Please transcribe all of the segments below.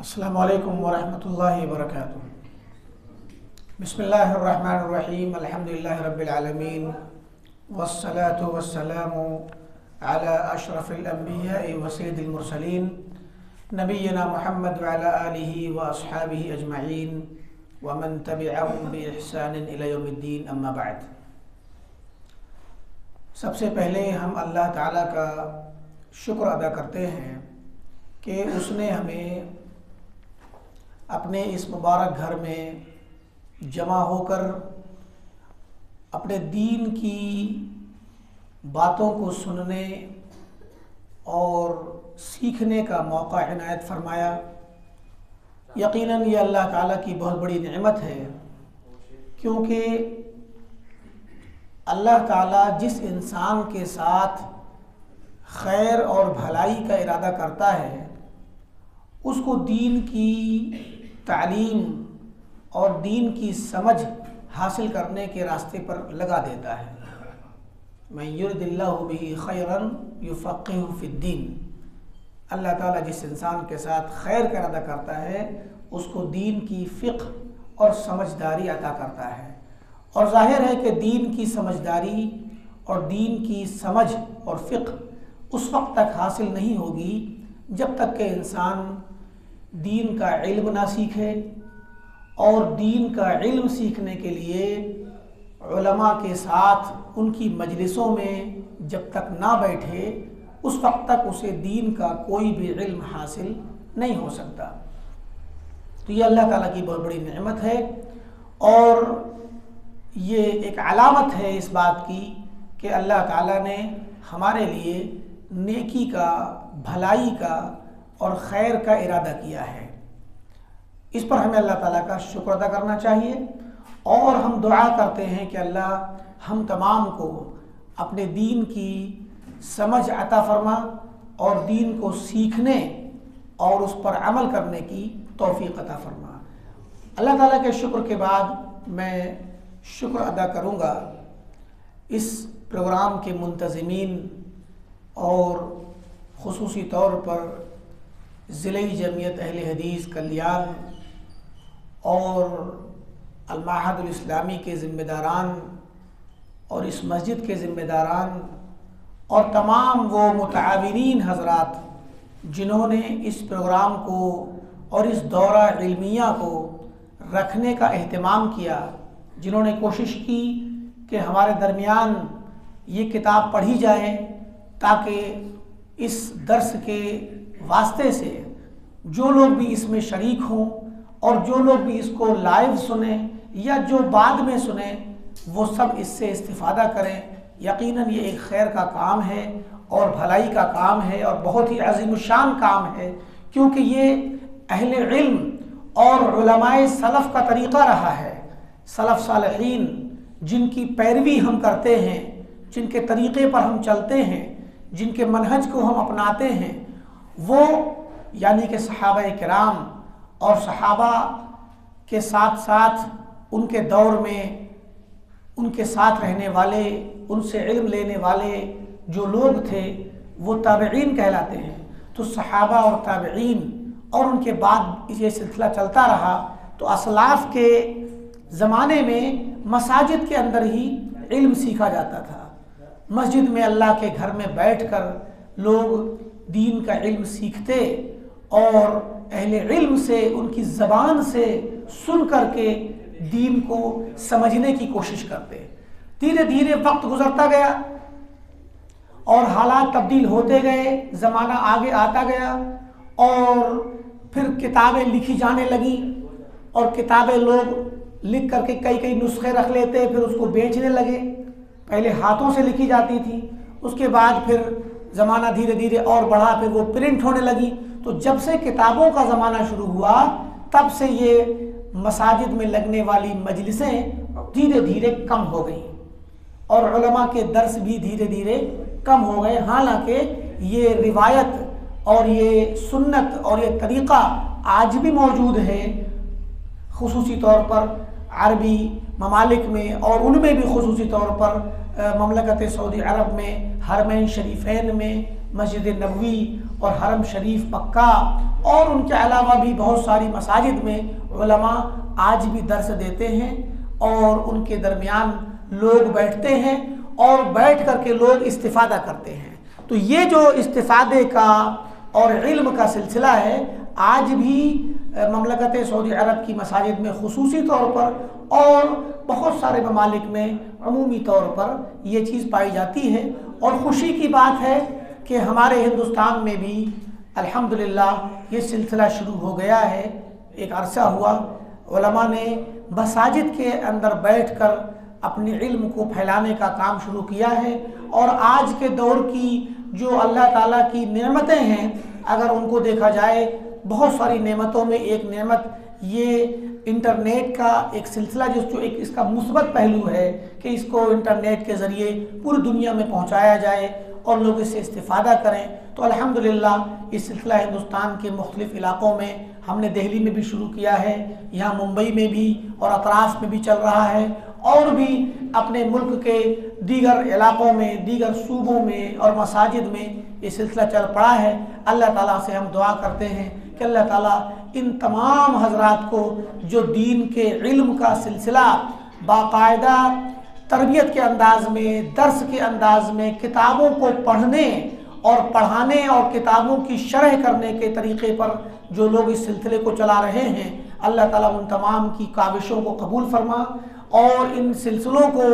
अस्सलामु अलैकुम वरहमतुल्लाहि वबरकातुहू। बिस्मिल्लाहिर्रहमानिर्रहीम। अल्हम्दुलिल्लाहि रब्बिल आलमीन वस्सलातु वस्सलामु अला अशरफिल अंबिया'i व सय्यिदिल मुरसलीन नबिय्यिना मुहम्मद व अला आलिहि व अस्हाबिहि अजमईन व मन तबिअहुम बि इहसानिन इला यौमिद्दीन, अम्मा बाद। सबसे पहले हम अल्लाह ताला का शुक्र अदा करते हैं कि उसने हमें अपने इस मुबारक घर में जमा होकर अपने दीन की बातों को सुनने और सीखने का मौका इनायत फरमाया। यकीनन ये अल्लाह ताला की बहुत बड़ी नेमत है, क्योंकि अल्लाह ताला जिस इंसान के साथ खैर और भलाई का इरादा करता है उसको दीन की तालीम और दीन की समझ हासिल करने के रास्ते पर लगा देता है। मैं युरिदिल्लाहु बिही खैरन युफ़क़्क़िहु फ़िद्दीन। अल्लाह ताला जिस इंसान के साथ खैर का इरादा करता है उसको दीन की फ़िक़्ह और समझदारी अता करता है। और ज़ाहिर है कि दीन की समझदारी और दीन की समझ और फ़िक़्ह उस वक्त तक हासिल नहीं होगी जब तक कि इंसान दीन का इल्म ना सीखे, और दीन का इल्म सीखने के लिए उलमा के साथ उनकी मजलिसों में जब तक ना बैठे उस वक्त तक उसे दीन का कोई भी इल्म हासिल नहीं हो सकता। तो ये अल्लाह ताला की बहुत बड़ी नेमत है, और ये एक अलामत है इस बात की कि अल्लाह ताला ने हमारे लिए नेकी का, भलाई का और खैर का इरादा किया है। इस पर हमें अल्लाह ताला का शुक्र अदा करना चाहिए, और हम दुआ करते हैं कि अल्लाह हम तमाम को अपने दीन की समझ अता फरमा और दीन को सीखने और उस पर अमल करने की तौफीक अता फरमा। अल्लाह ताला के शुक्र के बाद मैं शुक्र अदा करूँगा इस प्रोग्राम के मुंतज़िमीन और ख़ुसूसी तौर पर ज़िले जमियत अहले हदीस कल्याण और अल-माहदुल इस्लामी के ज़िम्मेदारान और इस मस्जिद के ज़िम्मेदारान और तमाम वो मुताविनीन हज़रात जिन्होंने इस प्रोग्राम को और इस दौरा इल्मिया को रखने का एहतमाम किया, जिन्होंने कोशिश की कि हमारे दरमियान ये किताब पढ़ी जाए ताकि इस दर्स के वास्ते से जो लोग भी इसमें शरीक हों और जो लोग भी इसको लाइव सुने या जो बाद में सुने वो सब इससे इस्तिफ़ादा करें। यकीनन ये एक खैर का काम है और भलाई का काम है और बहुत ही अज़ीमुशान काम है, क्योंकि ये अहले इल्म और उलमाए सलफ़ का तरीक़ा रहा है। सलफ़ सालिहीन जिनकी पैरवी हम करते हैं, जिनके तरीक़े पर हम चलते हैं, जिनके मनहज को हम अपनाते हैं, वो यानी कि सहाबा किराम और सहाबा के साथ साथ उनके दौर में उनके साथ रहने वाले, उनसे इल्म लेने वाले जो लोग थे वो ताबईन कहलाते हैं। तो सहाबा और ताबईन और उनके बाद ये सिलसिला चलता रहा। तो असलाफ़ के ज़माने में मसाजिद के अंदर ही इल्म सीखा जाता था। मस्जिद में अल्लाह के घर में बैठकर लोग दीन का इल्म सीखते और अहले इल्म से, उनकी ज़बान से सुन करके दीन को समझने की कोशिश करते। धीरे धीरे वक्त गुजरता गया और हालात तब्दील होते गए, ज़माना आगे आता गया और फिर किताबें लिखी जाने लगी, और किताबें लोग लिख करके कई कई नुस्खे रख लेते, फिर उसको बेचने लगे। पहले हाथों से लिखी जाती थी, उसके बाद फिर ज़माना धीरे धीरे और बढ़ा, फिर वो प्रिंट होने लगी। तो जब से किताबों का ज़माना शुरू हुआ तब से ये मसाजिद में लगने वाली मजलिसें धीरे धीरे कम हो गई और उलमा के दर्स भी धीरे धीरे कम हो गए। हालांकि ये रिवायत और ये सुन्नत और ये तरीक़ा आज भी मौजूद है, खुसूसी तौर पर अरबी ममालिक में, और उनमें भी खुसूसी तौर पर ममलकत सऊदी अरब में हरमैन शरीफैन में, मस्जिद नबवी और हरम शरीफ मक्का और उनके अलावा भी बहुत सारी मसाजिद में उलमा आज भी दर्स देते हैं और उनके दरमियान लोग बैठते हैं और बैठ कर के लोग इस्तिफ़ादा करते हैं। तो ये जो इस्तिफ़ादे का और इल्म का सिलसिला है आज भी ममलकत सऊदी अरब की मसाजिद में खुसूसी तौर पर और बहुत सारे ममालिक में अमूमी तौर पर ये चीज़ पाई जाती है। और ख़ुशी की बात है कि हमारे हिंदुस्तान में भी अल्हम्दुलिल्लाह ये सिलसिला शुरू हो गया है। एक अरसा हुआ उलमा ने मसाजिद के अंदर बैठकर अपने इल्म को फैलाने का काम शुरू किया है। और आज के दौर की जो अल्लाह ताला की नेमतें हैं, अगर उनको देखा जाए, बहुत सारी नेमतों में एक नेमत ये इंटरनेट का एक सिलसिला जो एक इसका मुस्बत पहलू है कि इसको इंटरनेट के ज़रिए पूरी दुनिया में पहुंचाया जाए और लोग इससे इस्तिफ़ादा करें। तो अल्हम्दुलिल्लाह ये सिलसिला हिंदुस्तान के मुख्तलिफ़ इलाक़ों में, हमने दिल्ली में भी शुरू किया है, यहाँ मुंबई में भी और अतराफ़ में भी चल रहा है, और भी अपने मुल्क के दीगर इलाक़ों में, दीगर सूबों में और मसाजिद में ये सिलसिला चल पड़ा है। अल्लाह ताला से हम दुआ करते हैं कि अल्लाह ताला इन तमाम हज़रात को जो दीन के इल्म का सिलसिला बाकायदा तरबियत के अंदाज़ में, दर्स के अंदाज़ में, किताबों को पढ़ने और पढ़ाने और किताबों की शरह करने के तरीक़े पर जो लोग इस सिलसिले को चला रहे हैं, अल्लाह ताला उन तमाम की काविशों को कबूल फरमा और इन सिलसिलों को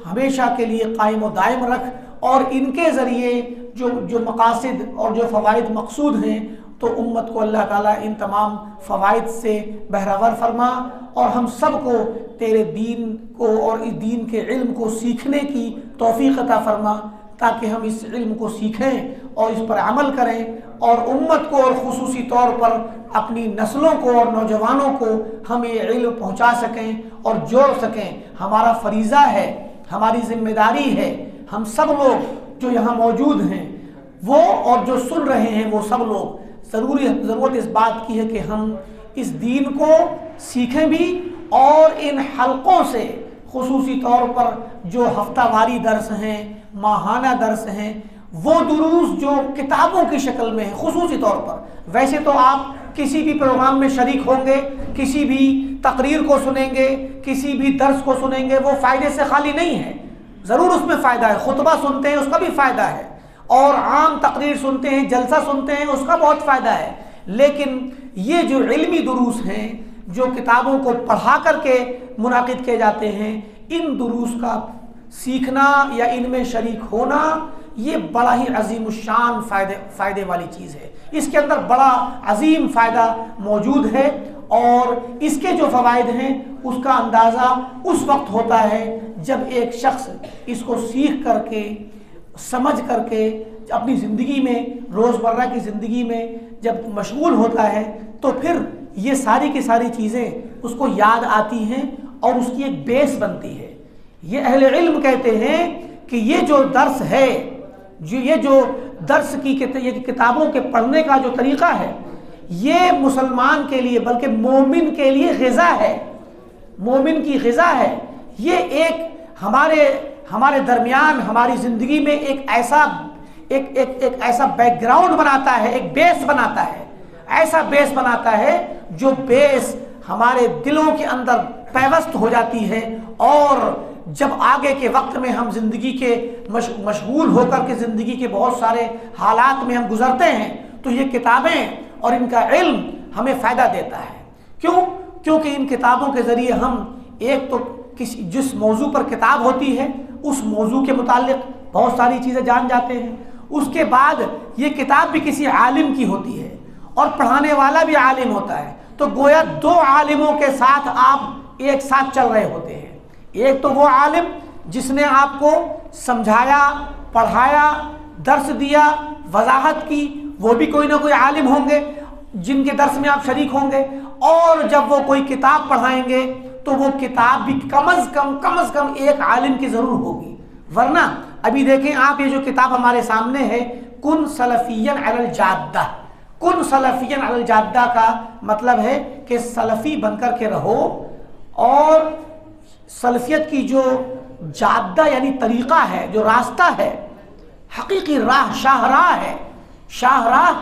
हमेशा के लिए कायम व दायम रख, और इनके ज़रिए जो मकासद और जो फ़वाइद मकसूद हैं, तो उम्मत को अल्लाह ताला इन तमाम फ़वाइद से बहरावर फरमा और हम सब को तेरे दीन को और इस दीन के इल्म को सीखने की तौफ़ीक़ अता फरमा, ताकि हम इस इल्म को सीखें और इस पर अमल करें और उम्मत को और ख़ुसूसी तौर पर अपनी नस्लों को और नौजवानों को हम ये इल्म पहुँचा सकें और जोड़ सकें। हमारा फरीज़ा है, हमारी ज़िम्मेदारी है। हम सब लोग जो यहाँ मौजूद हैं वो और जो सुन रहे हैं वो सब लोग ज़रूरत इस बात की है कि हम इस दीन को सीखें भी और इन हलकों से खुसूसी तौर पर जो हफ्तावारी दर्स हैं, माहाना दर्स हैं, वो दुरूस जो किताबों की शक्ल में है खुसूसी तौर पर। वैसे तो आप किसी भी प्रोग्राम में शरीक होंगे, किसी भी तकरीर को सुनेंगे, किसी भी दर्स को सुनेंगे, वो फ़ायदे से खाली नहीं है, ज़रूर उसमें फ़ायदा है। खुतबा सुनते हैं उसका भी फ़ायदा है, और आम तकरीर सुनते हैं, जलसा सुनते हैं, उसका बहुत फ़ायदा है। लेकिन ये जो इल्मी दुरूस हैं, जो किताबों को पढ़ा करके मुनाकिद किए जाते हैं, इन दुरूस का सीखना या इनमें शरीक होना, ये बड़ा ही अजीमुशान फ़ायदे वाली चीज़ है। इसके अंदर बड़ा अजीम फ़ायदा मौजूद है और इसके जो फ़वाइद हैं उसका अंदाज़ा उस वक्त होता है जब एक शख्स इसको सीख करके, समझ करके अपनी ज़िंदगी में, रोज़मर्रा की ज़िंदगी में जब मशगूल होता है, तो फिर ये सारी की सारी चीज़ें उसको याद आती हैं और उसकी एक बेस बनती है। ये अहले इल्म कहते हैं कि ये जो दर्स है, ये जो दर्स की ये किताबों के पढ़ने का जो तरीक़ा है, ये मुसलमान के लिए बल्कि मोमिन के लिए ग़िज़ा है, मोमिन की ग़िज़ा है। ये एक हमारे दरमियान, हमारी ज़िंदगी में एक ऐसा बैकग्राउंड बनाता है, एक बेस बनाता है, ऐसा बेस बनाता है जो बेस हमारे दिलों के अंदर पैवस्त हो जाती है। और जब आगे के वक्त में हम ज़िंदगी के मशगूल होकर के ज़िंदगी के बहुत सारे हालात में हम गुज़रते हैं, तो ये किताबें और इनका इल्म हमें फ़ायदा देता है। क्यों? क्योंकि इन किताबों के ज़रिए हम एक तो जिस मौजू पर किताब होती है उस मौजू के मुतालिक बहुत सारी चीज़ें जान जाते हैं। उसके बाद ये किताब भी किसी आलिम की होती है और पढ़ाने वाला भी आलिम होता है, तो गोया दो आलिमों के साथ आप एक साथ चल रहे होते हैं। एक तो वो आलिम जिसने आपको समझाया, पढ़ाया, दर्स दिया, वजाहत की, वो भी कोई ना कोई आलिम होंगे जिनके दर्स में आप शरीक होंगे। और जब वो कोई किताब पढ़ाएंगे तो वो किताब भी कम अज़ कम एक आलिम की ज़रूर होगी। वरना अभी देखें आप, ये जो किताब हमारे सामने है, कुन सलफ़ियन अलल जाद्दा, कुन सलफ़ियन अलल जाद्दा का मतलब है कि सलफ़ी बनकर के रहो और सलफ़ियत की जो जाद्दा यानी तरीक़ा है, जो रास्ता है, हकीकी राह, शाहराह है, शाहराह,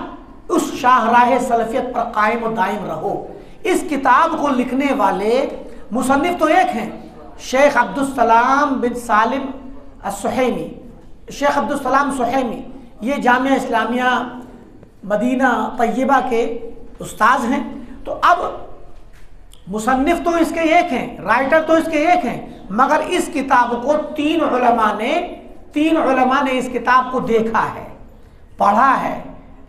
उस शाहराह सलफियत पर कायम और दायम रहो। इस किताब को लिखने वाले मुसन्निफ तो एक हैं, शेख अब्दुस्सलाम बिन सालिम अस्सुहैमी, शेख अब्दुस्सलाम सुहैमी, ये जामिया इस्लामिया मदीना तैयबा के उस्ताद हैं। तो अब मुसन्निफ तो इसके एक हैं, राइटर तो इसके एक हैं, मगर इस किताब को तीन उलमा ने इस किताब को देखा है, पढ़ा है,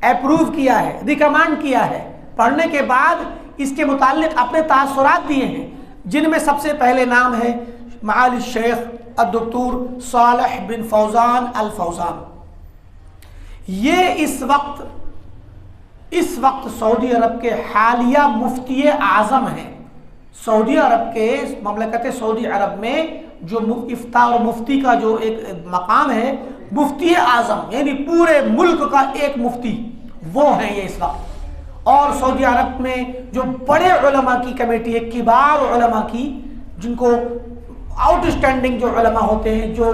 अप्रूव किया है, रिकमेंड किया है। पढ़ने के बाद इसके मुताल्लिक अपने तासुरात दिए हैं, जिनमें सबसे पहले नाम है माली शेख अद्दुक्तूर सालिह बिन फौजान अल फौजान। ये इस वक्त सऊदी अरब के हालिया मुफ्ती आज़म हैं। सऊदी अरब के ममलकत सऊदी अरब में जो इफ्ता और मुफ्ती का जो एक मकाम है, मुफ्ती आज़म यानी पूरे मुल्क का एक मुफ्ती, वो हैं ये इस वक्त। और सऊदी अरब में जो बड़े उलमा की कमेटी है, किबार उलमा की, जिनको आउटस्टैंडिंग जो उलमा होते हैं, जो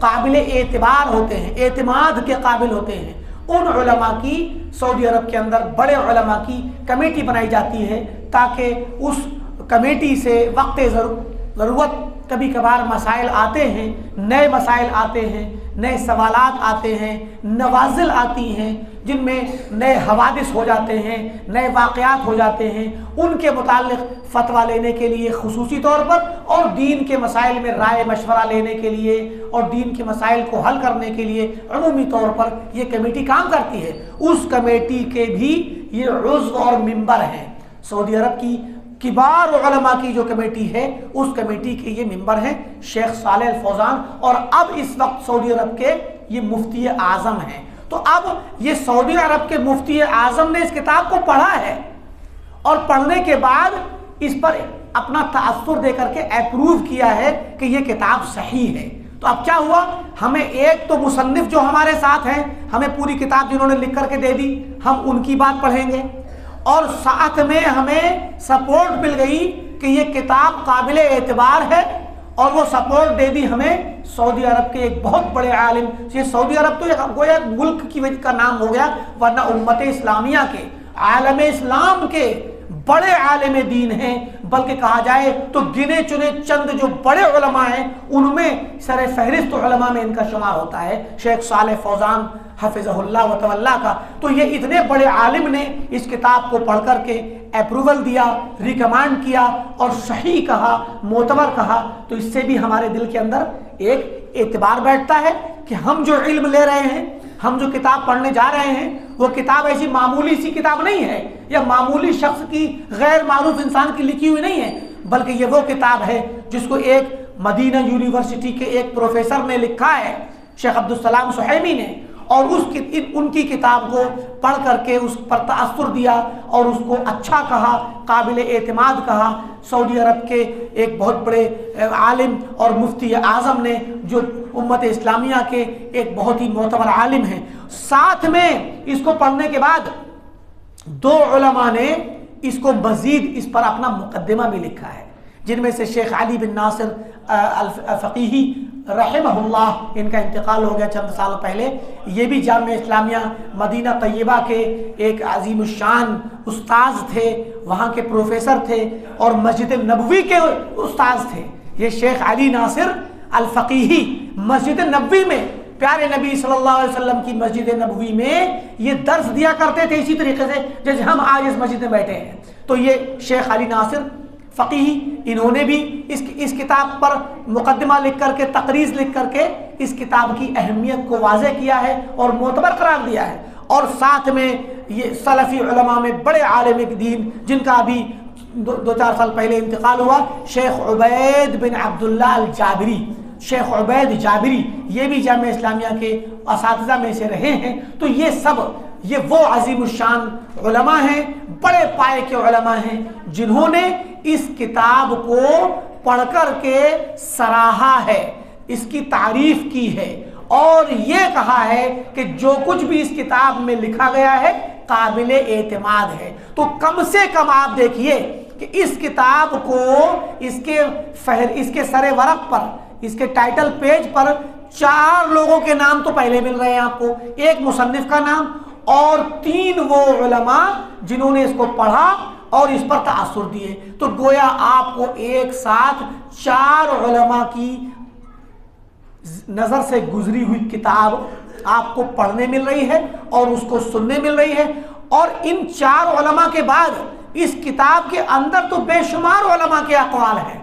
काबिल एतबार होते हैं, एतमाद के काबिल होते हैं, उन उलमा की सऊदी अरब के अंदर बड़े उलमा की कमेटी बनाई जाती है, ताकि उस कमेटी से वक्त ज़रूरत कभी कभार मसाइल आते हैं, नए मसाइल आते हैं, नए सवालात आते हैं, नवाजिल आती हैं, जिनमें नए हवादिस हो जाते हैं, नए वाक़यात हो जाते हैं, उनके मुताल्लिक़ फ़तवा लेने के लिए ख़ुसूसी तौर पर, और दीन के मसाइल में राय मशवरा लेने के लिए और दीन के मसाइल को हल करने के लिए अमूमी तौर पर ये कमेटी काम करती है। उस कमेटी के भी ये उज़्व और मिंबर हैं। सऊदी अरब की किबार उलमा की जो कमेटी है, उस कमेटी के ये मेंबर हैं शेख सालेह अल फौजान, और अब इस वक्त सऊदी अरब के ये मुफ्ती आज़म हैं। तो अब ये सऊदी अरब के मुफ्ती आज़म ने इस किताब को पढ़ा है, और पढ़ने के बाद इस पर अपना तासुर दे करके अप्रूव किया है कि ये किताब सही है। तो अब क्या हुआ, हमें एक तो मुसन्निफ जो हमारे साथ हैं, हमें पूरी किताब जिन्होंने लिख करके दे दी, हम उनकी बात पढ़ेंगे, और साथ में हमें सपोर्ट मिल गई कि ये किताब काबिल एतबार है, और वो सपोर्ट दे दी हमें सऊदी अरब के एक बहुत बड़े आलिम। ये सऊदी अरब तो एक गोया मुल्क की वजह का नाम हो गया, वरना उम्मत इस्लामिया के, आलम इस्लाम के बड़े आलिम दीन हैं, बल्कि कहा जाए तो गिने चुने चंद जो बड़े उलमा हैं, उनमें सर फहरिस्त उलमा में इनका शुमार होता है शेख सालेह फौजान हफिज़हुल्लाह व तवल्ला का। तो ये इतने बड़े आलिम ने इस किताब को पढ़ कर के अप्रूवल दिया, रिकमेंड किया और सही कहा, मोतबर कहा। तो इससे भी हमारे दिल के अंदर एक एतबार बैठता है कि हम जो इल्म ले रहे हैं, हम जो किताब पढ़ने जा रहे हैं, वो किताब ऐसी मामूली सी किताब नहीं है, या मामूली शख्स की, गैर मारूफ इंसान की लिखी हुई नहीं है, बल्कि ये वो किताब है जिसको एक मदीना यूनिवर्सिटी के एक प्रोफेसर ने लिखा है, शेख अब्दुस्सलाम सुहैमी ने, और उनकी किताब को पढ़ करके उस पर तासुर दिया और उसको अच्छा कहा, काबिल एतमाद कहा। सऊदी अरब के एक बहुत बड़े आलिम और मुफ्ती आज़म ने, जो उम्मत इस्लामिया के एक बहुत ही मोतबर आलिम हैं, साथ में इसको पढ़ने के बाद दो उलमा ने इसको मज़ीद इस पर अपना मुकद्दमा भी लिखा है, जिनमें से शेख अली बिन नासिर अल फ़क़ीही रहमहुल्लाह, इनका इंतकाल हो गया चंद साल पहले। ये भी जामिया इस्लामिया मदीना तैयबा के एक अज़ीमुश्शान उस्ताद थे, वहाँ के प्रोफेसर थे और मस्जिद नबवी के उस्ताद थे। ये शेख अली नासिर अल फ़क़ीही मस्जिद नबवी में, प्यारे नबी सल्लल्लाहु अलैहि वसल्लम की मस्जिद नबवी में ये दर्स दिया करते थे, इसी तरीके से जैसे हम आज इस मस्जिद में बैठे हैं। तो ये शेख अली नासिर फ़क़ीही, इन्होंने भी इस किताब पर मुकदमा लिख करके, तकरीज़ लिख करके इस किताब की अहमियत को वाज़ेह किया है और मोतबर करार दिया है। और साथ में ये सलफ़ी उलमा में बड़े आलिम दीन, जिनका अभी दो चार साल पहले इंतकाल हुआ, शेख उबैद बिन अब्दुल्लाह अल जाबिरी, शेख उबैद जाबिरी, ये भी जामिया इस्लामिया के असातिज़ा में से रहे हैं। तो ये सब ये वो अज़ीमुश्शान उलमा हैं, बड़े पाए के उलमा हैं, जिन्होंने इस किताब को पढ़कर के सराहा है, इसकी तारीफ की है और ये कहा है कि जो कुछ भी इस किताब में लिखा गया है काबिल एतमाद है। तो कम से कम आप देखिए कि इस किताब को इसके सरे वरक पर, इसके टाइटल पेज पर 4 लोगों के नाम तो पहले मिल रहे हैं आपको। एक मुसन्निफ का नाम और 3 वो उलमा जिन्होंने इसको पढ़ा और इस पर तासुर दिए। तो गोया आपको एक साथ 4 उलमा की नज़र से गुजरी हुई किताब आपको पढ़ने मिल रही है और उसको सुनने मिल रही है। और इन 4 उलमा के बाद इस किताब के अंदर तो बेशुमार उलमा के अक़वाल हैं।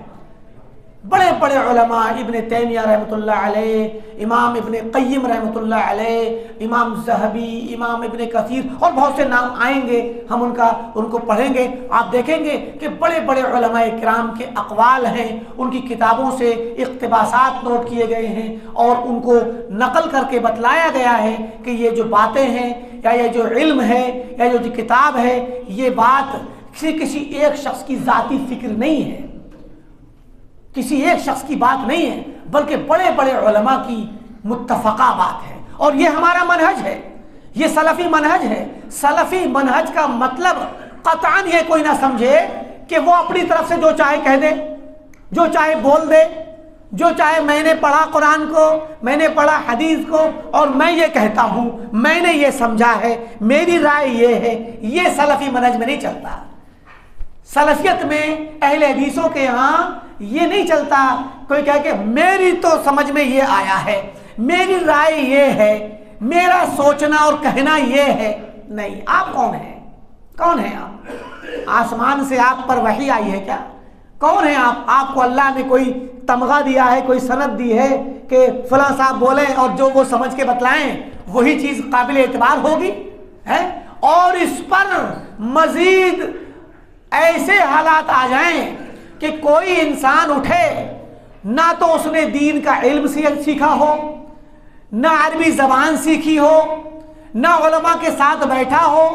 बड़े बड़े उलमा, इब्न तैमिया रहमतुल्लाह अलैह, इमाम इब्न क़य्यिम रहमतुल्लाह अलैह, इमाम ज़हबी, इमाम इब्न कसीर और बहुत से नाम आएंगे, हम उनको पढ़ेंगे। आप देखेंगे कि बड़े बड़े उलमा इकराम के अक़वाल हैं, उनकी किताबों से इक़्तिबासात नोट किए गए हैं और उनको नकल करके बतलाया गया है कि ये जो बातें हैं या ये जो इल्म है या जो किताब है, ये बात किसी एक शख्स की ज़ाती फ़िक्र नहीं है, किसी एक शख्स की बात नहीं है, बल्कि बड़े बड़े उलमा की मुत्तफ़क़ा बात है। और ये हमारा मनहज है, ये सलफ़ी मनहज है। सलफ़ी मनहज का मतलब क़तअन ये कोई ना समझे कि वो अपनी तरफ से जो चाहे कह दे, जो चाहे बोल दे, जो चाहे मैंने पढ़ा कुरान को, मैंने पढ़ा हदीस को और मैं ये कहता हूँ, मैंने ये समझा है, मेरी राय ये है। ये सलफ़ी मनहज में नहीं चलता। सलफियत में अहले हदीसों के यहाँ ये नहीं चलता। कोई कहे कि मेरी तो समझ में ये आया है, मेरी राय ये है, मेरा सोचना और कहना ये है। नहीं, आप कौन हैं? कौन है आप? आसमान से आप पर वही आई है क्या? कौन है आप? आपको अल्लाह ने कोई तमगा दिया है, कोई सनद दी है कि फलां साहब बोले और जो वो समझ के बतलाएं वही चीज़ काबिल एतबार होगी है? और इस पर मजीद ऐसे हालात आ जाएं कि कोई इंसान उठे, ना तो उसने दीन का इल्म सीखा हो, ना अरबी ज़बान सीखी हो, ना उलमा के साथ बैठा हो,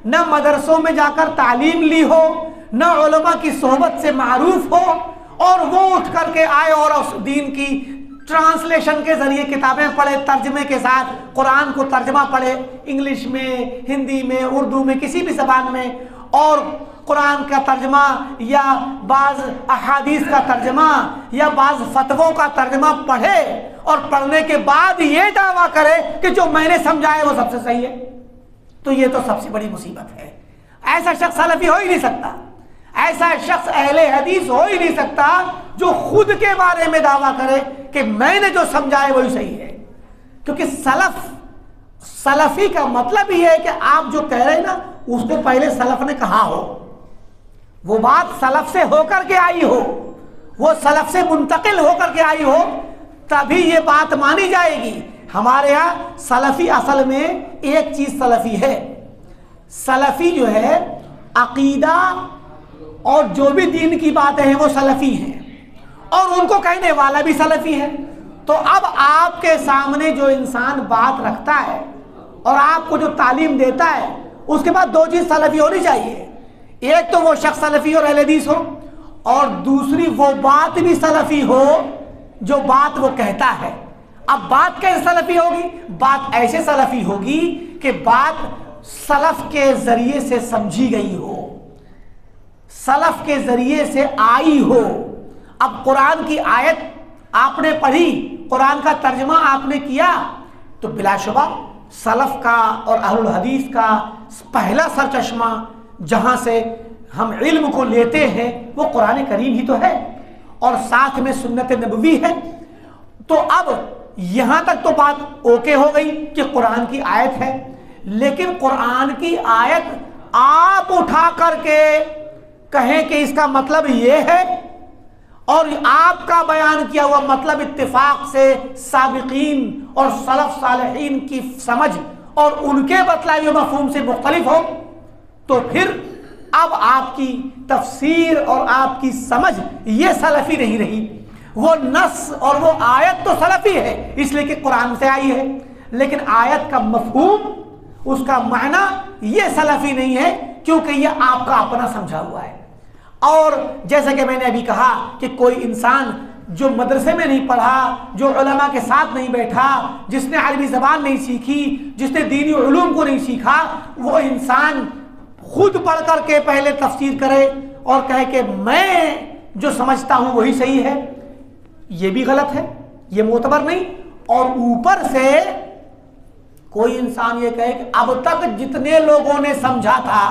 ना मदरसों में जाकर तालीम ली हो, ना उलमा की सोहबत से मारूफ हो, और वो उठ करके आए और उस दीन की ट्रांसलेशन के ज़रिए किताबें पढ़े, तर्जमे के साथ कुरान को तर्जमा पढ़े, इंग्लिश में, हिंदी में, उर्दू में, किसी भी ज़बान में, और कुरान का तर्जमा या बाज़ अहादीस का तर्जमा या बाज़ फतवों का तर्जमा पढ़े और पढ़ने के बाद ये दावा करे कि जो मैंने समझा है वो सबसे सही है। तो ये तो सबसे बड़ी मुसीबत है। ऐसा शख्स सलफी हो ही नहीं सकता, ऐसा शख्स अहले हदीस हो ही नहीं सकता जो खुद के बारे में दावा करे कि मैंने जो समझा है वही सही है। क्योंकि सलफी का मतलब ही है कि आप जो कह रहे हैं ना, उसको पहले सलफ ने कहा हो, वो बात सलफ से होकर के आई हो, वो सलफ से मुंतकिल होकर के आई हो, तभी ये बात मानी जाएगी। हमारे यहाँ सलफी असल में एक चीज सलफी है। सलफी जो है अकीदा और जो भी दीन की बातें हैं वो सलफी हैं, और उनको कहने वाला भी सलफी है। तो अब आपके सामने जो इंसान बात रखता है और आपको जो तालीम देता है, उसके बाद 2 चीज सलफी होनी चाहिए। एक तो वो शख्स सलफी और अहले हदीस हो, और दूसरी वो बात भी सलफी हो जो बात वो कहता है। अब बात कैसे सलफी होगी? बात ऐसे सलफी होगी कि बात सलफ के जरिए से समझी गई हो, सलफ के जरिए से आई हो। अब कुरान की आयत आपने पढ़ी, कुरान का तर्जमा आपने किया, तो बिलाशुबा सलफ का और अहलुल हदीस का पहला सरचश्मा जहां से हम इल्म को लेते हैं वो कुरान करीम ही तो है, और साथ में सुन्नत नबवी है। तो अब यहां तक तो बात ओके हो गई कि कुरान की आयत है, लेकिन कुरान की आयत आप उठा करके कहें कि इसका मतलब ये है, और आपका बयान किया हुआ मतलब इत्तिफाक से साबिकीन और सलफ सालिहीन की समझ और उनके बतलाए हुए मफहूम से मुख्तलिफ हो, तो फिर अब आपकी तफसीर और आपकी समझ ये सलफी नहीं रही। वो नस और वो आयत तो सलफी है इसलिए कि कुरान से आई है, लेकिन आयत का मफहूम, उसका मायना ये सलफी नहीं है, क्योंकि ये आपका अपना समझा हुआ है। और जैसे कि मैंने अभी कहा कि कोई इंसान जो मदरसे में नहीं पढ़ा, जो उलमा के साथ नहीं बैठा, जिसने अरबी ज़बान नहीं सीखी, जिसने दीनी उलूम को नहीं सीखा, वो इंसान खुद पढ़ कर के पहले तफसीर करे और कहे कि मैं जो समझता हूँ वही सही है, ये भी गलत है, ये मोतबर नहीं। और ऊपर से कोई इंसान ये कहे कि अब तक जितने लोगों ने समझा था,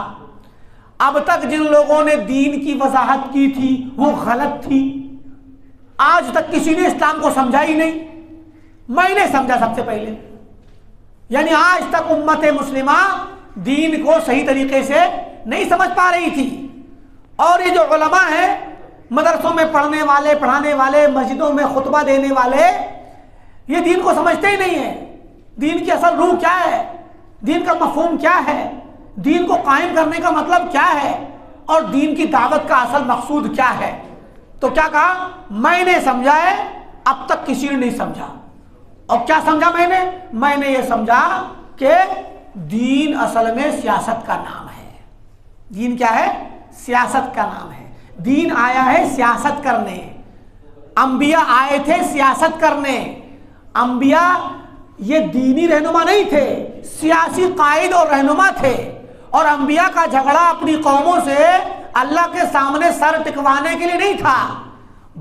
अब तक जिन लोगों ने दीन की वजाहत की थी वो गलत थी, आज तक किसी ने इस्लाम को समझा ही नहीं, मैंने समझा सबसे पहले। यानी आज तक उम्मत मुस्लिमा दीन को सही तरीके से नहीं समझ पा रही थी। और ये जो उलमा है, मदरसों में पढ़ने वाले, पढ़ाने वाले, मस्जिदों में खुतबा देने वाले, ये दीन को समझते ही नहीं है। दीन की असल रूह क्या है, दीन का मफहूम क्या है, दीन को कायम करने का मतलब क्या है, और दीन की दावत का असल मकसूद क्या है। तो क्या कहा, मैंने समझा है, अब तक किसी ने नहीं समझा। और क्या समझा मैंने ये समझा कि दीन असल में सियासत का नाम है। दीन क्या है, सियासत का नाम है। दीन आया है सियासत करने, अंबिया आए थे सियासत करने। अंबिया ये दीनी रहनुमा नहीं थे, सियासी कायद और रहनुमा थे। और अंबिया का झगड़ा अपनी कौमों से अल्लाह के सामने सर टिकवाने के लिए नहीं था,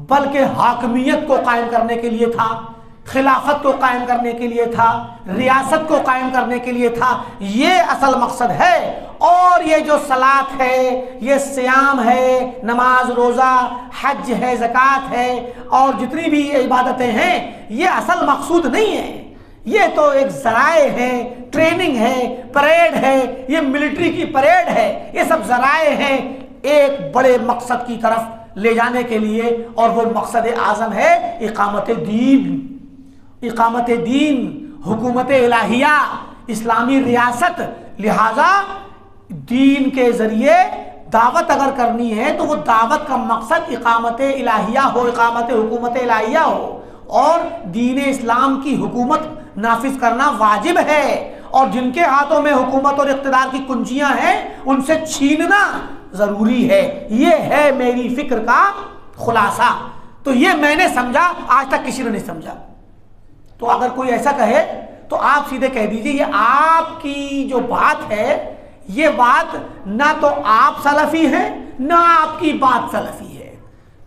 बल्कि हाकमियत को कायम करने के लिए था, खिलाफत को कायम करने के लिए था, रियासत को कायम करने के लिए था। ये असल मकसद है। और ये जो सलात है, ये सियाम है, नमाज रोज़ा, हज है, ज़कात है, और जितनी भी इबादतें हैं, ये असल मकसूद नहीं है। ये तो एक ज़राए है, ट्रेनिंग है, परेड है, ये मिलिट्री की परेड है। ये सब ज़राए हैं एक बड़े मकसद की तरफ ले जाने के लिए, और वो मकसद आज़म है इकामत दीन। इकामत दीन, हुकूमत इलाहिया, इस्लामी रियासत। लिहाजा दीन के ज़रिए दावत अगर करनी है तो वो दावत का मकसद इकामत इलाहिया हो, इकामत हुकूमत इलाहिया हो, और दीन इस्लाम की हुकूमत नाफिज करना वाजिब है। और जिनके हाथों में हुकूमत और इक़्तिदार की कुंजियां हैं, उनसे छीनना ज़रूरी है। ये है मेरी फ़िक्र का खुलासा। तो ये मैंने समझा, आज तक किसी ने नहीं समझा। तो अगर कोई ऐसा कहे तो आप सीधे कह दीजिए ये आपकी जो बात है, ये बात ना तो आप सलफ़ी हैं, ना आपकी बात सलफ़ी है।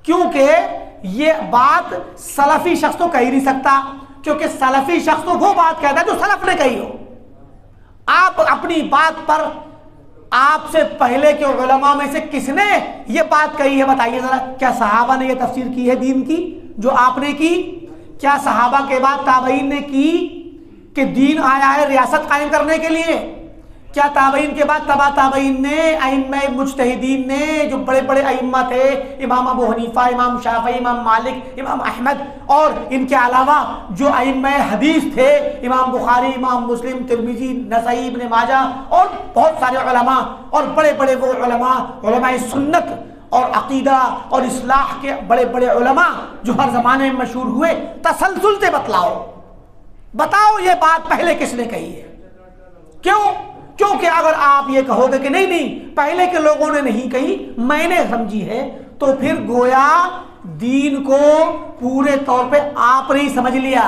क्योंकि ये बात सलफ़ी शख्स तो कह ही नहीं सकता, क्योंकि सलफ़ी शख्स तो वो बात कहता है जो सलफ़ ने कही हो। आप अपनी बात पर आपसे पहले के उलमा में से किसने ये बात कही है, बताइए ज़रा। क्या सहाबा ने ये तफसीर की है दीन की जो आपने की? क्या सहाबा के बाद ताबईन ने की कि दीन आया है रियासत कायम करने के लिए? क्या ताबईन के बाद तबा ताबईन ने, अइम्मा मुज्तहिदीन ने, जो बड़े बड़े अइम्मा थे, इमाम अबू हनीफा, इमाम शाफी, इमाम मालिक, इमाम अहमद, और इनके अलावा जो अइम्मा हदीस थे, इमाम बुखारी, इमाम मुस्लिम, तिरमिजी, नसई, इब्न माजा, और बहुत सारे उलमा, और बड़े बड़े वो उलमा, उलमाए सुन्नत और अकीदा और इस्लाह के बड़े बड़े उलमा जो हर ज़माने में मशहूर हुए, तसलसल से बताओ ये बात पहले किसने कही है? क्यों? क्योंकि अगर आप ये कहोगे कि नहीं नहीं पहले के लोगों ने नहीं कही, मैंने समझी है, तो फिर गोया दीन को पूरे तौर पे आपने ही समझ लिया,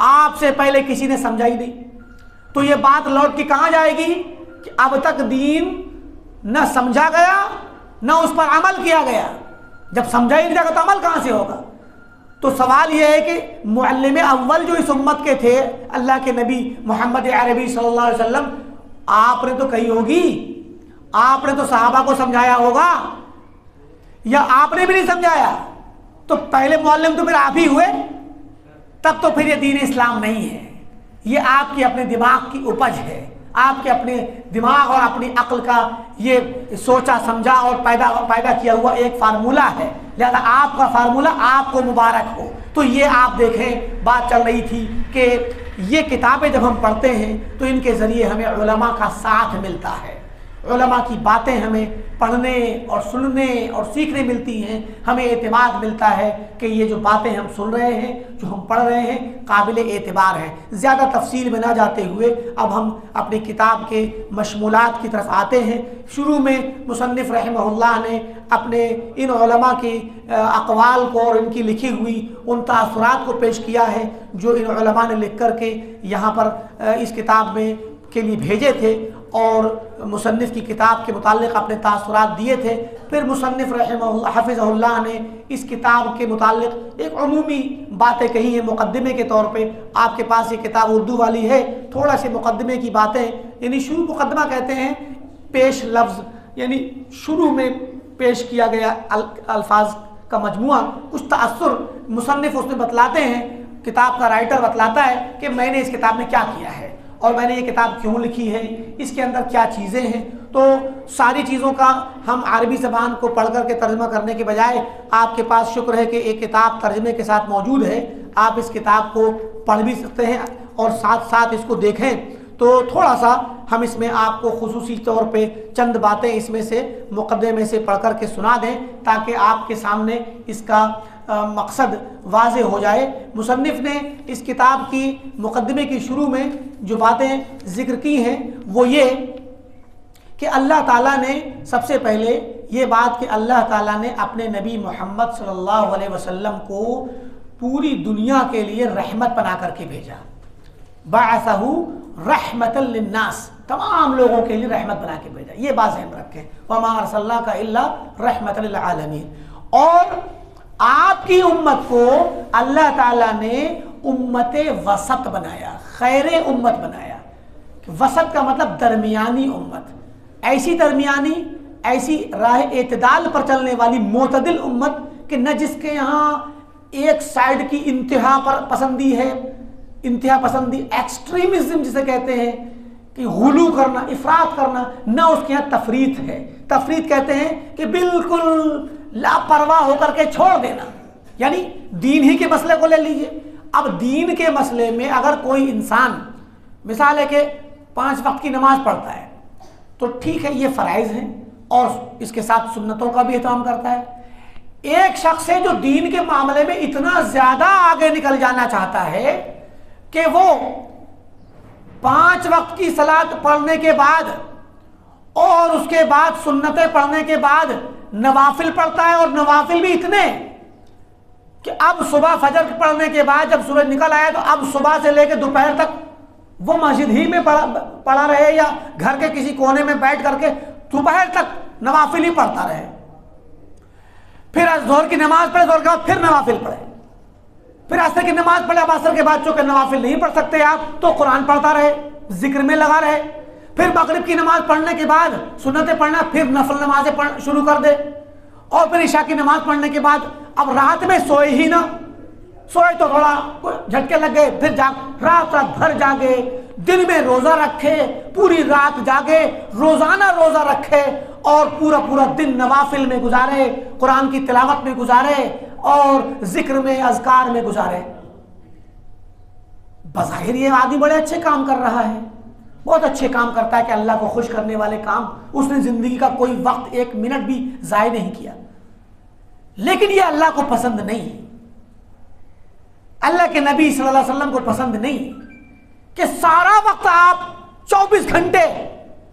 आपसे पहले किसी ने समझा ही नहीं। तो ये बात लौट के कहाँ जाएगी कि अब तक दीन न समझा गया न उस पर अमल किया गया। जब समझा ही नहीं जाएगा तो अमल कहाँ से होगा? तो सवाल यह है कि मुअल्लिम अव्वल जो इस उम्मत के थे, अल्लाह के नबी मोहम्मद अरबी सल्लल्लाहु अलैहि वसल्लम, आपने तो कही होगी, आपने तो सहाबा को समझाया होगा, या आपने भी नहीं समझाया? तो पहले मुअल्लिम तो फिर आप ही हुए, तब तो फिर ये दीन इस्लाम नहीं है। ये आपकी अपने दिमाग की उपज है, आपके अपने दिमाग और अपनी अक्ल का ये सोचा समझा और पैदा किया हुआ एक फार्मूला है। लिहाजा आपका फार्मूला आपको मुबारक हो। तो ये आप देखें, बात चल रही थी कि ये किताबें जब हम पढ़ते हैं तो इनके ज़रिए हमें उलमा का साथ मिलता है, उलमा की बातें हमें पढ़ने और सुनने और सीखने मिलती हैं। हमें एतमाद मिलता है कि ये जो बातें हम सुन रहे हैं, जो हम पढ़ रहे हैं, काबिल एतबार है। ज़्यादा तफसील में ना जाते हुए अब हम अपनी किताब के मशमूलात की तरफ आते हैं। शुरू में मुसन्निफ़ रहमहुल्लाह ने अपने इन उलमा के अक़वाल को और इनकी लिखी हुई उन तासुरात को पेश किया है जो इन उलमा ने लिख कर के यहाँ पर इस किताब में के लिए भेजे थे, और मुसन्निफ़ की किताब के मुताल्लिक़ अपने तासुरात दिए थे। फिर मुसन्निफ़ रहमहुल्लाह हफ़िज़हुल्लाह ने इस किताब के मुताल्लिक़ एक अमूमी बातें कही हैं मुक़द्दिमे के तौर पे। आपके पास ये किताब उर्दू वाली है, थोड़ा से मुक़द्दिमे की बातें, यानी शुरू मुक़द्दमा कहते हैं पेश लफ्ज़, यानी शुरू में पेश किया गया अल्फाज का मजमुआ, कुछ तअस्सुर मुसन्निफ़ उसमें बतलाते हैं, किताब का राइटर बतलाता है कि मैंने इस किताब में क्या किया है और मैंने ये किताब क्यों लिखी है, इसके अंदर क्या चीज़ें हैं। तो सारी चीज़ों का हम अरबी ज़बान को पढ़ कर के तर्जमा करने के बजाय आपके पास शुक्र है कि एक किताब तर्जमे के साथ मौजूद है, आप इस किताब को पढ़ भी सकते हैं और साथ साथ इसको देखें। तो थोड़ा सा हम इसमें आपको खुसूसी तौर पे चंद बातें इसमें से मुक़द्दमे में से पढ़ कर के सुना दें ताकि आपके सामने इसका मकसद वाज़े हो जाए। मुसन्निफ़ ने इस किताब की मुक़द्दमे की शुरू में जो बातें ज़िक्र की हैं वो ये कि अल्लाह ताला ने सबसे पहले ये बात कि अल्लाह ताला ने अपने नबी मोहम्मद सल्लल्लाहु अलैहि वसल्लम को पूरी दुनिया के लिए रहमत बना करके भेजा। बाअसहु रहमतल लिन्नास, तमाम लोगों के लिए रहमत बना के भेजा, ये बात ज़हन रखें। वमा अर्सलनाका इल्ला रहमतल लिल आलमीन। और आपकी उम्मत को अल्लाह ताला ने उम्मते वसत बनाया, खैरे उम्मत बनाया। वसत का मतलब दरमियानी उम्मत, ऐसी दरमियानी, ऐसी राह एतदाल पर चलने वाली मोतदिल उम्मत कि न जिसके यहाँ एक साइड की इंतहा पर पसंदी है, इंतहा पसंदी एक्सट्रीमिज्म जिसे कहते हैं कि गुलू करना, इफरात करना, न उसके यहाँ तफरीत है। तफरीत कहते हैं कि बिल्कुल लापरवाह होकर के छोड़ देना, यानी दीन ही के मसले को ले लीजिए। अब दीन के मसले में अगर कोई इंसान मिसाल है कि 5 वक्त की नमाज पढ़ता है तो ठीक है, ये फ़राइज़ हैं और इसके साथ सुन्नतों का भी एहतमाम करता है। एक शख्स है जो दीन के मामले में इतना ज़्यादा आगे निकल जाना चाहता है कि वो 5 वक्त की सलात पढ़ने के बाद और उसके बाद सुन्नतें पढ़ने के बाद नवाफिल पढ़ता है, और नवाफिल भी इतने कि अब सुबह फजर पढ़ने के बाद जब सूरज निकल आया तो अब सुबह से लेकर दोपहर तक वो मस्जिद ही में पढ़ा रहे या घर के किसी कोने में बैठ करके दोपहर तक नवाफिल ही पढ़ता रहे। फिर ज़ोहर की नमाज पढ़े, ज़ोहर के बाद फिर नवाफिल पढ़े, फिर असर की नमाज पढ़े। अब असर के बाद चूंकि नवाफिल नहीं पढ़ सकते आप तो कुरान पढ़ता रहे, जिक्र में लगा रहे। फिर मगरिब की नमाज पढ़ने के बाद सुन्नतें पढ़ना, फिर नफल नमाजें शुरू कर दे, और फिर इशा की नमाज पढ़ने के बाद अब रात में सोए ही ना, सोए तो थोड़ा झटके लग गए, फिर रात भर जागे, दिन में रोजा रखे, पूरी रात जागे, रोजाना रोजा रखे और पूरा पूरा दिन नवाफिल में गुजारे, कुरान की तिलावत में गुजारे और जिक्र में, अज़कार में गुजारे। बज़ाहिर ये आदमी बड़े अच्छे काम कर रहा है, बहुत अच्छे काम करता है कि अल्लाह को खुश करने वाले काम। उसने जिंदगी का कोई वक्त 1 मिनट भी ज़ाय नहीं किया, लेकिन ये अल्लाह को पसंद नहीं है, अल्लाह के नबी सल्लल्लाहु अलैहि वसल्लम को पसंद नहीं कि सारा वक्त आप 24 घंटे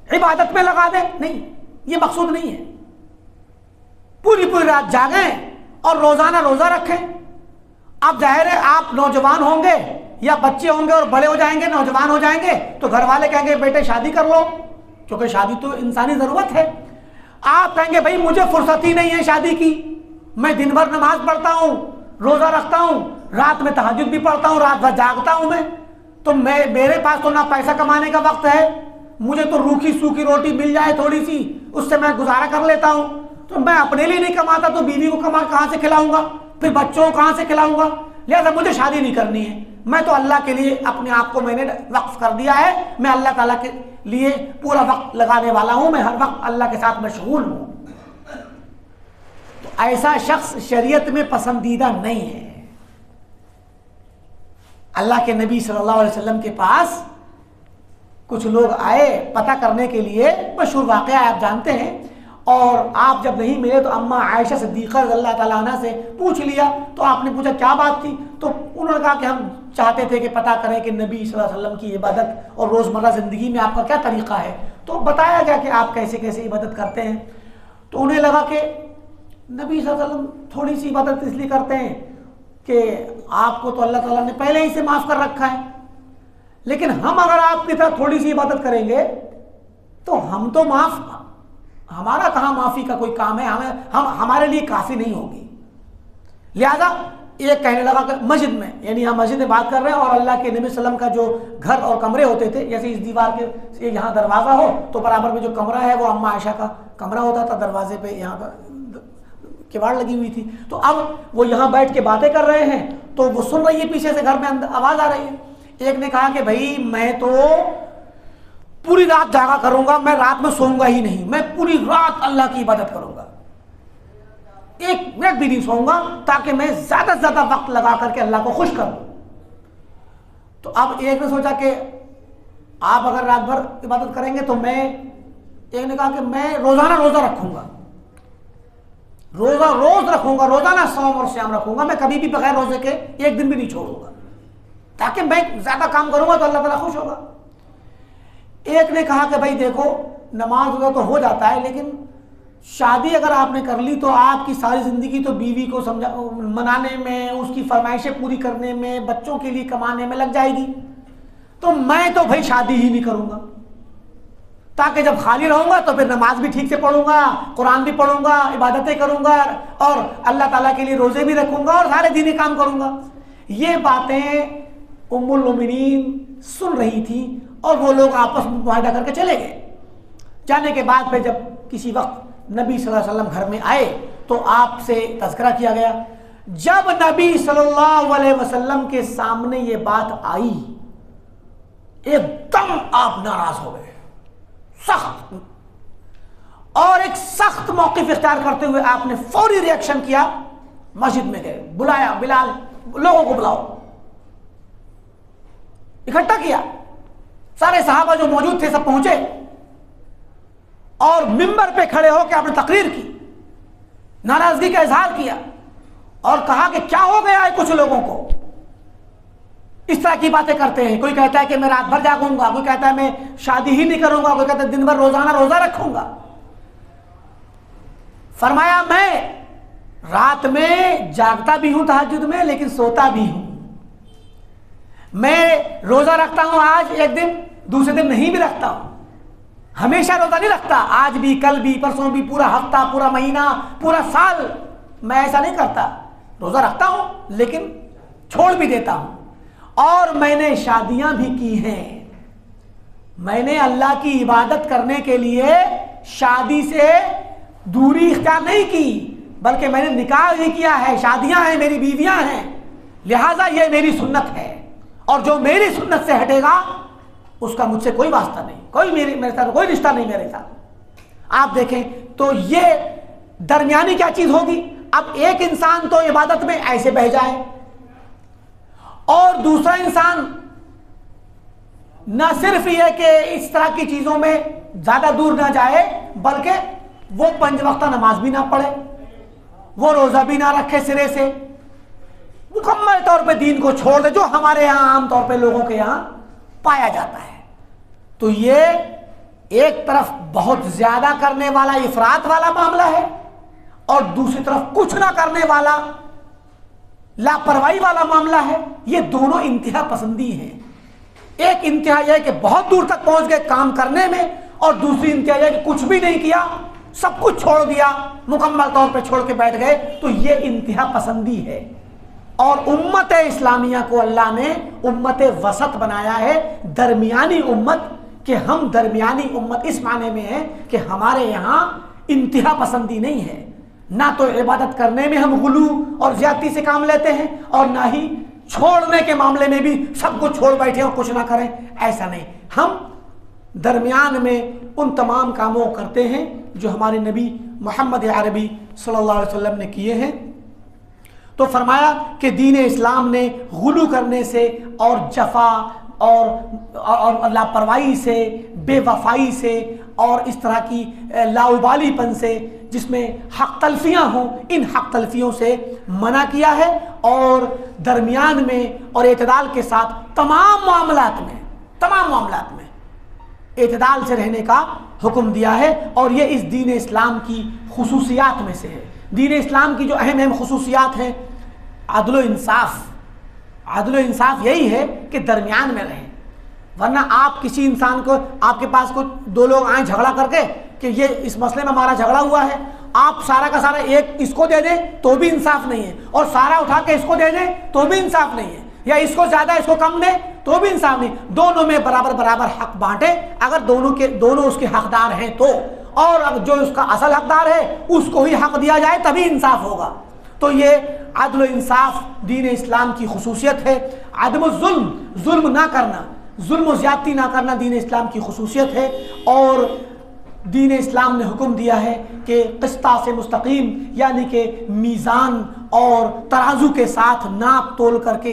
इबादत में लगा दें। नहीं, ये मकसूद नहीं है। पूरी पूरी रात जागें और रोजाना रोजा रखें। अब जाहिर है आप नौजवान होंगे या बच्चे होंगे और बड़े हो जाएंगे, नौजवान हो जाएंगे तो घर वाले कहेंगे बेटे शादी कर लो, क्योंकि शादी तो इंसानी ज़रूरत है। आप कहेंगे भाई मुझे फुर्सत ही नहीं है शादी की, मैं दिन भर नमाज पढ़ता हूँ, रोज़ा रखता हूँ, रात में तहज्जुद भी पढ़ता हूँ, रात भर जागता हूँ मैं, तो मेरे पास तो ना पैसा कमाने का वक्त है, मुझे तो रूखी सूखी रोटी मिल जाए थोड़ी सी उससे मैं गुजारा कर लेता हूँ, तो मैं अपने लिए नहीं कमाता तो बीवी को कमा कहाँ से खिलाऊंगा, फिर बच्चों को कहाँ से खिलाऊंगा, लिहाजा मुझे शादी नहीं करनी है। मैं तो अल्लाह के लिए अपने आप को मैंने वक्फ कर दिया है, मैं अल्लाह ताला के लिए पूरा वक्त लगाने वाला हूँ, मैं हर वक्त अल्लाह के साथ मशगूल हूँ। तो ऐसा शख्स शरीयत में पसंदीदा नहीं है। अल्लाह के नबी सल्लल्लाहु अलैहि वसल्लम के पास कुछ लोग आए पता करने के लिए, मशहूर वाक़या आप जानते हैं, और आप जब नहीं मिले तो अम्मा आयशा सिद्दीक़ा रज़ियल्लाहु ताला अन्हा से पूछ लिया। तो आपने पूछा क्या बात थी, तो उन्होंने कहा कि हम चाहते थे कि पता करें कि नबी सल्लल्लाहु अलैहि वसल्लम की इबादत और रोज़मर्रा ज़िंदगी में आपका क्या तरीक़ा है। तो बताया गया कि आप कैसे कैसे इबादत करते हैं। तो उन्हें लगा कि नबी सल्लल्लाहु अलैहि वसल्लम थोड़ी सी इबादत इसलिए करते हैं कि आपको तो अल्लाह ताला ने पहले ही से माफ़ कर रखा है, लेकिन हम अगर आपकी तरह थोड़ी सी इबादत करेंगे तो हम तो माफ़ हमारा कहाँ माफ़ी का कोई काम है, हम हमारे लिए काफ़ी नहीं होगी। लिहाजा एक कहने लगा कि मस्जिद में, यानी हम मस्जिद में बात कर रहे हैं और अल्लाह के नबी सल्लम का जो घर और कमरे होते थे, जैसे इस दीवार के यहाँ दरवाज़ा हो तो बराबर में जो कमरा है वो अम्मा आयशा का कमरा होता था, दरवाजे पे यहाँ पर किवाड़ लगी हुई थी। तो अब वो यहाँ बैठ के बातें कर रहे हैं तो वो सुन रही है, पीछे से घर में अंदर आवाज़ आ रही है। एक ने कहा कि भाई मैं तो पूरी रात जागा करूंगा, मैं रात में सोऊंगा ही नहीं, मैं पूरी रात अल्लाह की इबादत करूंगा, 1 मिनट भी नहीं सोऊंगा, ताकि मैं ज्यादा से ज्यादा वक्त लगा करके अल्लाह को खुश करूं। तो अब एक ने सोचा कि आप अगर रात भर इबादत करेंगे तो एक ने कहा कि मैं रोजाना रोजा रखूंगा, रोज रखूंगा, रोजाना सौम और श्याम रखूंगा, मैं कभी भी बगैर रोजे के 1 दिन भी नहीं छोड़ूंगा, ताकि मैं ज्यादा काम करूंगा तो अल्लाह ताला खुश होगा। एक ने कहा कि भाई देखो, नमाज रोजा तो हो जाता है, लेकिन शादी अगर आपने कर ली तो आपकी सारी जिंदगी तो बीवी को मनाने में, उसकी फरमाइशें पूरी करने में, बच्चों के लिए कमाने में लग जाएगी, तो मैं तो भाई शादी ही नहीं करूंगा, ताकि जब खाली रहूंगा तो फिर नमाज भी ठीक से पढ़ूंगा, कुरान भी पढ़ूंगा, इबादतें करूंगा और अल्लाह ताला के लिए रोजे भी रखूंगा और सारे दीनी काम करूंगा। ये बातें उम्मुल मोमिनीन सुन रही थी और वो लोग आपस में मुआहदा करके चले गए। जाने के बाद फिर जब किसी वक्त नबी सल्लल्लाहु अलैहि वसल्लम घर में आए तो आपसे तज़किरा किया गया। जब नबी सल्लल्लाहु अलैहि वसल्लम के सामने ये बात आई, एकदम आप नाराज हो गए, सख्त, और एक सख्त मौक़िफ़ इख्तियार करते हुए आपने फौरी रिएक्शन किया, मस्जिद में गए, बुलाया, बिलाल लोगों को बुलाओ, इकट्ठा किया, सारे सहाबा जो मौजूद थे सब पहुंचे और मिंबर पे खड़े होकर आपने तकरीर की, नाराजगी का इजहार किया और कहा कि क्या हो गया है कुछ लोगों को, इस तरह की बातें करते हैं। कोई कहता है कि मैं रात भर जागूंगा, कोई कहता है मैं शादी ही नहीं करूंगा, कोई कहता है दिन भर रोजाना रोजा रखूंगा। फरमाया मैं रात में जागता भी हूं तहज्जुद में, लेकिन सोता भी हूं। मैं रोजा रखता हूं आज एक दिन, दूसरे दिन नहीं भी रखता हूं, हमेशा रोजा नहीं रखता, आज भी, कल भी, परसों भी, पूरा हफ्ता, पूरा महीना, पूरा साल मैं ऐसा नहीं करता, रोजा रखता हूं लेकिन छोड़ भी देता हूं। और मैंने शादियां भी की हैं, मैंने अल्लाह की इबादत करने के लिए शादी से दूरी इख्तियार नहीं की, बल्कि मैंने निकाह ही किया है, शादियां हैं, मेरी बीवियां हैं, लिहाजा ये मेरी सुन्नत है और जो मेरी सुन्नत से हटेगा उसका मुझसे कोई वास्ता नहीं, कोई मेरे साथ कोई रिश्ता नहीं मेरे साथ। आप देखें तो ये दरमियानी क्या चीज होगी। अब एक इंसान तो इबादत में ऐसे बह जाए और दूसरा इंसान न सिर्फ ये कि इस तरह की चीजों में ज्यादा दूर ना जाए, बल्कि वो 5 वक्त नमाज भी ना पढ़े, वो रोजा भी ना रखे सिरे से, मुकम्मल तौर पे दीन को छोड़ दे, जो हमारे यहाँ आमतौर पे लोगों के यहाँ पाया जाता है। तो ये एक तरफ बहुत ज्यादा करने वाला इफरात वाला मामला है और दूसरी तरफ कुछ ना करने वाला लापरवाही वाला मामला है। ये दोनों इंतहा पसंदी हैं। एक इंतहा यह है कि बहुत दूर तक पहुंच गए काम करने में, और दूसरी इंतहा यह है कि कुछ भी नहीं किया, सब कुछ छोड़ दिया, मुकम्मल तौर पे छोड़ के बैठ गए। तो ये इंतहा पसंदी है। और उम्मत इस्लामिया को अल्लाह ने उम्मत वसत बनाया है, दरमियानी उम्मत, कि हम दरमियानी उम्मत इस माने में है कि हमारे यहाँ इंतहा पसंदी नहीं है, ना तो इबादत करने में हम गुलू और ज्यादती से काम लेते हैं और ना ही छोड़ने के मामले में भी सब कुछ छोड़ बैठे और कुछ ना करें, ऐसा नहीं। हम दरमियान में उन तमाम कामों को करते हैं जो हमारे नबी मोहम्मद अरबी सल्लल्लाहु अलैहि वसल्लम ने किए हैं। तो फरमाया कि दीन इस्लाम ने गुलू करने से और जफा और लापरवाही से, बेवफाई से और इस तरह की लाउबालीपन से, जिसमें हक तलफियाँ हों, इन हक तलफियों से मना किया है और दरमियान में और एतदाल के साथ तमाम मामलात में एतदाल से रहने का हुक्म दिया है। और ये इस दीन इस्लाम की खुसूसियात में से है। दीन इस्लाम की जो अहम अहम खुसूसियात हैं, अदल व इंसाफ यही है कि दरमियान में रहें। वरना आप किसी इंसान को, आपके पास कुछ 2 लोग आए झगड़ा करके, कि ये इस मसले में हमारा झगड़ा हुआ है, आप सारा का सारा एक इसको दे दें तो भी इंसाफ नहीं है, और सारा उठा के इसको दे दें तो भी इंसाफ नहीं है, या इसको ज़्यादा इसको कम दें तो भी इंसाफ नहीं। दोनों में बराबर बराबर हक बांटे, अगर दोनों उसके हकदार हैं तो, और अब जो उसका असल हकदार है उसको ही हक दिया जाए तभी इंसाफ होगा। तो ये अदल इंसाफ दीन इस्लाम की खुसूसियत है। अदम जुल्म, जुल्म ना करना, जुल्म ज़्यादती ना करना दीन इस्लाम की खुसूसियत है। और दीन इस्लाम ने हुक्म दिया है कि क़िस्तास मुस्तकीम यानी कि मीज़ान और तराजू के साथ नाप तोल करके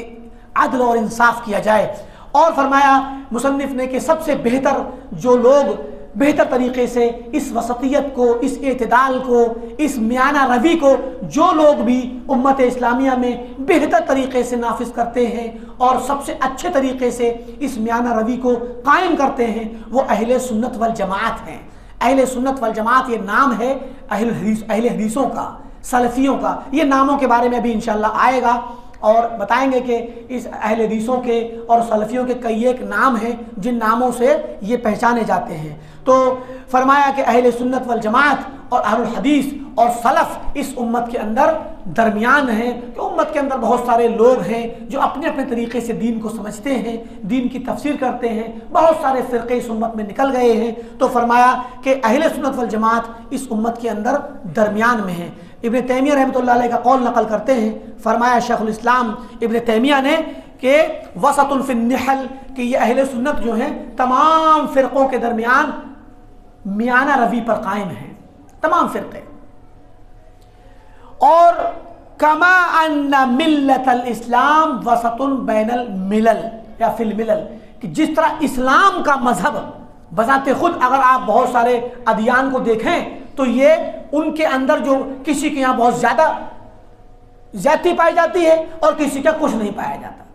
अदल और इंसाफ किया जाए। और फरमाया मुसन्निफ ने कि सबसे बेहतर जो लोग बेहतर तरीके से इस वसतियत को, इस एतदाल को, इस मियाना रवी को जो लोग भी उम्मत इस्लामिया में बेहतर तरीके से नाफिज करते हैं और सबसे अच्छे तरीके से इस मियाना रवी को कायम करते हैं, वो अहले सुन्नत वल जमात हैं। अहले सुन्नत वल जमात ये नाम है अहले हदीसों का, सलफ़ियों का। ये नामों के बारे में भी इंशाअल्लाह आएगा और बताएंगे कि इस अहले हदीसों के और सलफ़ियों के कई एक नाम हैं जिन नामों से ये पहचाने जाते हैं। तो फरमाया कि अहले सुन्नत वल जमात और अहलुल हदीस और सलफ़ इस उम्मत के अंदर दरमियान हैं, कि उम्मत के अंदर बहुत सारे लोग हैं जो अपने अपने तरीके से दीन को समझते हैं, दीन की तफसीर करते हैं, बहुत सारे फ़िरक़े इस उम्मत में निकल गए हैं। तो फरमाया कि अहले सुन्नत वल जमात इस उम्मत के अंदर दरमियान में है। इब्न तैमिया रहमतुल्लाह अलैह का कौल नकल करते हैं, फरमाया शेखुल इस्लाम इब्न तैमिया ने कि वसतुन फिन निहल, कि ये अहले सुन्नत जो हैं तमाम फ़िरक़ों के दरमियान मियाना रवी पर कायम है, तमाम फ़िरक़े। और कमा अन्ना मिल्लतल इस्लाम वसतुन बैनल मिलल या फिल मिलल, कि जिस तरह इस्लाम का मजहब बजाते खुद अगर आप बहुत सारे अदियान को देखें तो ये उनके अंदर जो किसी के यहाँ बहुत ज़्यादा ज़्यादती पाई जाती है और किसी का कुछ नहीं पाया जाता।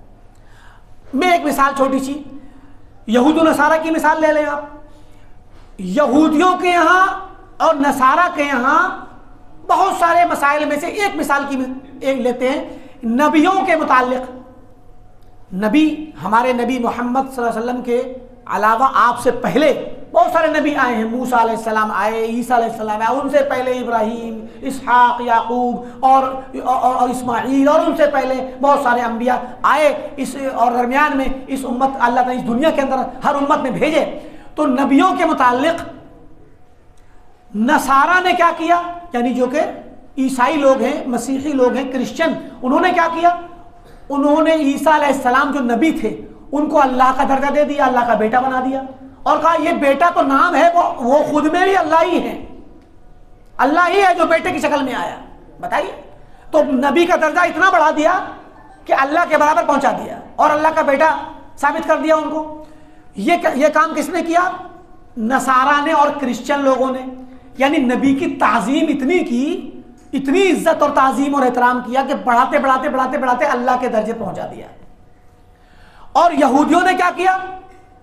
मैं एक मिसाल छोटी सी यहूद व नसारा की मिसाल ले लें आप। यहूदियों के यहाँ और नसारा के यहाँ बहुत सारे मसाइल में से एक मिसाल की एक लेते हैं, नबियों के मुताल्लिक़। नबी, हमारे नबी मोहम्मद सल्लल्लाहु अलैहि वसल्लम के अलावा आपसे पहले बहुत सारे नबी आए हैं। मूसा अलैहिस्सलाम आए, ईसा अलैहिस्सलाम आए, उनसे पहले इब्राहीम, इसहाक, याकूब और इस्माईल, और उनसे पहले बहुत सारे अंबिया आए। इस और दरमियान में इस उम्मत अल्लाह ने इस दुनिया के अंदर हर उम्मत में भेजे। तो नबियों के मुताल्लिक़ नसारा ने क्या किया, यानी जो कि ईसाई लोग हैं, मसीही लोग हैं, क्रिश्चियन, उन्होंने क्या किया, उन्होंने ईसा अलैहिस्सलाम जो नबी थे उनको अल्लाह का दर्जा दे दिया, अल्लाह का बेटा बना दिया, और कहा ये बेटा तो नाम है, वो खुद में भी अल्लाह ही है, अल्लाह ही है जो बेटे की शक्ल में आया। बताइए, तो नबी का दर्जा इतना बढ़ा दिया कि अल्लाह के बराबर पहुंचा दिया और अल्लाह का बेटा साबित कर दिया उनको। ये काम किसने किया? नसारा ने और क्रिश्चियन लोगों ने। यानी नबी की ताज़ीम इतनी की, इतनी इज्जत और ताज़ीम और एहतराम किया कि बढ़ाते बढ़ाते बढ़ाते बढ़ाते अल्लाह के दर्जे पहुंचा दिया। और यहूदियों ने क्या किया?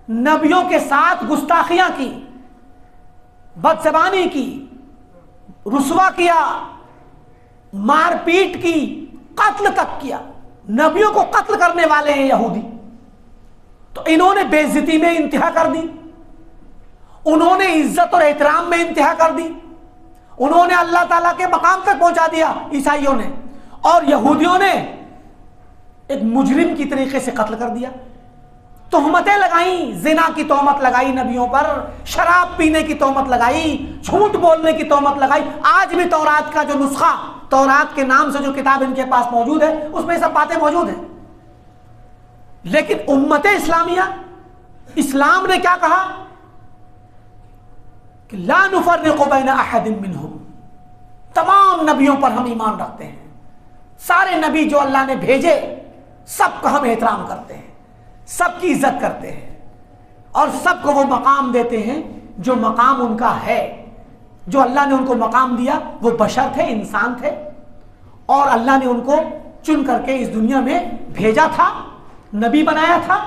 नबियों के साथ गुस्ताखियां की, बदज़बानी की, रुसवा किया, मारपीट की, कत्ल तक किया। नबियों को कत्ल करने वाले हैं यहूदी। तो इन्होंने बेइज्जती में इंतहा कर दी, उन्होंने इज्जत और एहतराम में इंतहा कर दी, उन्होंने अल्लाह ताला के मकाम तक पहुंचा दिया ईसाइयों ने। और यहूदियों ने एक मुजरिम की तरीके से कत्ल कर दिया, तोहमतें लगाई, जिना की तोहमत लगाई नबियों पर, शराब पीने की तोहमत लगाई, झूठ बोलने की तोहमत लगाई। आज भी तौरात का जो नुस्खा, तौरात के नाम से जो किताब इनके पास मौजूद है, उसमें सब बातें मौजूद हैं। लेकिन उम्मत इस्लामिया, इस्लाम ने क्या कहा कि ला नुफर्रिकु बैन अहदिन मिनहुम, तमाम नबियों पर हम ईमान रखते हैं। सारे नबी जो अल्लाह ने भेजे सबका हम एहतराम करते हैं, सबकी इज्जत करते हैं और सबको वो मकाम देते हैं जो मकाम उनका है। जो अल्लाह ने उनको मकाम दिया वो बशर थे, इंसान थे, और अल्लाह ने उनको चुन करके इस दुनिया में भेजा था, नबी बनाया था।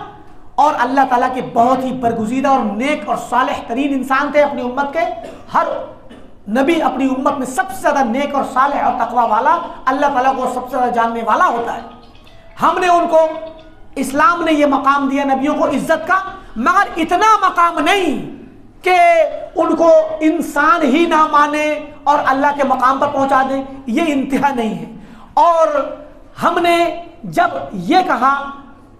और अल्लाह ताला के बहुत ही बरगुज़ीदा और नेक और सालेह तरीन इंसान थे अपनी उम्मत के। हर नबी अपनी उम्मत में सबसे ज़्यादा नेक और सालेह और तकवा वाला, अल्लाह ताला को सबसे ज़्यादा जानने वाला होता है। हमने उनको, इस्लाम ने ये मकाम दिया नबियों को इज्जत का, मगर इतना मकाम नहीं कि उनको इंसान ही ना माने और अल्लाह के मकाम पर पहुंचा दें, ये इंतहा नहीं है। और हमने जब ये कहा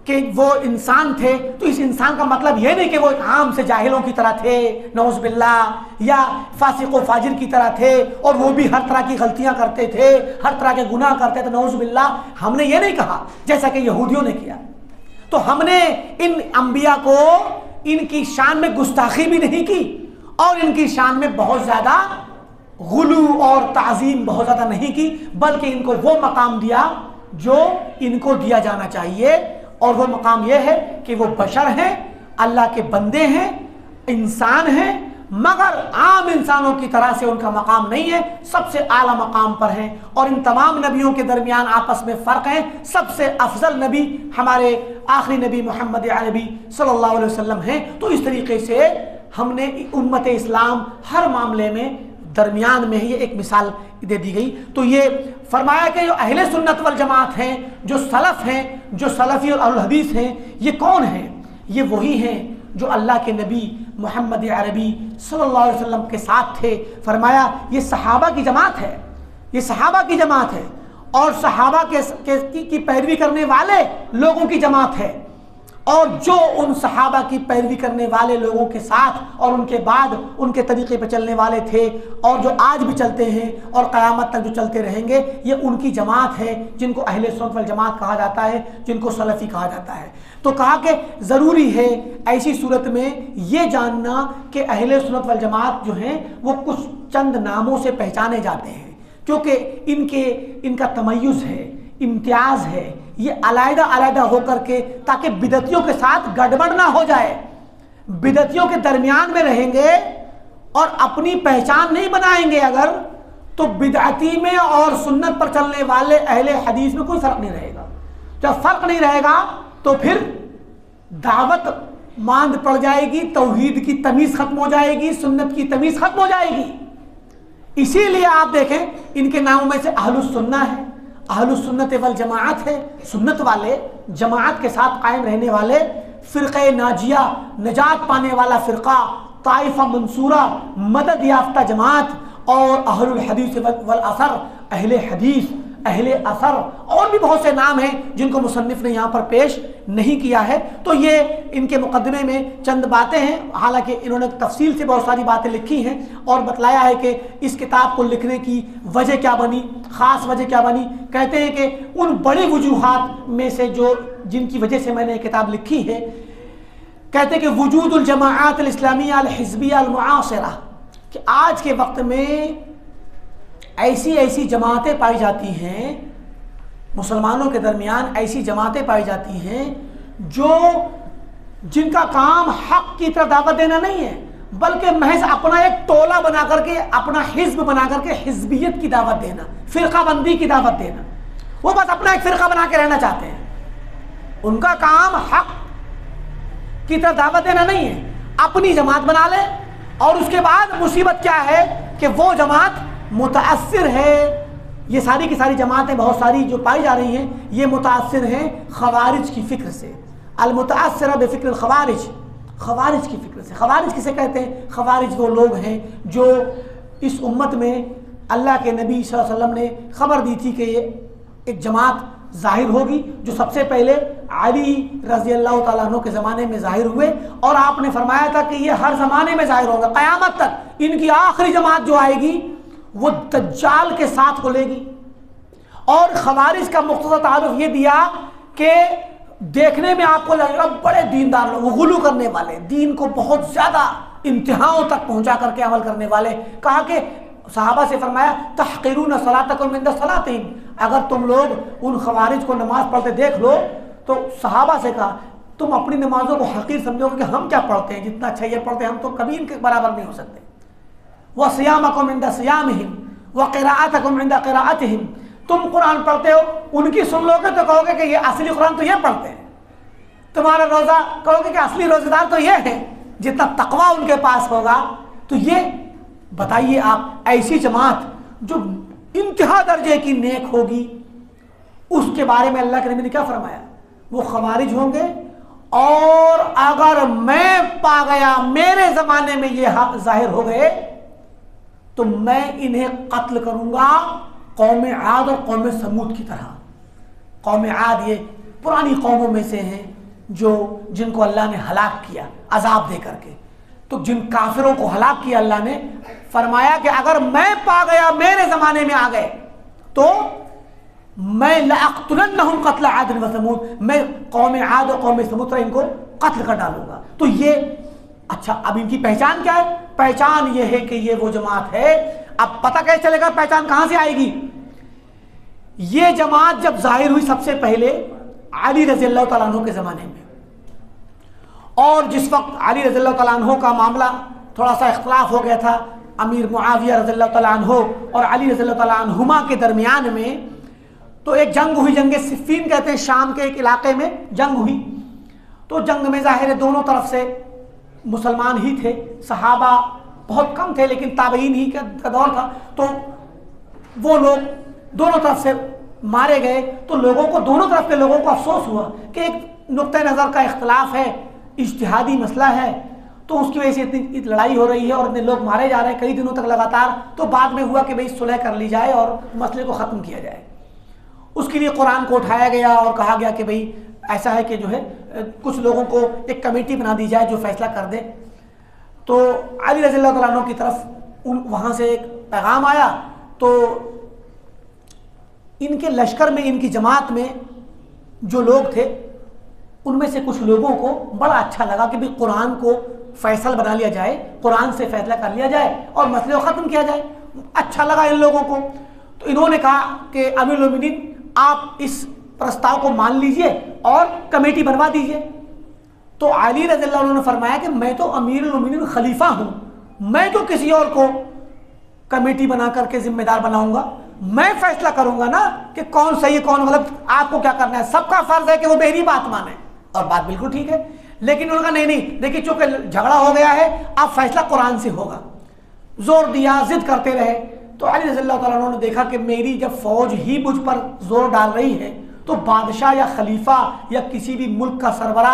कि वो इंसान थे तो इस इंसान का मतलब ये नहीं कि वो आम से जाहिलों की तरह थे नौज़ बिल्लाह, या फासिक व फाजिर की तरह थे और वो भी हर तरह की गलतियां करते थे, हर तरह के गुनाह करते थे नौज़ बिल्लाह। हमने ये नहीं कहा जैसा कि यहूदियों ने किया। तो हमने इन अंबिया को इनकी शान में गुस्ताखी भी नहीं की और इनकी शान में बहुत ज़्यादा गुलू और ताज़ीम बहुत ज़्यादा नहीं की, बल्कि इनको वो मकाम दिया जो इनको दिया जाना चाहिए। और वो मकाम यह है कि वो बशर हैं, अल्लाह के बंदे हैं, इंसान हैं, मगर आम इंसानों की तरह से उनका मकाम नहीं है, सबसे आला मकाम पर हैं। और इन तमाम नबियों के दरमियान आपस में फ़र्क है। सबसे अफजल नबी हमारे आखिरी नबी मोहम्मद अरबी सल्लल्लाहु अलैहि वसल्लम हैं। तो इस तरीके से हमने उम्मत इस्लाम हर मामले में दरमियान में ये एक मिसाल दे दी गई। तो ये फरमाया कि जो अहले सुन्नत वल जमात हैं, जो सलफ़ हैं, जो सलफ़ी और अहले हदीस हैं, ये कौन हैं? ये वही हैं जो अल्लाह के नबी मोहम्मद अरबी सल्लल्लाहु अलैहि वसल्लम के साथ थे। फरमाया ये सहाबा की जमात है, ये सहाबा की जमात है और सहाबा की पैरवी करने वाले लोगों की जमात है। और जो उन सहाबा की पैरवी करने वाले लोगों के साथ और उनके बाद उनके तरीक़े पर चलने वाले थे और जो आज भी चलते हैं और क़यामत तक जो चलते रहेंगे, ये उनकी जमात है जिनको अहले सुन्नत वल जमात कहा जाता है, जिनको सलफ़ी कहा जाता है। तो कहा कि ज़रूरी है ऐसी सूरत में ये जानना कि अहले सुन्नत वल जमात जो हैं वो कुछ चंद नामों से पहचाने जाते हैं, क्योंकि इनका तमय्युज़ है, इम्तियाज़ है, ये अलग अलग होकर के, ताकि बिदतियों के साथ गड़बड़ ना हो जाए। बिदतियों के दरमियान में रहेंगे और अपनी पहचान नहीं बनाएंगे अगर, तो बिदअती में और सुन्नत पर चलने वाले अहले हदीस में कोई फ़र्क नहीं रहेगा। जब फ़र्क नहीं रहेगा तो फिर दावत मांद पड़ जाएगी, तौहीद की तमीज़ ख़त्म हो जाएगी, सुन्नत की तमीज़ ख़त्म हो जाएगी। इसीलिए आप देखें इनके नामों में से अहलुस सुन्ना है, अहलुस सुन्नत वल जमाअत है, सुन्नत वाले, जमाअत के साथ कायम रहने वाले, फ़िरक़े नाजिया, नजात पाने वाला फ़िरक़ा, ताइफ़ा मंसूरा, मदद याफ्ता जमात, और अहलुल हदीस वल असर, अहले हदीस, अहले असर, और भी बहुत से नाम हैं जिनको मुसन्निफ़ ने यहाँ पर पेश नहीं किया है। तो ये इनके मुक़द्दमे में चंद बातें हैं, हालांकि इन्होंने तफसील से बहुत सारी बातें लिखी हैं और बतलाया है कि इस किताब को लिखने की वजह क्या बनी, ख़ास वजह क्या बनी। कहते हैं कि उन बड़ी वजूहात में से जिनकी वजह से मैंने ये किताब लिखी है, कहते हैं कि वजूदुल जमाअत अल इस्लामिया अल हिज़बिया अल मुआसिरा, कि आज के वक्त में ऐसी जमातें पाई जाती हैं, मुसलमानों के दरमियान ऐसी जमातें पाई जाती हैं जिनका काम हक़ की तरफ दावत देना नहीं है, बल्कि महज अपना एक टोला बना करके, अपना हिज़्ब बना करके हिज़बियत की दावत देना, फ़िरक़ा बंदी की दावत देना। वो बस अपना एक फ़िरक़ा बना के रहना चाहते हैं। उनका काम हक़ की तरफ दावत देना नहीं है, अपनी जमात बना ले। और उसके बाद मुसीबत क्या है कि वो जमात मुतासिर है। ये सारी की सारी जमातें बहुत सारी जो पाई जा रही हैं, ये मुतासिर हैं ख़वारिज की फ़िक्र से। अल मुतासिर बिफ़िक्र ख़वारिज, ख़वारिज की फ़िक्र से। ख़वारिज किसे कहते हैं? ख़वारिज वो लोग हैं जो इस उम्मत में अल्लाह के नबी सल्लल्लाहु अलैहि वसल्लम ने ख़बर दी थी कि ये एक जमात ज़ाहिर होगी, जो सबसे पहले अली रज़ी अल्लाह तआला अन्हु के ज़माने में ज़ाहिर हुए, और आपने फरमाया था कि ये हर ज़माने में ज़ाहिर होगा क़यामत तक। इनकी आखिरी जमात जो आएगी वो दज्जाल के साथ खुलेगी। और ख़वारिज का मुख्तसर तारुफ ये दिया कि देखने में आपको लगेगा बड़े दीनदार लोग, गुलू करने वाले, दीन को बहुत ज़्यादा इंतहाओं तक पहुँचा करके अमल करने वाले। कहा कि सहाबा से फरमाया तहक़िरून सलातकुम इंद सलातिहिम, अगर तुम लोग उन ख़वारिज को नमाज़ पढ़ते देख लो तो सहाबा से कहा तुम अपनी नमाज़ों को हक़ीर समझोगे कि हम क्या पढ़ते हैं, जितना अच्छा ये पढ़ते हैं हम तो कभी इनके बराबर नहीं हो सकते। व सियामकुम इंद सियामिहिम व क़िराअतकुम इंद क़िराअतिहिम, तुम कुरान पढ़ते हो, उनकी सुन लोगे तो कहोगे कि ये असली कुरान तो ये पढ़ते हैं। तुम्हारा रोज़ा कहोगे कि असली रोज़ेदार तो ये है, जितना तकवा उनके पास होगा। तो ये बताइए आप, ऐसी जमात जो इंतहा दर्जे की नेक होगी, उसके बारे में अल्लाह के नबी ने क्या फरमाया? वो ख़वारिज होंगे और अगर मैं पा गया मेरे ज़माने में ये जाहिर हो गए तो मैं इन्हें कत्ल करूंगा कौम आद और कौम समूद की तरह। कौम आद ये पुरानी कौमों में से हैं जिनको अल्लाह ने हलाक किया अजाब दे करके। तो जिन काफिरों को हलाक किया अल्लाह ने फरमाया कि अगर मैं पा गया मेरे ज़माने में आ गए तो मैं लअक़्तुलन्नहुम क़त्ल आद व समूद, मैं कौम आद और कौम समूद इनको कत्ल कर डालूंगा। तो ये अच्छा, अब इनकी पहचान क्या है? पहचान ये है कि ये वो जमात है। अब पता कैसे चलेगा, पहचान कहां से आएगी? ये जमात जब जाहिर हुई सबसे पहले अली रज़ियल्लाहु तआला अन्हु के ज़माने में, और जिस वक्त अली रज़ियल्लाहु तआला अन्हु का मामला थोड़ा सा इख्तिलाफ हो गया था अमीर मुआविया रज़ियल्लाहु तआला अन्हु और अली रज़ियल्लाहु तआला अन्हुमा के दरमियान में, तो एक जंग हुई, जंग सिफ़ीन कहते हैं, शाम के एक इलाके में जंग हुई। तो जंग में ज़ाहिर है दोनों तरफ से मुसलमान ही थे, सहाबा बहुत कम थे, लेकिन ताबईन ही का दौर था। तो वो लोग दोनों तरफ से मारे गए। तो लोगों को, दोनों तरफ के लोगों को अफसोस हुआ कि एक नुक्ते नज़र का इख्तिलाफ है, इज्तिहादी मसला है, तो उसकी वजह से इतनी लड़ाई हो रही है और इतने लोग मारे जा रहे हैं कई दिनों तक लगातार। तो बाद में हुआ कि भाई सुलह कर ली जाए और मसले को ख़त्म किया जाए। उसके लिए कुरान को उठाया गया और कहा गया कि भाई ऐसा है कि जो है कुछ लोगों को एक कमेटी बना दी जाए जो फैसला कर दे। तो अली रज़ियल्लाहु तआला अन्हु की तरफ वहाँ से एक पैगाम आया। तो इनके लश्कर में, इनकी जमात में जो लोग थे उनमें से कुछ लोगों को बड़ा अच्छा लगा कि भाई कुरान को फैसल बना लिया जाए, कुरान से फैसला कर लिया जाए और मसले को ख़त्म किया जाए। अच्छा लगा इन लोगों को। तो इन्होंने कहा कि अमीरुल मोमिनीन आप इस प्रस्ताव को मान लीजिए और कमेटी बनवा दीजिए। तो अली रज़ियल्लाहु अन्हु ने फरमाया कि मैं तो अमीरुल मोमिनीन खलीफा हूँ, मैं तो किसी और को कमेटी बना करके जिम्मेदार बनाऊंगा, मैं फैसला करूंगा ना कि कौन सही है कौन गलत। आपको क्या करना है, सबका फर्ज है कि वो मेरी बात माने। और बात बिल्कुल ठीक है, लेकिन उन्होंने कहा नहीं, देखिए चूंकि झगड़ा हो गया है अब फैसला कुरान से होगा। जोर दिया, जिद करते रहे। तो अली रज़ियल्लाहु तआला अन्हु ने देखा कि मेरी जब फौज ही मुझ पर जोर डाल रही है तो बादशाह या खलीफा या किसी भी मुल्क का सरबरा,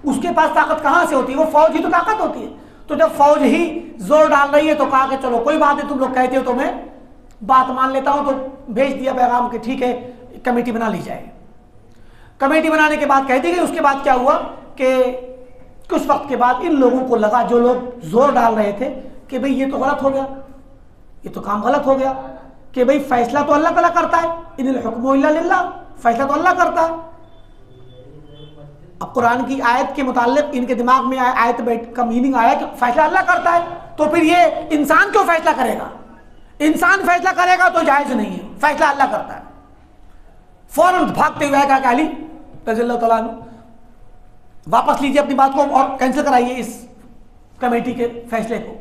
उसके पास ताकत कहाँ से होती है? वो फौज ही तो ताकत होती है। तो जब फौज ही जोर डाल रही है तो कहा कि चलो कोई बात नहीं, तुम लोग कहते हो तो मैं बात मान लेता हूँ। तो भेज दिया पैगाम कि ठीक है कमेटी बना ली जाए। कमेटी बनाने के बाद कह दी गई। उसके बाद क्या हुआ कि कुछ वक्त के बाद इन लोगों को लगा, जो लोग जोर डाल रहे थे, कि भाई ये तो गलत हो गया, ये तो काम गलत हो गया, कि भाई फैसला तो अल्लाह ताला करता है, इनिल हुक्मु इल्ला लिल्लाह, फैसला तो अल्लाह करता है। अब कुरान की आयत के मुताल्लिक इनके दिमाग में आयत का मीनिंग आया कि फैसला अल्लाह करता है, तो फिर ये इंसान क्यों फैसला करेगा? इंसान फैसला करेगा तो जायज़ नहीं है, फैसला अल्लाह करता है। फौरन भागते हुए कहा कि अली रज़ियल्लाहु तआला अन्हु वापस लीजिए अपनी बात को और कैंसिल कराइए इस कमेटी के फैसले को।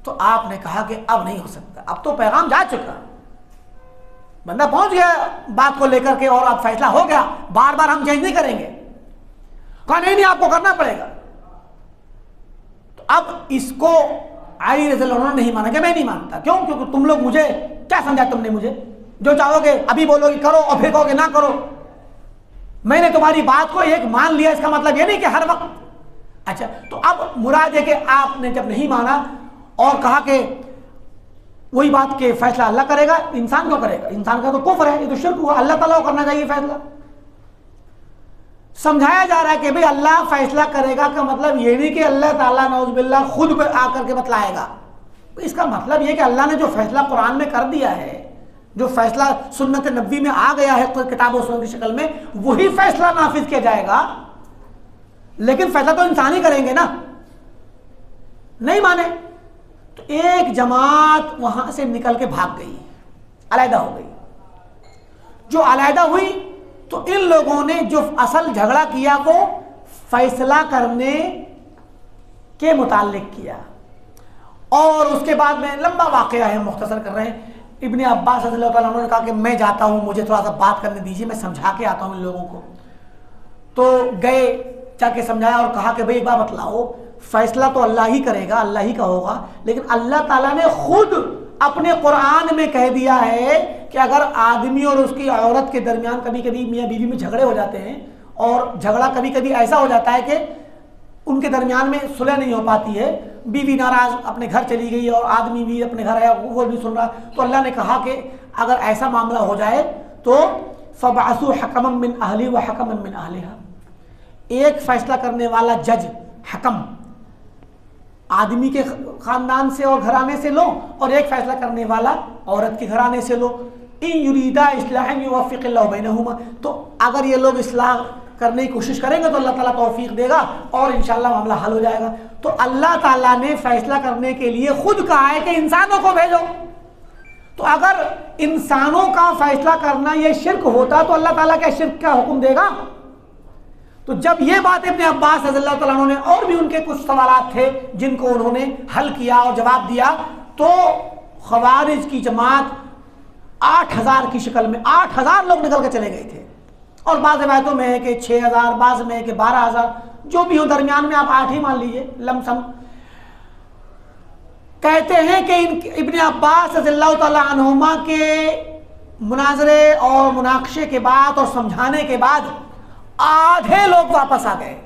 तो आपने कहा कि अब नहीं हो सकता, अब तो पैगाम जा चुका, बंदा पहुंच गया बात को लेकर के और अब फैसला हो गया, बार बार हम चेंज नहीं करेंगे। कहा नहीं आपको करना पड़ेगा। तो अब इसको अली रज़ियल्लाहु अन्हु नहीं माना कि मैं नहीं मानता। क्यों? क्योंकि तुम लोग मुझे क्या समझा, तुमने मुझे जो चाहोगे अभी बोलोगे करो और फिर कहोगे ना करो। मैंने तुम्हारी बात को एक मान लिया, इसका मतलब ये नहीं कि हर वक्त। अच्छा, तो अब मुराद है कि आपने जब नहीं माना और कहा कि वही बात के फैसला अल्लाह करेगा, इंसान क्यों करेगा? इंसान का तो कुफ्र है, ये तो शिर्क हुआ, अल्लाह ताला को करना चाहिए फैसला। समझाया जा रहा है कि भाई अल्लाह फैसला करेगा का मतलब ये नहीं कि अल्लाह ताला नौज़ बिल्लाह खुद पे आकर के बतलाएगा। इसका मतलब ये कि अल्लाह ने जो फैसला कुरान में कर दिया है, जो फैसला सुन्नत नबी में आ गया है किताब और सुन्नत की शक्ल में, वही फैसला नाफिज किया जाएगा। लेकिन फैसला तो इंसान ही करेंगे ना। नहीं माने तो एक जमात वहां से निकल के भाग गई, अलहदा हो गई। जो अलहदा हुई तो इन लोगों ने जो असल झगड़ा किया वो फैसला करने के मुताल्लिक किया। और उसके बाद में लंबा वाकया है, मुख्तसर कर रहे हैं। इब्ने अब्बास रज़ियल्लाहु ताला अन्हु ने कहा कि मैं जाता हूँ, मुझे थोड़ा सा बात करने दीजिए, मैं समझा के आता हूँ इन लोगों को। तो गए, जाके समझाया और कहा कि भाई एक बात बतलाओ, फैसला तो अल्लाह ही करेगा, अल्लाह ही का होगा, लेकिन अल्लाह ताला ने खुद अपने कुरान में कह दिया है कि अगर आदमी और उसकी औरत के दरमियान कभी कभी मियाँ बीवी में झगड़े हो जाते हैं और झगड़ा कभी कभी ऐसा हो जाता है कि उनके दरमियान में सुलह नहीं हो पाती है, बीवी नाराज अपने घर चली गई और आदमी भी अपने घर है, वो भी सुन रहा। तो अल्लाह ने कहा कि अगर ऐसा मामला हो जाए तो फबासु हकमम मिन अहली व हकमम मिन अहलिहा, एक फैसला करने वाला जज हकम आदमी के खानदान से और घराने से लो, और एक फैसला करने वाला औरत के घराने से लो। इन युरीदा इस्लाहन युवफ़्फ़िक़िल्लाहु बैनहुमा, तो अगर ये लोग इस्लाह करने की कोशिश करेंगे तो अल्लाह ताला तौफीक देगा और इंशाअल्लाह मामला हल हो जाएगा। तो अल्लाह ताला ने फैसला करने के लिए खुद कहा है कि इंसानों को भेजो। तो अगर इंसानों का फैसला करना ये शिर्क होता तो अल्लाह ताला क्या शिर्क का हुक्म देगा? तो जब ये बात इब्ने अब्बास रज़ियल्लाहु तआला अन्हु ने, और भी उनके कुछ सवालात थे जिनको उन्होंने हल किया और जवाब दिया, तो खवारिज की जमात 8000 की शक्ल में 8000 लोग निकल के चले गए थे, और बाज़ रिवायतों में है कि 6000, बाज़ में है कि 12000, जो भी हो दरमियान में आप 8 ही मान लीजिए लमसम। कहते हैं कि इब्ने अब्बास रज़ियल्लाहु तआला अन्हुमा के मुनाजरे और मुनाकशे के बाद और समझाने के बाद आधे लोग वापस आ गए,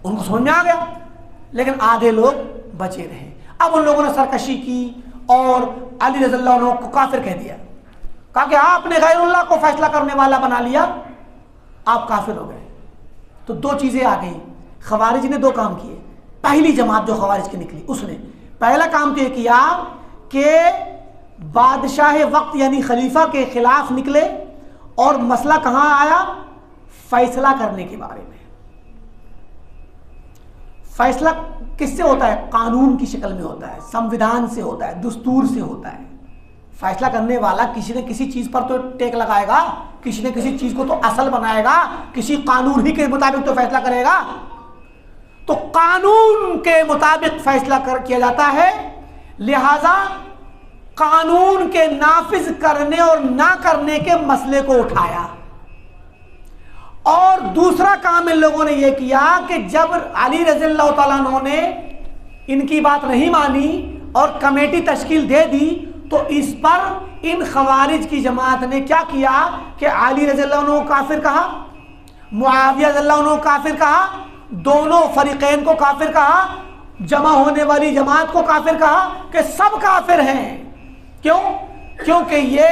उनको समझ में आ गया, लेकिन आधे लोग बचे रहे। अब उन लोगों ने सरकशी की और अली रज़ियल्लाहु अन्हु को काफिर कह दिया, कहा कि आपने गैरुल्लाह को फैसला करने वाला बना लिया, आप काफिर हो गए। तो दो चीजें आ गई। खवारिज ने दो काम किए। पहली जमात जो खवारिज की निकली, उसने पहला काम तो यह किया कि बादशाह वक्त यानी खलीफा के खिलाफ निकले, और मसला कहां आया? फैसला करने के बारे में। फैसला किससे होता है? कानून की शक्ल में होता है, संविधान से होता है, दस्तूर से होता है। फैसला करने वाला किसी न किसी चीज पर तो टेक लगाएगा, किसी न किसी चीज को तो असल बनाएगा, किसी कानून ही के मुताबिक तो फैसला करेगा। तो कानून के मुताबिक फैसला किया जाता है, लिहाजा कानून के नाफिज करने और ना करने के मसले को उठाया। और दूसरा काम इन लोगों ने यह किया कि जब अली रज़ियल्लाहु तआला अन्हु ने इनकी बात नहीं मानी और कमेटी तश्कील दे दी, तो इस पर इन खवारिज की जमात ने क्या किया कि अली रज़ियल्लाहु अन्हु को काफिर कहा, मुआविया रज़ियल्लाहु अन्हु को काफिर कहा, दोनों फरीकैन को काफिर कहा, जमा होने वाली जमात को काफिर कहा कि सब काफिर हैं। क्यों? क्योंकि ये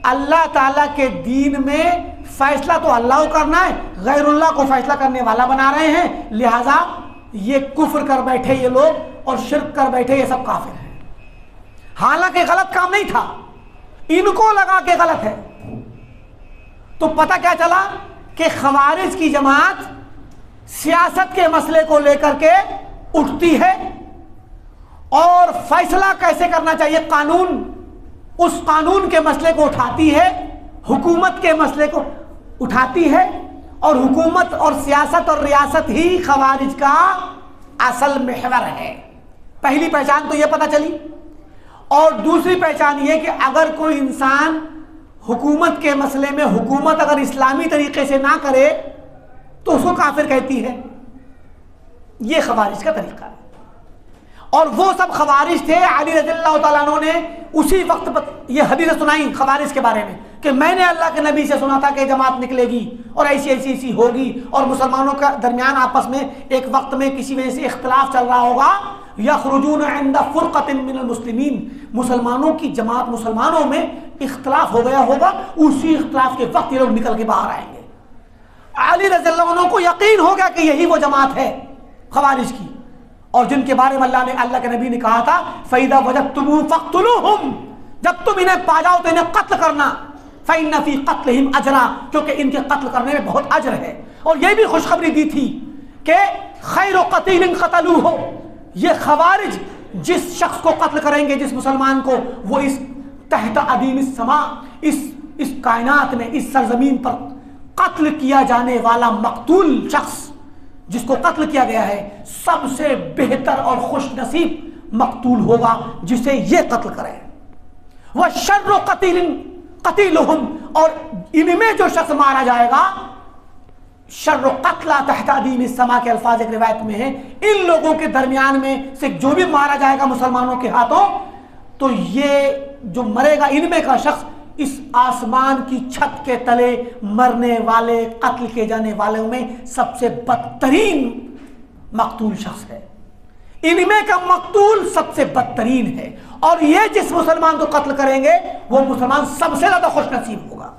अल्लाह ताला के दीन में फैसला तो अल्लाह को करना है, गैरुल्लाह को फैसला करने वाला बना रहे हैं, लिहाजा ये कुफ्र कर बैठे ये लोग और शिर्क कर बैठे ये सब काफिर हैं। हालांकि गलत काम नहीं था, इनको लगा के गलत है। तो पता क्या चला कि खवारिज की जमात सियासत के मसले को लेकर के उठती है और फैसला कैसे करना चाहिए कानून, उस कानून के मसले को उठाती है, हुकूमत के मसले को उठाती है, और हुकूमत और सियासत और रियासत ही खवारिज का असल महवर है। पहली पहचान तो यह पता चली। और दूसरी पहचान ये कि अगर कोई इंसान हुकूमत के मसले में हुकूमत अगर इस्लामी तरीके से ना करे तो उसको काफिर कहती है। ये खवारिज का तरीका है। और वो सब खवारिज थे, अली रज़ियल्लाहु तआला अन्हु ने उसी वक्त पर ये हदीस सुनाई खवारिज के बारे में कि मैंने अल्लाह के नबी से सुना था कि जमात निकलेगी और ऐसी ऐसी होगी, और मुसलमानों का दरमियान आपस में एक वक्त में किसी वजह से इख्तिलाफ चल रहा होगा, यखरुजून इंदा फुरक़तिन मिनल मुस्लिमीन, मुसलमानों की जमात, मुसलमानों में इख्तिलाफ हो गया होगा, उसी इख्तिलाफ के वक्त ये लोग निकल के बाहर आएंगे। अली रज़ियल्लाहु अन्हु को यकीन हो गया कि यही वो जमात है खवारिज की, और जिनके बारे में अल्लाह के नबी ने कहा था फ़इज़ा वजदतुमूहुम फ़क़्तुलूहुम, जब तुम इन्हें पा जाओ तो इन्हें कत्ल करना, फ़इन्न फ़ी क़त्लिहिम अजरा, क्योंकि इनके कत्ल करने में बहुत अजर है। और ये भी खुशखबरी दी थी कि खैरु क़तीलिन क़तलूहु, ये खवारिज जिस शख्स को कत्ल करेंगे, जिस मुसलमान को, वो इस तहत अदीमिस समा, इस कायनात में, इस सरजमीन पर कत्ल किया जाने वाला मकतूल शख्स जिसको कत्ल किया गया है, सबसे बेहतर और खुश नसीब मकतूल होगा जिसे ये कत्ल करे। वह शर्रु क़तीलुहुम, और इनमें जो शख्स मारा जाएगा, शर्रु क़त्ला तहत अदीमिस समा के अल्फाज एक रिवायत में है, इन लोगों के दरमियान में से जो भी मारा जाएगा मुसलमानों के हाथों, तो ये जो मरेगा इनमें का शख्स, इस आसमान की छत के तले मरने वाले, कत्ल किए जाने वालों में सबसे बदतरीन मकतूल शख्स है। इनमें का मकतूल सबसे बदतरीन है, और ये जिस मुसलमान को कत्ल करेंगे वो मुसलमान सबसे ज्यादा खुशनसीब होगा।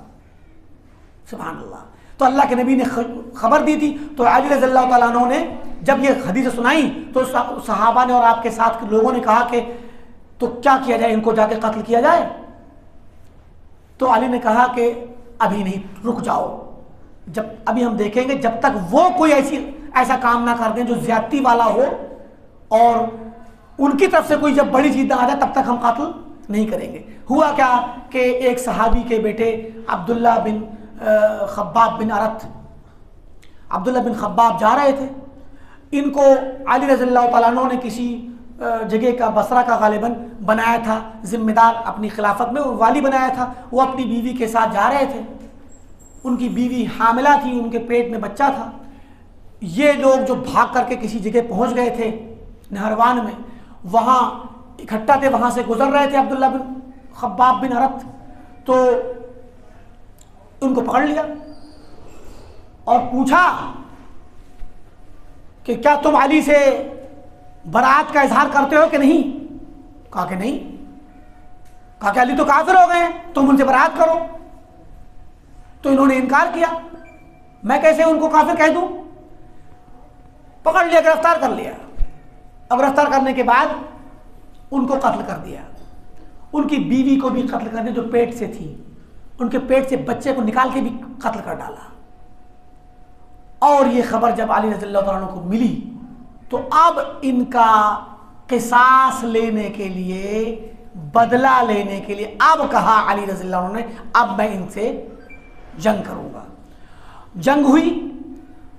सुभान अल्लाह। तो अल्लाह के नबी ने खबर दी थी, तो अली रज़ियल्लाहु ताला अन्हु ने जब ये हदीस सुनाई तो सहाबा ने और आपके साथ के लोगों ने कहा कि तो क्या किया जाए, इनको जाके कत्ल किया जाए? तो अली ने कहा कि अभी नहीं, रुक जाओ, जब अभी हम देखेंगे, जब तक वो कोई ऐसा काम ना कर दें जो ज्यादती वाला हो और उनकी तरफ से कोई जब बड़ी चीज ना आ जाए, तब तक हम कत्ल नहीं करेंगे। हुआ क्या कि एक सहाबी के बेटे अब्दुल्ला बिन खब्बाब बिन अरत, अब्दुल्ला बिन खब्बाब जा रहे थे। इनको अली रज़ियल्लाहु ताला अन्हु ने किसी जगह का, बसरा का गालिबन बनाया था जिम्मेदार, अपनी खिलाफत में वाली बनाया था। वो अपनी बीवी के साथ जा रहे थे, उनकी बीवी हामिला थी, उनके पेट में बच्चा था। ये लोग जो भाग करके किसी जगह पहुंच गए थे नहरवान में, वहाँ इकट्ठा थे, वहाँ से गुजर रहे थे अब्दुल्ला बिन खब्बाब बिन अरत, तो उनको पकड़ लिया और पूछा कि क्या तुम अली से बरात का इजहार करते हो कि नहीं? कहा कि नहीं। कहा कि अली तो काफिर हो गए, तुम उनसे बरात करो। तो इन्होंने इनकार किया, मैं कैसे उनको काफिर कह दूं? पकड़ लिया, गिरफ्तार कर लिया। अब गिरफ्तार करने के बाद उनको कत्ल कर दिया। उनकी बीवी को भी कत्ल करने, जो पेट से थी, उनके पेट से बच्चे को निकाल के भी कत्ल कर डाला। और ये खबर जब अली रज़ियल्लाहु ताला अन्हु को मिली, तो अब इनका क़िसास लेने के लिए, बदला लेने के लिए, अब कहा अली रज़ियल्लाहु अन्हु ने, अब मैं इनसे जंग करूंगा। जंग हुई।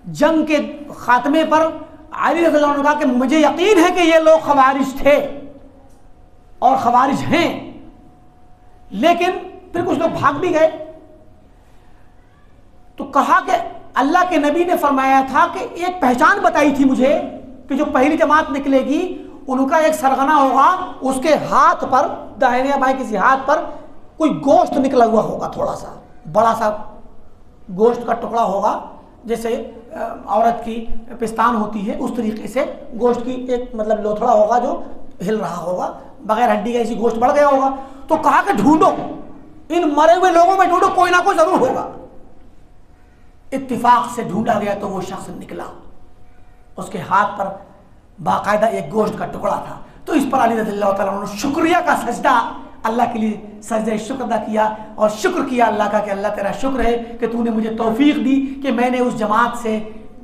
जंग के खात्मे पर अली रज़ियल्लाहु अन्हु ने कहा कि मुझे यकीन है कि ये लोग खवारिज थे और खवारिज हैं, लेकिन फिर कुछ लोग भाग भी गए। तो कहा कि अल्लाह के नबी ने फरमाया था कि एक पहचान बताई थी मुझे कि जो पहली जमात निकलेगी उनका एक सरगना होगा, उसके हाथ पर, दाहिने या बाएं किसी हाथ पर कोई गोश्त निकला हुआ होगा, थोड़ा सा बड़ा सा गोश्त का टुकड़ा होगा, जैसे औरत की पिस्तान होती है उस तरीके से गोश्त की एक मतलब लोथड़ा होगा जो हिल रहा होगा, बगैर हड्डी का ऐसी गोश्त बढ़ गया होगा। तो कहा कि ढूंढो, इन मरे हुए लोगों में ढूंढो, कोई ना कोई जरूर होगा। इत्तिफाक से ढूंढा गया तो वो शख्स निकला, उसके हाथ पर बाकायदा एक गोश्त का टुकड़ा था। तो इस पर अली रज़ियल्लाहु ताला अन्हु ने शुक्रिया का सजदा अल्लाह के लिए सजदे शुक्र अदा किया और शुक्र किया अल्लाह का कि अल्लाह तेरा शुक्र है कि तूने मुझे तौफीक दी कि मैंने उस जमात से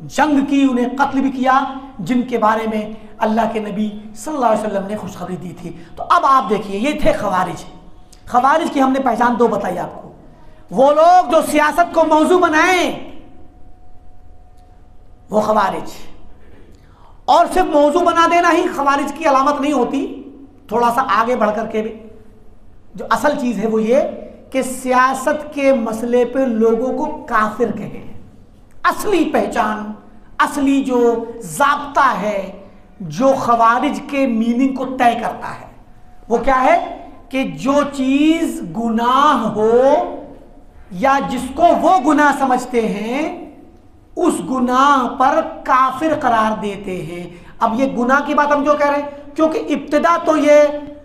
जंग की, उन्हें कत्ल भी किया जिनके बारे में अल्लाह के नबी सल्लल्लाहु अलैहि वसल्लम ने खुशखबरी दी थी। तो अब आप देखिए, ये थे खवारिज। खवारिज की हमने पहचान दो बताई आपको। वो लोग जो सियासत को मौजू बनाए, वो खवारिज। और सिर्फ मौजू बना देना ही खवारिज की अलामत नहीं होती, थोड़ा सा आगे बढ़ करके भी जो असल चीज है वो ये कि सियासत के मसले पे लोगों को काफिर कहे। असली पहचान, असली जो जाब्ता है जो खवारिज के मीनिंग को तय करता है, वो क्या है कि जो चीज गुनाह हो या जिसको वो गुनाह समझते हैं, उस गुनाह पर काफिर करार देते हैं। अब ये गुनाह की बात हम जो कह रहे हैं, क्योंकि इब्तिदा तो ये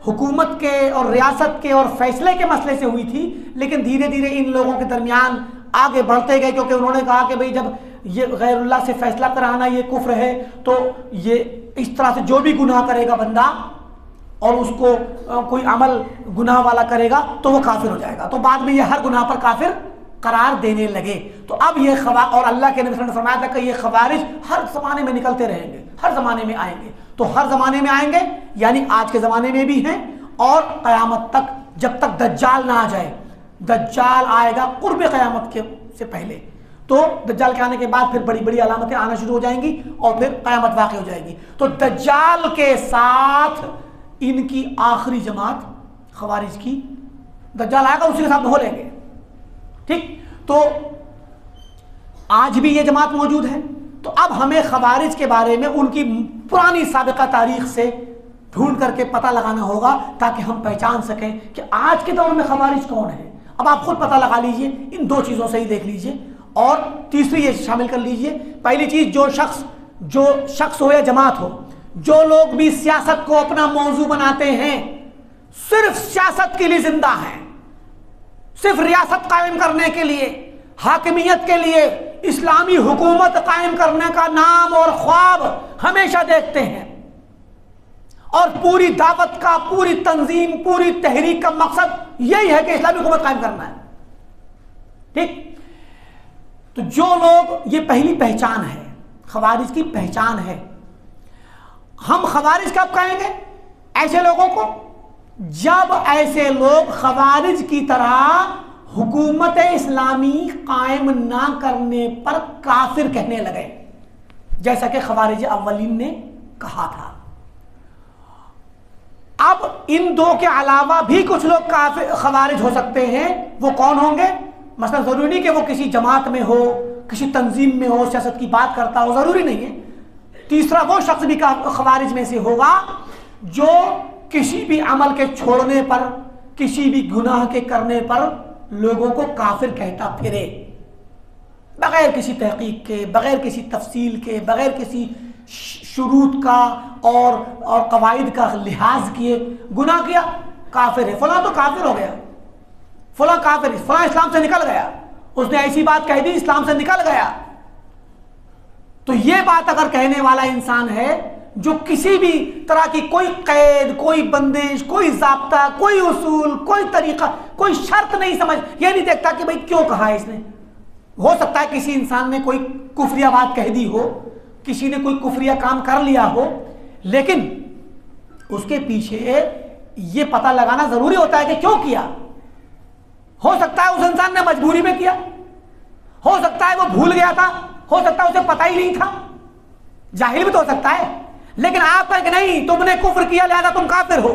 हुकूमत के और रियासत के और फैसले के मसले से हुई थी, लेकिन धीरे धीरे इन लोगों के दरमियान आगे बढ़ते गए, क्योंकि उन्होंने कहा कि भाई जब ये गैरुल्लाह से फैसला कराना ये कुफ्र है, तो ये इस तरह से जो भी गुनाह करेगा बंदा और उसको कोई अमल गुनाह वाला करेगा तो वो काफिर हो जाएगा। तो बाद में ये हर गुनाह पर काफिर करार देने लगे। तो अब ये और अल्लाह के नबी ने फरमाया था कि ये खवारिज हर जमाने में निकलते रहेंगे, हर जमाने में आएंगे। तो हर जमाने में आएंगे यानी आज के जमाने में भी हैं और क़यामत तक, जब तक दज्जाल ना आ जाए। दज्जाल आएगा कुर्ब क़यामत के से पहले, तो दज्जाल के आने के बाद फिर बड़ी बड़ी अलामतें आना शुरू हो जाएंगी और फिर क़यामत वाक़ई हो जाएगी। तो दज्जाल के साथ इनकी आखिरी जमात खवारिज की, दज्जाल आएगा उसी के साथ हो लेंगे। ठीक, तो आज भी ये जमात मौजूद है। तो अब हमें खवारिज के बारे में उनकी पुरानी साबिका तारीख से ढूंढ करके पता लगाना होगा ताकि हम पहचान सकें कि आज के दौर में खवारिज कौन है। अब आप खुद पता लगा लीजिए, इन दो चीज़ों से ही देख लीजिए। और तीसरी ये शामिल कर लीजिए, पहली चीज़, जो शख्स हो या जमात हो, जो लोग भी सियासत को अपना मौजू बनाते हैं, सिर्फ सियासत के लिए जिंदा हैं, सिर्फ रियासत कायम करने के लिए, हाकिमियत के लिए, इस्लामी हुकूमत कायम करने का नाम और ख्वाब हमेशा देखते हैं, और पूरी दावत का, पूरी तंजीम, पूरी तहरीक का मकसद यही है कि इस्लामी हुकूमत कायम करना है। ठीक, तो जो लोग, ये पहली पहचान है, खवारिज की पहचान है। हम खवारिज कब कहेंगे ऐसे लोगों को? जब ऐसे लोग खवारिज की तरह हुकूमत इस्लामी कायम ना करने पर काफिर कहने लगे, जैसा कि खवारिज अव्वलीन ने कहा था। अब इन दो के अलावा भी कुछ लोग काफिर खवारिज हो सकते हैं। वो कौन होंगे? मसलन जरूरी नहीं कि वो किसी जमात में हो, किसी तंजीम में हो, सियासत की बात करता हो, जरूरी नहीं है। तीसरा वो शख्स भी खवारिज में से होगा जो किसी भी अमल के छोड़ने पर, किसी भी गुनाह के करने पर लोगों को काफिर कहता फिरे, बगैर किसी तहकीक के, बगैर किसी तफसील के, बगैर किसी शुरूत का और कवायद का लिहाज किए गुनाह किया, काफिर है, फलां तो काफिर हो गया, फलां काफिर, फलां इस्लाम से निकल गया, उसने ऐसी बात कह दी, इस्लाम से निकल गया। तो ये बात अगर कहने वाला इंसान है जो किसी भी तरह की कोई कैद, कोई बंदिश, कोई ज़ाब्ता, कोई उसूल, कोई तरीका, कोई शर्त नहीं समझ, ये नहीं देखता कि भाई क्यों कहा है इसने। हो सकता है किसी इंसान ने कोई कुफरिया बात कह दी हो, किसी ने कोई कुफरिया काम कर लिया हो, लेकिन उसके पीछे ये पता लगाना जरूरी होता है कि क्यों किया। हो सकता है उस इंसान ने मजबूरी में किया, हो सकता है वो भूल गया था, हो सकता है उसे पता ही नहीं था, जाहिल भी तो हो सकता है। लेकिन आप कहें कि नहीं तुमने कुफ्र किया लिहाजा तुम काफिर हो,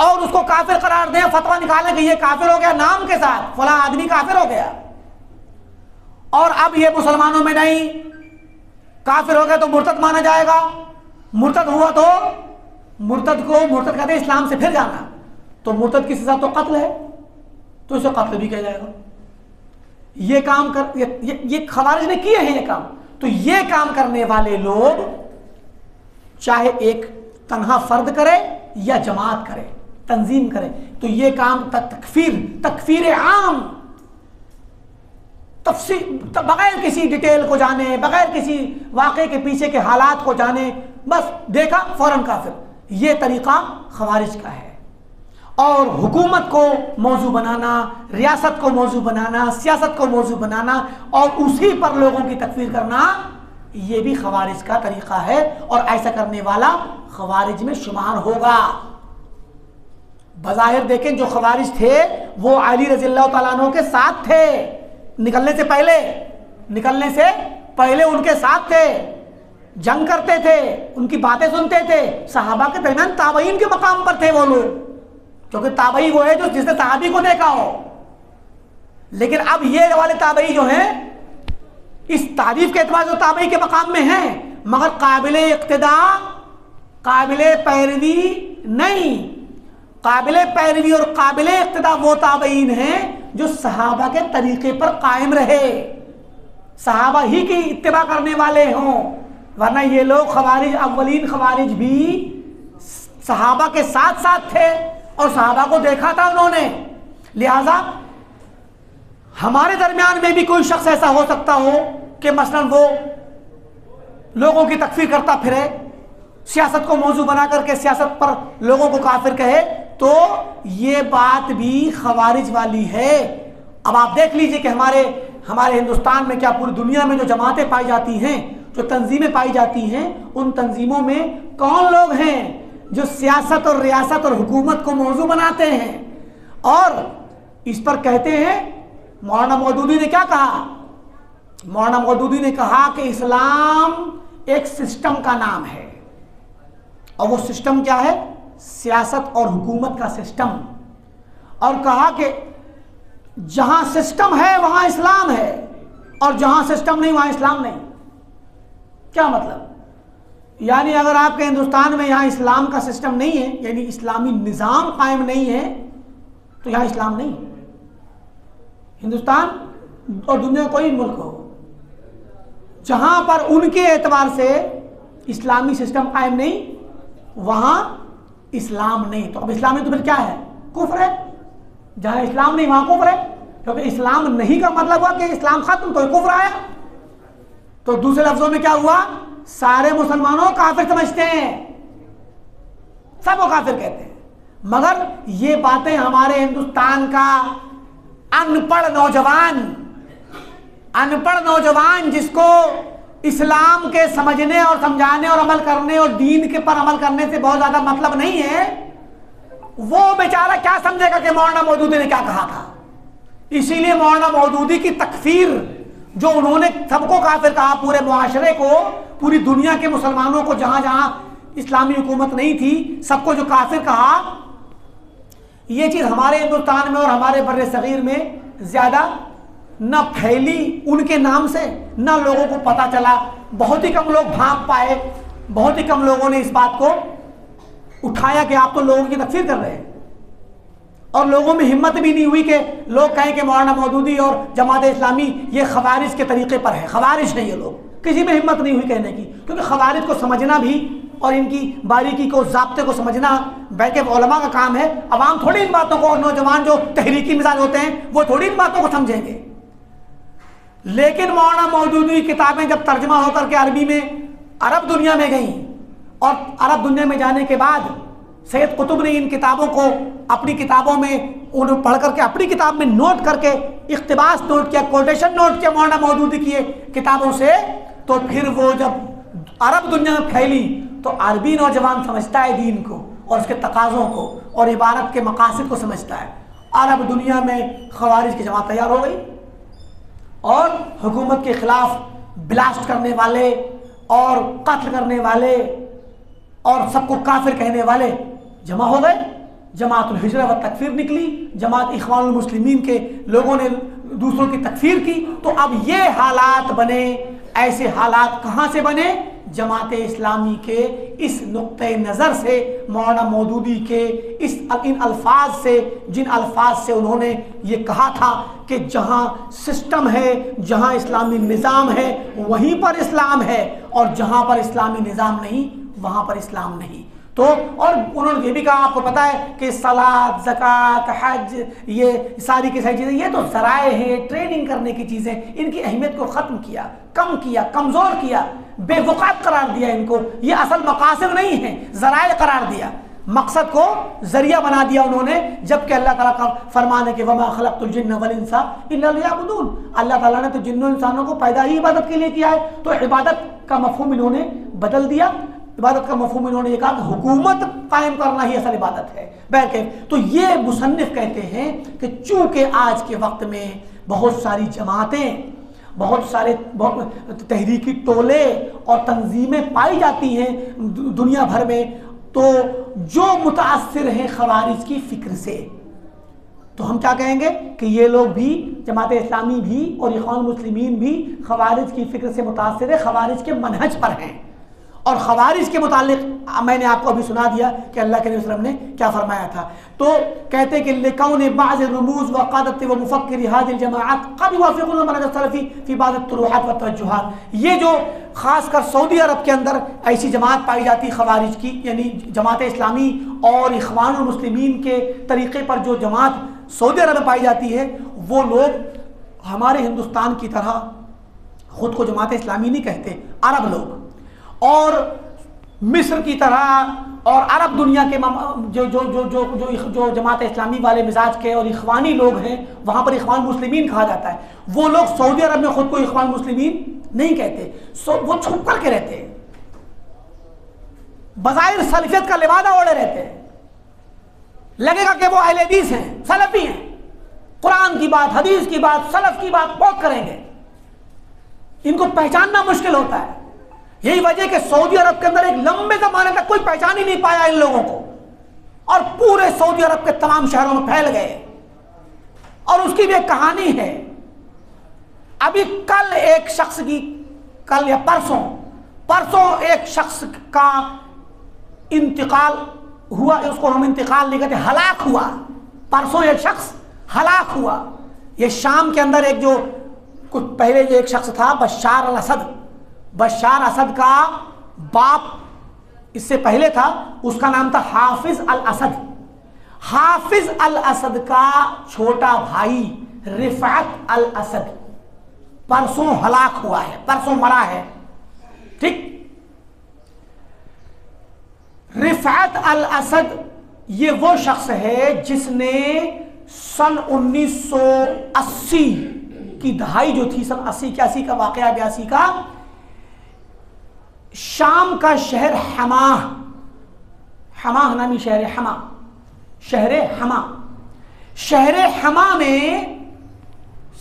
और उसको काफिर करार दें, फतवा निकालें कि ये काफिर हो गया, नाम के साथ फला आदमी काफिर हो गया, और अब ये मुसलमानों में नहीं, काफिर हो गया तो मुर्तद माना जाएगा, मुर्तद हुआ तो मुर्तद कहते हैं इस्लाम से फिर जाना, तो मुर्तद की सजा तो कत्ल है, तो इसे कत्ल भी किया जाएगा। ये काम कर ये खवारिज ने किए हैं ये काम। तो ये काम करने वाले लोग चाहे एक तन्हा फर्द करे या जमात करे, तंजीम करे, तो ये काम तकफीर आम, बगैर किसी डिटेल को जाने, बगैर किसी वाक़े के पीछे के हालात को जाने, बस देखा फौरन काफिर, ये तरीका खवारिज का है। और हुकूमत को मौजू बनाना, रियासत को मौजू बनाना, सियासत को मौजू बनाना और उसी पर लोगों की तकफीर करना, ये भी खवारिज का तरीका है, और ऐसा करने वाला खवारिज में शुमार होगा। बज़ाहिर देखें जो खवारिज थे वो अली रज़ियल्लाहु ताला अन्हु के साथ थे, निकलने से पहले उनके साथ थे, जंग करते थे, उनकी बातें सुनते थे, सहाबा के दरमियान ताबईन के मकाम पर थे वो लोग, क्योंकि ताबई वो है जो जिसने सहाबी को देखा हो। लेकिन अब ये वाले ताबई जो हैं, इस तारीफ के एतबार से ताबई के मकाम में हैं, मगर काबिले इक्तिदा, काबिले पैरवी नहीं। काबिले पैरवी और काबिले इक्तिदा वो ताबईन हैं जो सहाबा के तरीके पर कायम रहे, सहाबा ही की इत्तिबा करने वाले हों, वरना ये लोग खवारिज, अव्वलीन खवारिज भी सहाबा के साथ साथ थे और सहाबा को देखा था उन्होंने। लिहाजा हमारे दरमियान में भी कोई शख्स ऐसा हो सकता हो कि मसलन वो लोगों की तकफीर करता फिरे, सियासत को मौजू बना करके सियासत पर लोगों को काफिर कहे, तो ये बात भी खवारिज वाली है। अब आप देख लीजिए कि हमारे हिंदुस्तान में, क्या पूरी दुनिया में जो जमातें पाई जाती हैं, जो तंजीमें पाई जाती हैं, उन तंजीमों में कौन लोग हैं जो सियासत और रियासत और हुकूमत को मौजू बनाते हैं और इस पर कहते हैं। मौलाना मौदूदी ने क्या कहा? मौलाना मौदूदी ने कहा कि इस्लाम एक सिस्टम का नाम है, और वो सिस्टम क्या है? सियासत और हुकूमत का सिस्टम। और कहा कि जहां सिस्टम है वहां इस्लाम है, और जहां सिस्टम नहीं वहां इस्लाम नहीं। क्या मतलब? यानी अगर आपके हिंदुस्तान में यहाँ इस्लाम का सिस्टम नहीं है, यानी इस्लामी निज़ाम कायम नहीं है, तो यहाँ इस्लाम नहीं है। हिंदुस्तान और दुनिया कोई मुल्क हो जहां पर उनके एतबार से इस्लामी सिस्टम कायम नहीं, वहां इस्लाम नहीं। तो अब इस्लाम नहीं तो फिर क्या है? कुफ्र है। जहां इस्लाम नहीं वहां कुफ्र है, क्योंकि इस्लाम नहीं का मतलब हुआ कि इस्लाम खत्म, तो कुफ्र आया। तो दूसरे लफ्जों में क्या हुआ? सारे मुसलमानों को काफिर समझते हैं, सबको काफिर कहते हैं। मगर ये बातें हमारे हिंदुस्तान का अनपढ़ नौजवान जिसको इस्लाम के समझने और समझाने और अमल करने और दीन के पर अमल करने से बहुत ज्यादा मतलब नहीं है, वो बेचारा क्या समझेगा कि मौलाना मौदूदी ने क्या कहा था। इसीलिए मौलाना मौदूदी की तकफीर, जो उन्होंने सबको काफिर कहा, पूरे मुआशरे को, पूरी दुनिया के मुसलमानों को, जहां जहां इस्लामी हुकूमत नहीं थी, सबको जो काफिर कहा, ये चीज हमारे हिंदुस्तान में और हमारे बर्रे सगीर में ज्यादा न फैली उनके नाम से, न लोगों को पता चला। बहुत ही कम लोग भाग पाए, बहुत ही कम लोगों ने इस बात को उठाया कि आप तो लोगों की तकफीर कर रहे हैं। और लोगों में हिम्मत भी नहीं हुई कि लोग कहें कि मौलाना मौदूदी और जमात इस्लामी ये खवारिज के तरीके पर है। खवारिज नहीं, ये लोग, किसी में हिम्मत नहीं हुई कहने की, क्योंकि खवारिज को समझना भी और इनकी बारीकी को, ज़ाब्ते को समझना बैके उलमा का काम है। अवाम थोड़ी इन बातों को, और नौजवान जो तहरीकी मिजाज होते हैं वो थोड़ी इन बातों को समझेंगे। लेकिन मौलाना मौदूदी की किताबें जब तर्जमा होकर के अरबी में अरब दुनिया में गई, और अरब दुनिया में जाने के बाद सैयद कुतुब ने इन किताबों को अपनी किताबों में उन्हें पढ़ करके अपनी किताब में नोट करके इख्तिबास नोट किया, कोटेशन नोट किया मौलाना मौदूदी की किताबों से, तो फिर वो जब अरब दुनिया में फैली तो अरबी नौजवान समझता है दीन को और उसके तकाज़ों को और इबारत के मकासद को समझता है। अरब दुनिया में खवारिज की जमात तैयार हो गई और हुकूमत के खिलाफ ब्लास्ट करने वाले और कत्ल करने वाले और सबको काफिर कहने वाले जमा हो गए। जमातुल हिजरा व तकफीर निकली, जमात इख्वानुल मुस्लिमीन के लोगों ने दूसरों की तकफीर की। तो अब ये हालात बने। ऐसे हालात कहाँ से बने? जमात इस्लामी के इस नुक्ते नज़र से, मौलाना मौदूदी के इन अल्फाज से, जिन अल्फाज से उन्होंने ये कहा था कि जहाँ सिस्टम है, जहाँ इस्लामी निज़ाम है, वहीं पर इस्लाम है, और जहाँ पर इस्लामी निज़ाम नहीं वहाँ पर इस्लाम नहीं। तो और उन्होंने ये भी कहा, आपको पता है कि सलात, ज़कात, हज, ये सारी की सारी चीज़ें ये तो ज़राए हैं, ट्रेनिंग करने की चीज़ें, इनकी अहमियत को ख़त्म किया, कम किया, कमज़ोर किया, बेवक़ात करार दिया इनको। ये असल मकासद नहीं है, ज़राए करार दिया, मकसद को ज़रिया बना दिया उन्होंने। जबकि अल्लाह ताला का फरमान है कि वमा खलक़तुल जिन्न वल इंसा इल्ला लियअबुदून, अल्लाह ताला ने तो जिन्नों इंसानों को पैदा ही इबादत के लिए किया है। तो इबादत का मफ़हूम इन्होंने बदल दिया। इबादत का मफ़हूम इन्होंने ये कहा कि हुकूमत कायम करना ही असल इबादत है। बहरकैफ तो ये मुसन्निफ कहते हैं कि चूँकि आज के वक्त में बहुत सारी जमातें, बहुत सारे तहरीकी टोले और तंजीमें पाई जाती हैं दुनिया भर में, तो जो मुतासिर हैं खवारिज की फ़िक्र से, तो हम क्या कहेंगे कि ये लोग भी, जमात इस्लामी भी और इख्वानुल मुस्लिमीन भी खवारिज की फ़िक्र से मुतासिर है, खवारिज के मनहज पर हैं। और खवारिज के मुतालिक मैंने आपको अभी सुना दिया कि अल्लाह के नबी सल्लल्लाहु अलैहि वसल्लम ने क्या फरमाया था। तो कहते हैं कि लिकौन बाज़ रुमूज़ व क़ादत व मुफ़क्किर हाज़िल जमाअत क़द युवाफ़िक़ून मनहज सलफ़ी फ़ी बाज़ तुरुहात व तवज्जुहात, ये जो ख़ासकर सऊदी अरब के अंदर ऐसी जमात पाई जाती खवारिज की, यानी जमात इस्लामी और इख्वानुल मुस्लिमीन के तरीक़े पर जो जमात सऊदी अरब में पाई जाती है, वो लोग हमारे हिंदुस्तान की तरह ख़ुद को जमात इस्लामी नहीं कहते, अरब लोग, और मिस्र की तरह और अरब दुनिया के जो जो जो जो जो जो जमात इस्लामी वाले मिजाज के और इख्वानी लोग हैं, वहाँ पर इख्वान मुस्लिमीन कहा जाता है। वो लोग सऊदी अरब में ख़ुद को इख्वान मुस्लिमीन नहीं कहते, वो छुप कर के रहते हैं, बज़ाहिर सलफियत का लिबादा ओढ़े रहते हैं, लगेगा कि वो अहले हदीस हैं, सलफी हैं, कुरान की बात, हदीस की बात, सलफ की बात बहुत करेंगे, इनको पहचानना मुश्किल होता है। यही वजह कि सऊदी अरब के अंदर एक लंबे ज़माने तक कोई पहचान ही नहीं पाया इन लोगों को, और पूरे सऊदी अरब के तमाम शहरों में फैल गए। और उसकी भी एक कहानी है। अभी कल एक शख्स की, कल या परसों एक शख्स का इंतकाल हुआ, उसको हम इंतकाल नहीं कहते, हलाक हुआ। परसों एक शख्स हलाक हुआ, ये शाम के अंदर एक जो कुछ पहले जो एक शख्स था बशार अल असद, बशार असद का बाप इससे पहले था, उसका नाम था हाफिज अल असद। हाफिज अल असद का छोटा भाई रिफात अल असद परसों हलाक हुआ है, परसों मरा है। ठीक, रिफात अल असद ये वो शख्स है जिसने सन 1980 की दहाई जो थी, सन 80 81 का वाकया, 82 का, शाम का शहर हमा नामी शहर हमा, शहर हमा में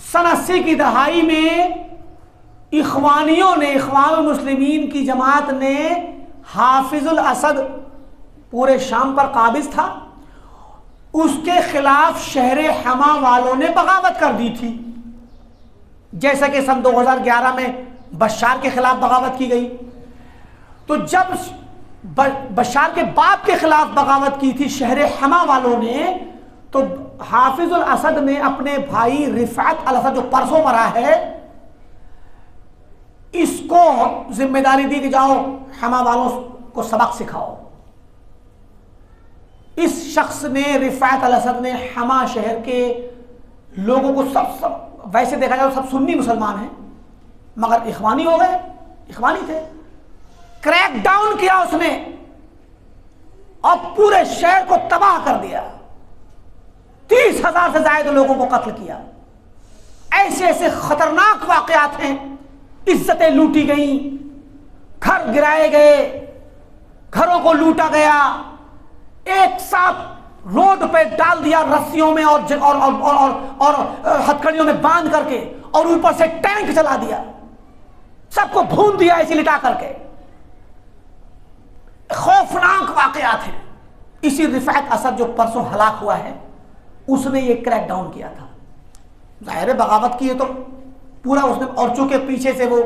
सन 80 की दहाई में इख्वानियों ने, इख्वानुल मुस्लिमीन की जमात ने हाफिजुल असद पूरे शाम पर काबिज था, उसके खिलाफ शहर हमा वालों ने बगावत कर दी थी। जैसा कि सन 2011 में बशार के खिलाफ बगावत की गई। तो जब बशार के बाप के खिलाफ बगावत की थी शहर हमा वालों ने, तो हाफिजुल असद ने अपने भाई रिफात अल असद जो परसों मरा है, इसको जिम्मेदारी दी कि जाओ हमा वालों को सबक सिखाओ। इस शख्स ने, रिफात अल असद ने, हमा शहर के लोगों को सब वैसे देखा जाए सब सुन्नी मुसलमान हैं मगर इख्वानी हो गए, इख्वानी थे, क्रैक डाउन किया उसने और पूरे शहर को तबाह कर दिया। 30,000 से ज्यादा लोगों को कत्ल किया। ऐसे ऐसे खतरनाक वाकयात हैं, इज्जतें लूटी गई, घर गिराए गए, घरों को लूटा गया, एक साथ रोड पे डाल दिया रस्सियों में और हथकड़ियों में बांध करके, और ऊपर से टैंक चला दिया, सबको भून दिया ऐसे लिटा करके। खौफनाक वाकयात हैं। इसी रिफात असद जो परसों हलाक हुआ है, उसने ये क्रैक डाउन किया था। जाहिर बगावत की है तो पूरा उसने, और चूंकि पीछे से वो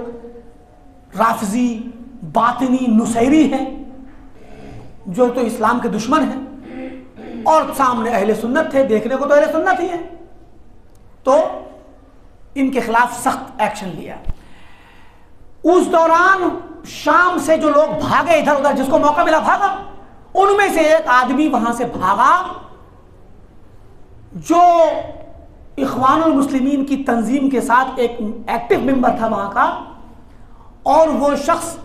राफजी, बातिनी, नुसैरी हैं जो तो इस्लाम के दुश्मन हैं, और सामने अहले सुन्नत थे, देखने को तो अहले सुन्नत ही हैं, तो इनके खिलाफ सख्त एक्शन लिया। उस दौरान शाम से जो लोग भागे इधर उधर, जिसको मौका मिला भागा, उनमें से एक आदमी वहां से भागा जो इख्वानुल मुस्लिमीन की तंजीम के साथ एक एक्टिव मेंबर था वहां का, और वो शख्स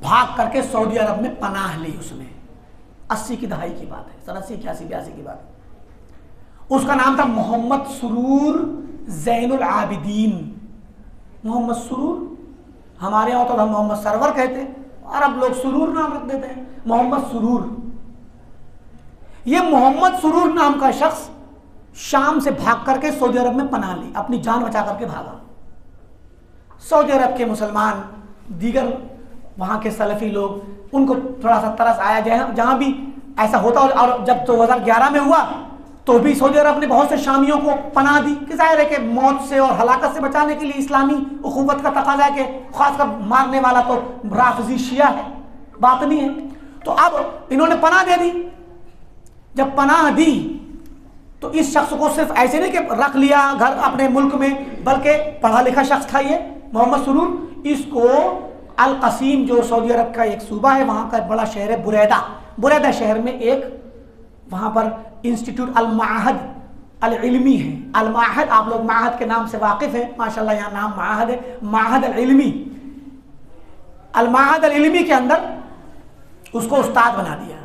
भाग करके सऊदी अरब में पनाह ली उसने। 80 की दहाई की बात है, सन 80, 81, 82 की बात है। उसका नाम था मोहम्मद सुरूर जैनुल आबिदीन। मोहम्मद सुरूर, हमारे यहाँ तो हम मोहम्मद सरवर कहते हैं, अरब लोग सुरूर नाम रख देते हैं, मोहम्मद सुरूर। ये मोहम्मद सुरूर नाम का शख्स शाम से भाग करके सऊदी अरब में पनाह ली, अपनी जान बचा करके भागा। सऊदी अरब के मुसलमान, दीगर वहाँ के सलफी लोग, उनको थोड़ा सा तरस आया, जहाँ भी ऐसा होता। और जब 2011 में हुआ तो भी सऊदी अरब ने बहुत से शामियों को पनाह दी कि जाहिर है कि मौत से और हलाकत से बचाने के लिए इस्लामी उखुवत का तकाजा है कि खासकर मारने वाला तो राफजी शिया है, बातनी है। तो अब इन्होंने पनाह दे दी। जब पनाह दी तो इस शख्स को सिर्फ ऐसे नहीं कि रख लिया घर अपने मुल्क में, बल्कि पढ़ा लिखा शख्स था ये मोहम्मद सुरूर। इसको अल कसीम जो सऊदी अरब का एक सूबा है, वहाँ का बड़ा शहर है बुरैदा, बुरैदा शहर में एक वहाँ पर इंस्टीट्यूट अल माहद अल इल्मी है। अल माहद, आप लोग माहद के नाम से वाकिफ हैं, माशाल्लाह यहाँ नाम माहद है, माहद अल इल्मी। अल माहद अल इल्मी के अंदर उसको उस्ताद बना दिया।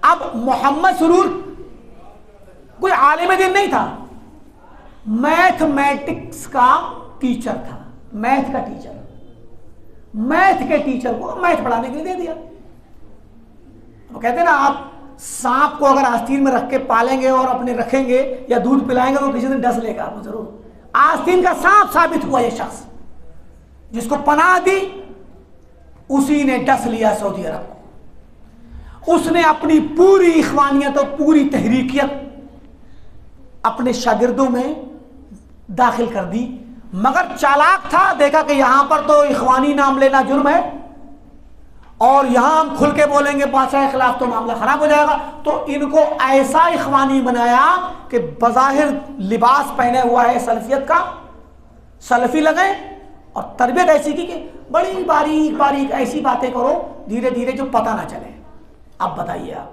अब मोहम्मद सुरूर कोई आलिम दीन नहीं था, मैथमेटिक्स का टीचर था, मैथ का टीचर। मैथ के टीचर को मैथ पढ़ाने के लिए दे दिया। वो कहते हैं ना, आप सांप को अगर आस्तीन में रख के पालेंगे और अपने रखेंगे या दूध पिलाएंगे तो किसी दिन डस लेगा आपको जरूर। आस्तीन का सांप साबित हुआ ये शख्स, जिसको पनाह दी उसी ने डस लिया सऊदी अरब को। उसने अपनी पूरी इख्वानियत और पूरी तहरीकियत अपने शागिर्दों में दाखिल कर दी, मगर चालाक था, देखा कि यहां पर तो इख्वानी नाम लेना जुर्म है और यहाँ हम खुल के बोलेंगे बादशाह के खिलाफ तो मामला खराब हो जाएगा। तो इनको ऐसा इखवानी बनाया कि बज़ाहिर लिबास पहने हुआ है सलफियत का, सलफी लगे, और तरबियत ऐसी की कि बड़ी बारीक बारीक ऐसी बातें करो धीरे धीरे जो पता ना चले। अब बताइए आप,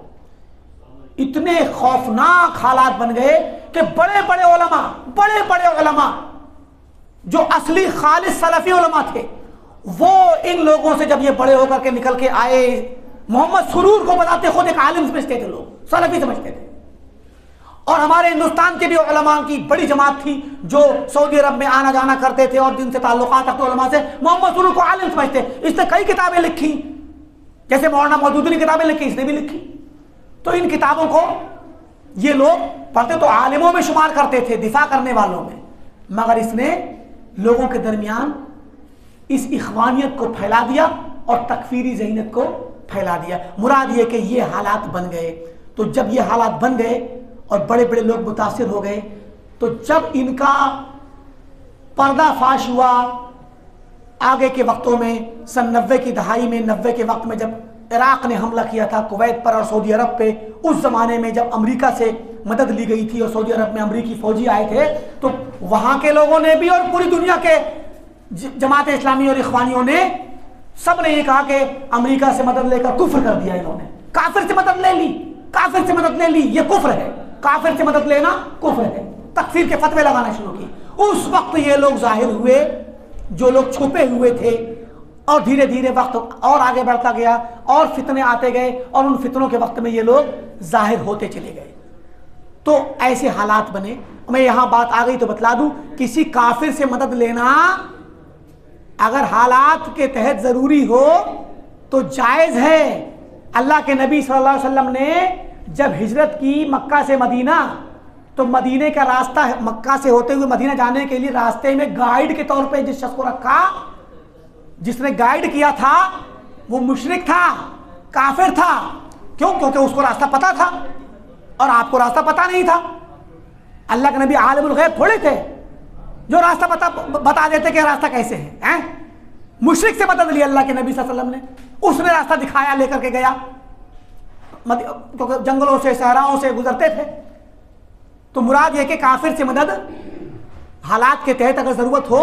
इतने खौफनाक हालात बन गए कि बड़े बड़े उलमा जो असली खालिस सलफी उलमा थे, वो इन लोगों से जब ये बड़े होकर के निकल के आए, मोहम्मद सुरूर को बताते खुद एक आलिम समझते थे, लोग सलफी समझते थे। और हमारे हिंदुस्तान के भी उलमा की बड़ी जमात थी जो सऊदी अरब में आना जाना करते थे और जिनसे ताल्लुकात रखते उलमा से, मोहम्मद सुरूर को आलिम समझते। इसने कई किताबें लिखी, जैसे मौलाना मौदूदी ने किताबें लिखी, इसने भी लिखी। तो इन किताबों को ये लोग पढ़ते तो आलिमों में शुमार करते थे, दिफा करने वालों में, मगर इसने लोगों के दरमियान इस इखवानियत को फैला दिया और तकफीरी ज़हनियत को फैला दिया। मुराद ये कि ये हालात बन गए। तो जब ये हालात बन गए और बड़े बड़े लोग मुतासिर हो गए, तो जब इनका पर्दाफाश हुआ आगे के वक्तों में, सन 90 की दहाई में, 90 के वक्त में जब इराक़ ने हमला किया था कुवैत पर और सऊदी अरब पे, उस ज़माने में जब अमेरिका से मदद ली गई थी और सऊदी अरब में अमेरिकी फ़ौजी आए थे, तो वहाँ के लोगों ने भी और पूरी दुनिया के जमात इस्लामी और इखवानियों ने सब ने ये कहा कि अमेरिका से मदद लेकर कुफ्र कर दिया इन्होंने, काफिर से मदद ले ली, काफिर से मदद ले ली, ये कुफ्र है, काफिर से मदद लेना कुफ्र है। तकफीर के फतवे लगाना शुरू किए। उस वक्त ये लोग जाहिर हुए, जो लोग छुपे हुए थे, और धीरे धीरे वक्त और आगे बढ़ता गया और फितने आते गए और उन फितनों के वक्त में ये लोग जाहिर होते चले गए। तो ऐसे हालात बने। मैं यहाँ बात आ गई तो बतला दूं, किसी काफिर से मदद लेना अगर हालात के तहत ज़रूरी हो तो जायज़ है। अल्लाह के नबी सल्लल्लाहु अलैहि वसल्लम ने जब हिजरत की मक्का से मदीना, तो मदीने का रास्ता, मक्का से होते हुए मदीना जाने के लिए रास्ते में गाइड के तौर पे जिस शख्स को रखा, जिसने गाइड किया था वो मुशरिक था, काफिर था। क्यों? क्योंकि उसको रास्ता पता था और आपको रास्ता पता नहीं था। अल्लाह के नबी आलिमुल गैब थोड़े थे जो रास्ता बता देते कि रास्ता कैसे है, मुशरिक से मदद ली अल्लाह के नबी सल्लल्लाहु अलैहि वसल्लम ने। उसने रास्ता दिखाया, लेकर के गया, क्योंकि जंगलों से सहराओं से गुजरते थे। तो मुराद ये कि काफिर से मदद हालात के तहत अगर ज़रूरत हो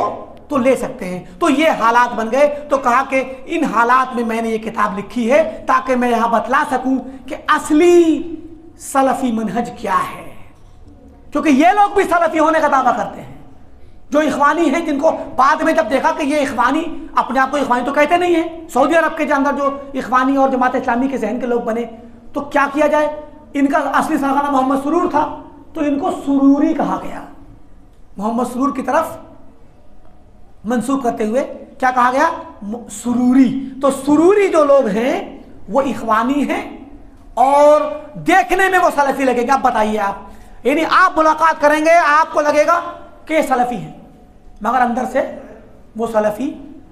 तो ले सकते हैं। तो ये हालात बन गए। तो कहा कि इन हालात में मैंने ये किताब लिखी है ताकि मैं यहाँ बतला सकूँ कि असली सलफ़ी मनहज क्या है, क्योंकि ये लोग भी सलफ़ी होने का दावा करते हैं, जो इखवानी हैं, जिनको बाद में जब देखा कि ये इखवानी, अपने आप को इखवानी तो कहते नहीं है, सऊदी अरब के अंदर जो इखवानी और जमात इस्लामी के जहन के लोग बने, तो क्या किया जाए, इनका असली सरगना मोहम्मद सुरूर था, तो इनको सुरूरी कहा गया, मोहम्मद सुरूर की तरफ मंसूब करते हुए क्या कहा गया, सुरूरी। तो सुरूरी जो लोग हैं वो इखवानी हैं और देखने में वो सलफ़ी लगेगा। अब बताइए आप, यानी आप मुलाकात करेंगे आपको लगेगा कि सलफ़ी हैं, मगर अंदर से वो सलफ़ी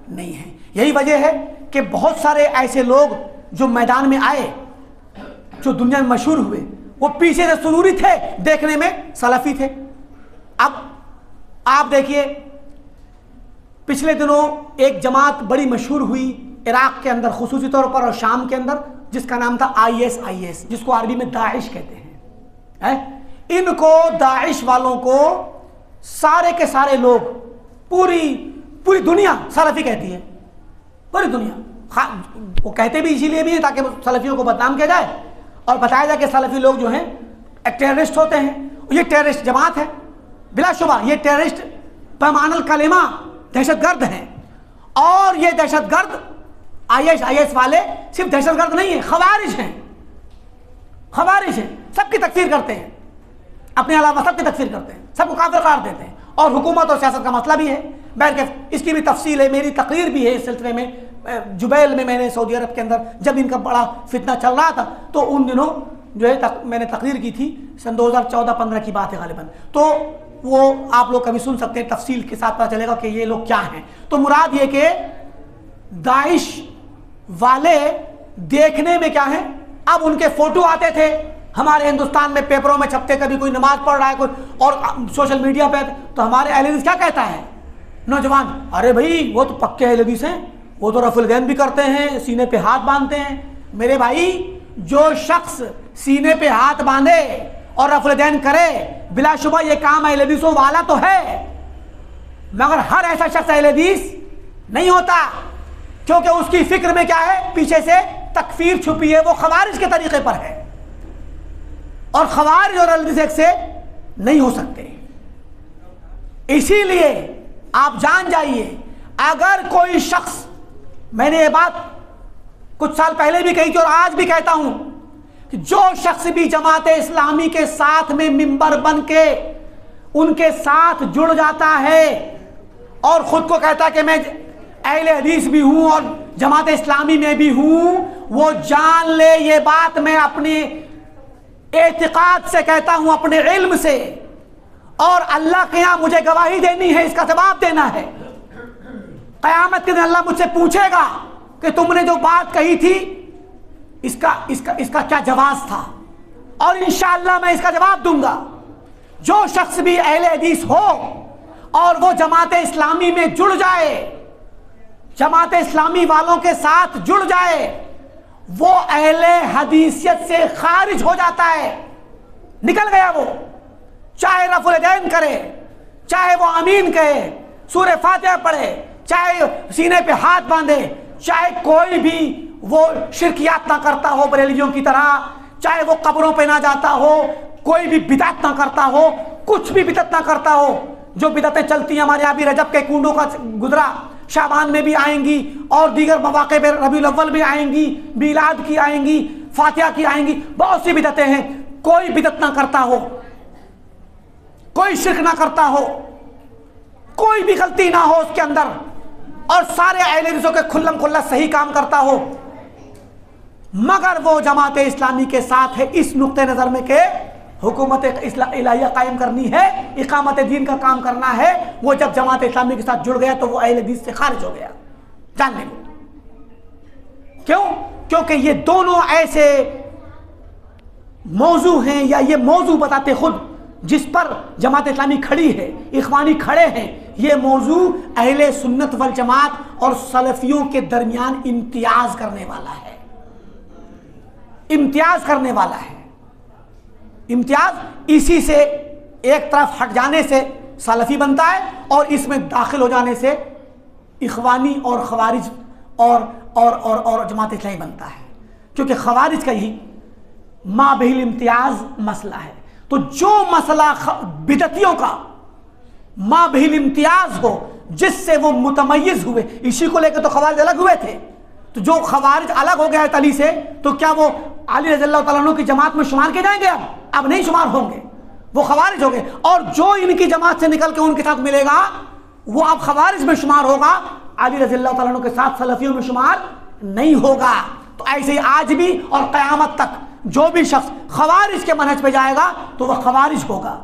नहीं है। यही वजह है कि बहुत सारे ऐसे लोग जो मैदान में आए, जो दुनिया में मशहूर हुए, वो पीछे से सुरूरी थे, देखने में सलफ़ी थे। अब आप देखिए, पिछले दिनों एक जमात बड़ी मशहूर हुई इराक़ के अंदर, खुसूसी तौर पर, और शाम के अंदर, जिसका नाम था ISIS, जिसको अरबी में दाइश कहते हैं। इनको, दाइश वालों को सारे के सारे लोग, पूरी दुनिया सलफ़ी कहती है, पूरी दुनिया। वो कहते भी इसीलिए भी है ताकि सलफ़ियों को बदनाम किया जाए और बताया जाए कि सलफ़ी लोग जो हैं टेररिस्ट होते हैं। ये टेररिस्ट जमात है, बिलाशुबा ये टेररिस्ट पैमानल कलेमा दहशतगर्द हैं। और ये दहशतगर्द ISIS वाले सिर्फ दहशतगर्द नहीं है, खवारिज हैं, खवारिज हैं, सबकी तकफीर करते हैं, अपने अलावा सबकी तकफीर करते हैं, सबको काफिर करार देते हैं। और हुकूमत और सियासत का मसला भी है, बहरकैफ इसकी भी तफसील है, मेरी तकरीर भी है इस सिलसिले में। जुबैल में मैंने सऊदी अरब के अंदर जब इनका बड़ा फितना चल रहा था, तो उन दिनों जो है मैंने तकरीर की थी, सन 2014-15 की बात है गालिबन। तो वो आप लोग कभी सुन सकते हैं, तफसील के साथ पता चलेगा कि ये लोग क्या हैं। तो मुराद ये कि दाइश वाले देखने में क्या है, अब उनके फोटो आते थे हमारे हिंदुस्तान में, पेपरों में छपते, कभी कोई नमाज पढ़ रहा है कोई, और सोशल मीडिया पे, तो हमारे अहले हदीस क्या कहता है नौजवान, अरे भाई वो तो पक्के अहले हदीस हैं, वो तो रफ़ुल यदैन भी करते हैं, सीने पे हाथ बांधते हैं। मेरे भाई, जो शख्स सीने पे हाथ बांधे और रफ़ुल यदैन करे, बिलाशुबा ये काम अहले हदीसों वाला तो है, मगर हर ऐसा शख्स अहले हदीस नहीं होता, क्योंकि उसकी फिक्र में क्या है, पीछे से तकफीर छुपी है, वो खवारिज के तरीके पर है, और खवारिज और अहले हदीस एक से नहीं हो सकते। इसीलिए आप जान जाइए, अगर कोई शख्स, मैंने ये बात कुछ साल पहले भी कही थी और आज भी कहता हूं, कि जो शख्स भी जमात इस्लामी के साथ में मिंबर बन के उनके साथ जुड़ जाता है और खुद को कहता है कि मैं अहले हदीस भी हूं और जमात इस्लामी में भी हूं, वो जान ले ये बात मैं अपने एतिकाद से कहता हूं, अपने इल्म से, और अल्लाह के यहां मुझे गवाही देनी है, इसका जवाब देना है। क़यामत के दिन अल्लाह मुझसे पूछेगा कि तुमने जो बात कही थी इसका क्या जवाब था, और इंशाअल्लाह मैं इसका जवाब दूंगा। जो शख्स भी अहले हदीस हो और वो जमात इस्लामी में जुड़ जाए, जमात इस्लामी वालों के साथ जुड़ जाए, वो अहले हदीसियत से खारिज हो जाता है, निकल गया वो। चाहे रफ़ुल यदैन करे, चाहे वो आमीन कहे, सूरह फातिहा पढ़े, चाहे सीने पे हाथ बांधे, चाहे कोई भी वो शिरकियात ना करता हो बरेलियों की तरह, चाहे वो कब्रों पे ना जाता हो, कोई भी बिदअत ना करता हो, कुछ भी बिदअत ना करता हो। जो बिदअतें चलती हैं हमारे यहाँ भी, रजब के कुंडों का गुजरा, शाबान में भी आएंगी और दीगर मौके पे रबीउल अव्वल भी आएंगी, मिलाद की आएंगी, फातिहा की आएंगी, बहुत सी बिदअतें हैं। कोई बिदअत ना करता हो, कोई शिर्क ना करता हो, कोई भी गलती ना हो उसके अंदर, और सारे अहले हदीसों के खुल्लम खुल्ला सही काम करता हो, मगर वो जमात इस्लामी के साथ है इस नुक्ते नज़र में के हुकूमत इलाहिया कायम करनी है, इकामत दीन का काम करना है। वो जब जमात इस्लामी के साथ जुड़ गया तो वो अहले हदीस से खारिज हो गया, जान लें। क्यों? क्योंकि ये दोनों ऐसे मौजू हैं, या ये मौजू बताते खुद जिस पर जमात इस्लामी खड़ी है, इखवानी खड़े हैं, ये मौजू अहले सुन्नत वल जमात और सलफियों के दरमियान इम्तियाज करने वाला है, इम्तियाज करने वाला है। इम्तियाज इसी से एक तरफ हट जाने से सलफी बनता है, और इसमें दाखिल हो जाने से इखवानी और खवारिज और जमात इस्लामी बनता है, क्योंकि खवारिज का ही माबिल इम्तियाज मसला है। तो जो मसला बिदतियों का माबिल इम्तियाज हो, जिससे वो मुतमय्यिज हुए, इसी को लेकर तो खवारिज अलग हुए थे। तो जो खवारिज अलग हो गया है अली से, तो क्या वो अली रज़ियल्लाहु तआला अन्हु की जमात में शुमार किए जाएंगे? अब नहीं शुमार होंगे, वो खवारिज हो गए। और जो इनकी जमात से निकल के उनके साथ मिलेगा, वो अब खवारिज में शुमार होगा, अली रज़ियल्लाहु तआला अन्हु के साथ सलफियों में शुमार नहीं होगा। तो ऐसे ही आज भी और क़यामत तक जो भी शख्स खवारिज के मनहज पे जाएगा तो वह खवारिज होगा।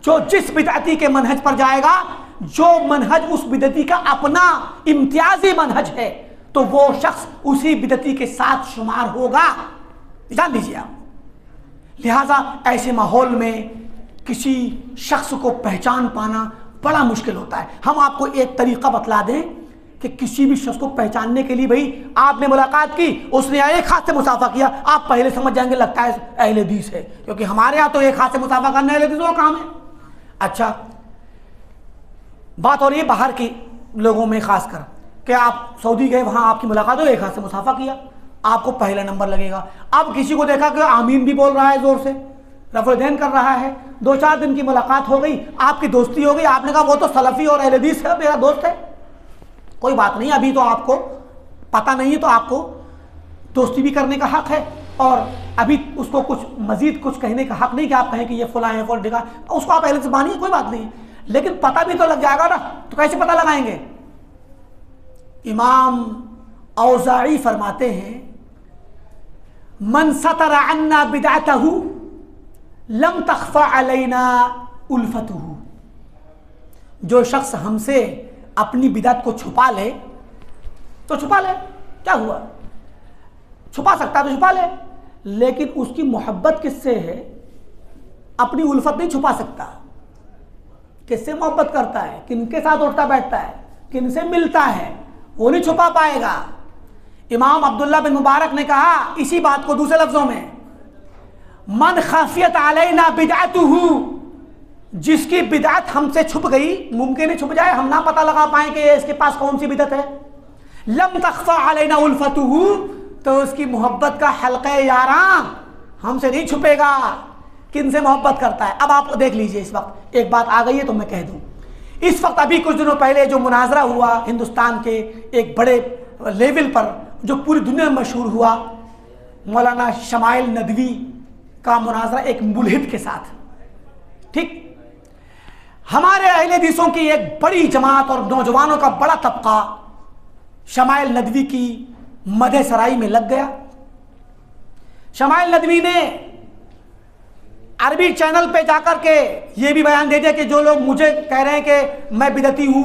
जो जिस बिदअती के मनहज पर जाएगा, जो मनहज उस बिदअती का अपना इम्तियाजी मनहज है, तो वो शख्स उसी बिदअती के साथ शुमार होगा, जान लीजिए आप। लिहाजा ऐसे माहौल में किसी शख्स को पहचान पाना बड़ा मुश्किल होता है। हम आपको एक तरीका बतला दें कि किसी भी शख्स को पहचानने के लिए, भाई आपने मुलाकात की, उसने एक हाथ से मुसाफा किया, आप पहले समझ जाएंगे लगता है अहले हदीस है, क्योंकि हमारे यहाँ तो एक हाथ से मुसाफा करना अहले हदीस का काम है। अच्छा, बात हो रही है बाहर के लोगों में, खासकर कि आप सऊदी गए, वहाँ आपकी मुलाकात हो, एक हाथ से मुसाफा किया, आपको पहला नंबर लगेगा। अब किसी को देखा कि आमीन भी बोल रहा है जोर से, रफ़ुल यदैन कर रहा है, 2-4 दिन की मुलाकात हो गई, आपकी दोस्ती हो गई, आपने कहा वो तो सलफ़ी और अहले हदीस है, मेरा दोस्त है। कोई बात नहीं, अभी तो आपको पता नहीं है, तो आपको दोस्ती भी करने का हक है, और अभी उसको कुछ मजीद कुछ कहने का हक नहीं कि आप कहें कि ये फलां है फलां दिखा, उसको आप पहले से मानिए, कोई बात नहीं, लेकिन पता भी तो लग जाएगा ना। तो कैसे पता लगाएंगे? इमाम औज़ाई फरमाते हैं, मन सतरा अन्ना बिदअतहु लम तख्फा अलैना उल्फतहु। जो शख्स हमसे अपनी बिदअत को छुपा ले तो छुपा ले, क्या हुआ? छुपा सकता तो छुपा ले, लेकिन उसकी मोहब्बत किससे है? अपनी उल्फत नहीं छुपा सकता। किससे मोहब्बत करता है, किनके साथ उठता बैठता है, किनसे मिलता है, वो नहीं छुपा पाएगा। इमाम अब्दुल्ला बिन मुबारक ने कहा इसी बात को दूसरे लफ्जों में, मन खाफियत अलैना बिदअतुहु, जिसकी बिदअत हमसे छुप गई, मुमकिन है छुप जाए, हम ना पता लगा पाए कि इसके पास कौन सी बिदअत है। लम तख्फा अलैना उल्फतुहु, तो उसकी मोहब्बत का हल्क़े यारां हमसे नहीं छुपेगा। किन से मोहब्बत करता है? अब आप देख लीजिए, इस वक्त एक बात आ गई है तो मैं कह दूं। इस वक्त अभी कुछ दिनों पहले जो मुनाजरा हुआ हिंदुस्तान के एक बड़े लेवल पर, जो पूरी दुनिया में मशहूर हुआ, मौलाना शमाइल नदवी का मुनाजरा एक मुल्हिद के साथ, ठीक। हमारे अहले हदीसों की एक बड़ी जमात और नौजवानों का बड़ा तबका शमाइल नदवी की मदह सराई में लग गया। शमाइल नदवी ने अरबी चैनल पे जाकर के ये भी बयान दे दिया कि जो लोग मुझे कह रहे हैं कि मैं बिदती हूँ,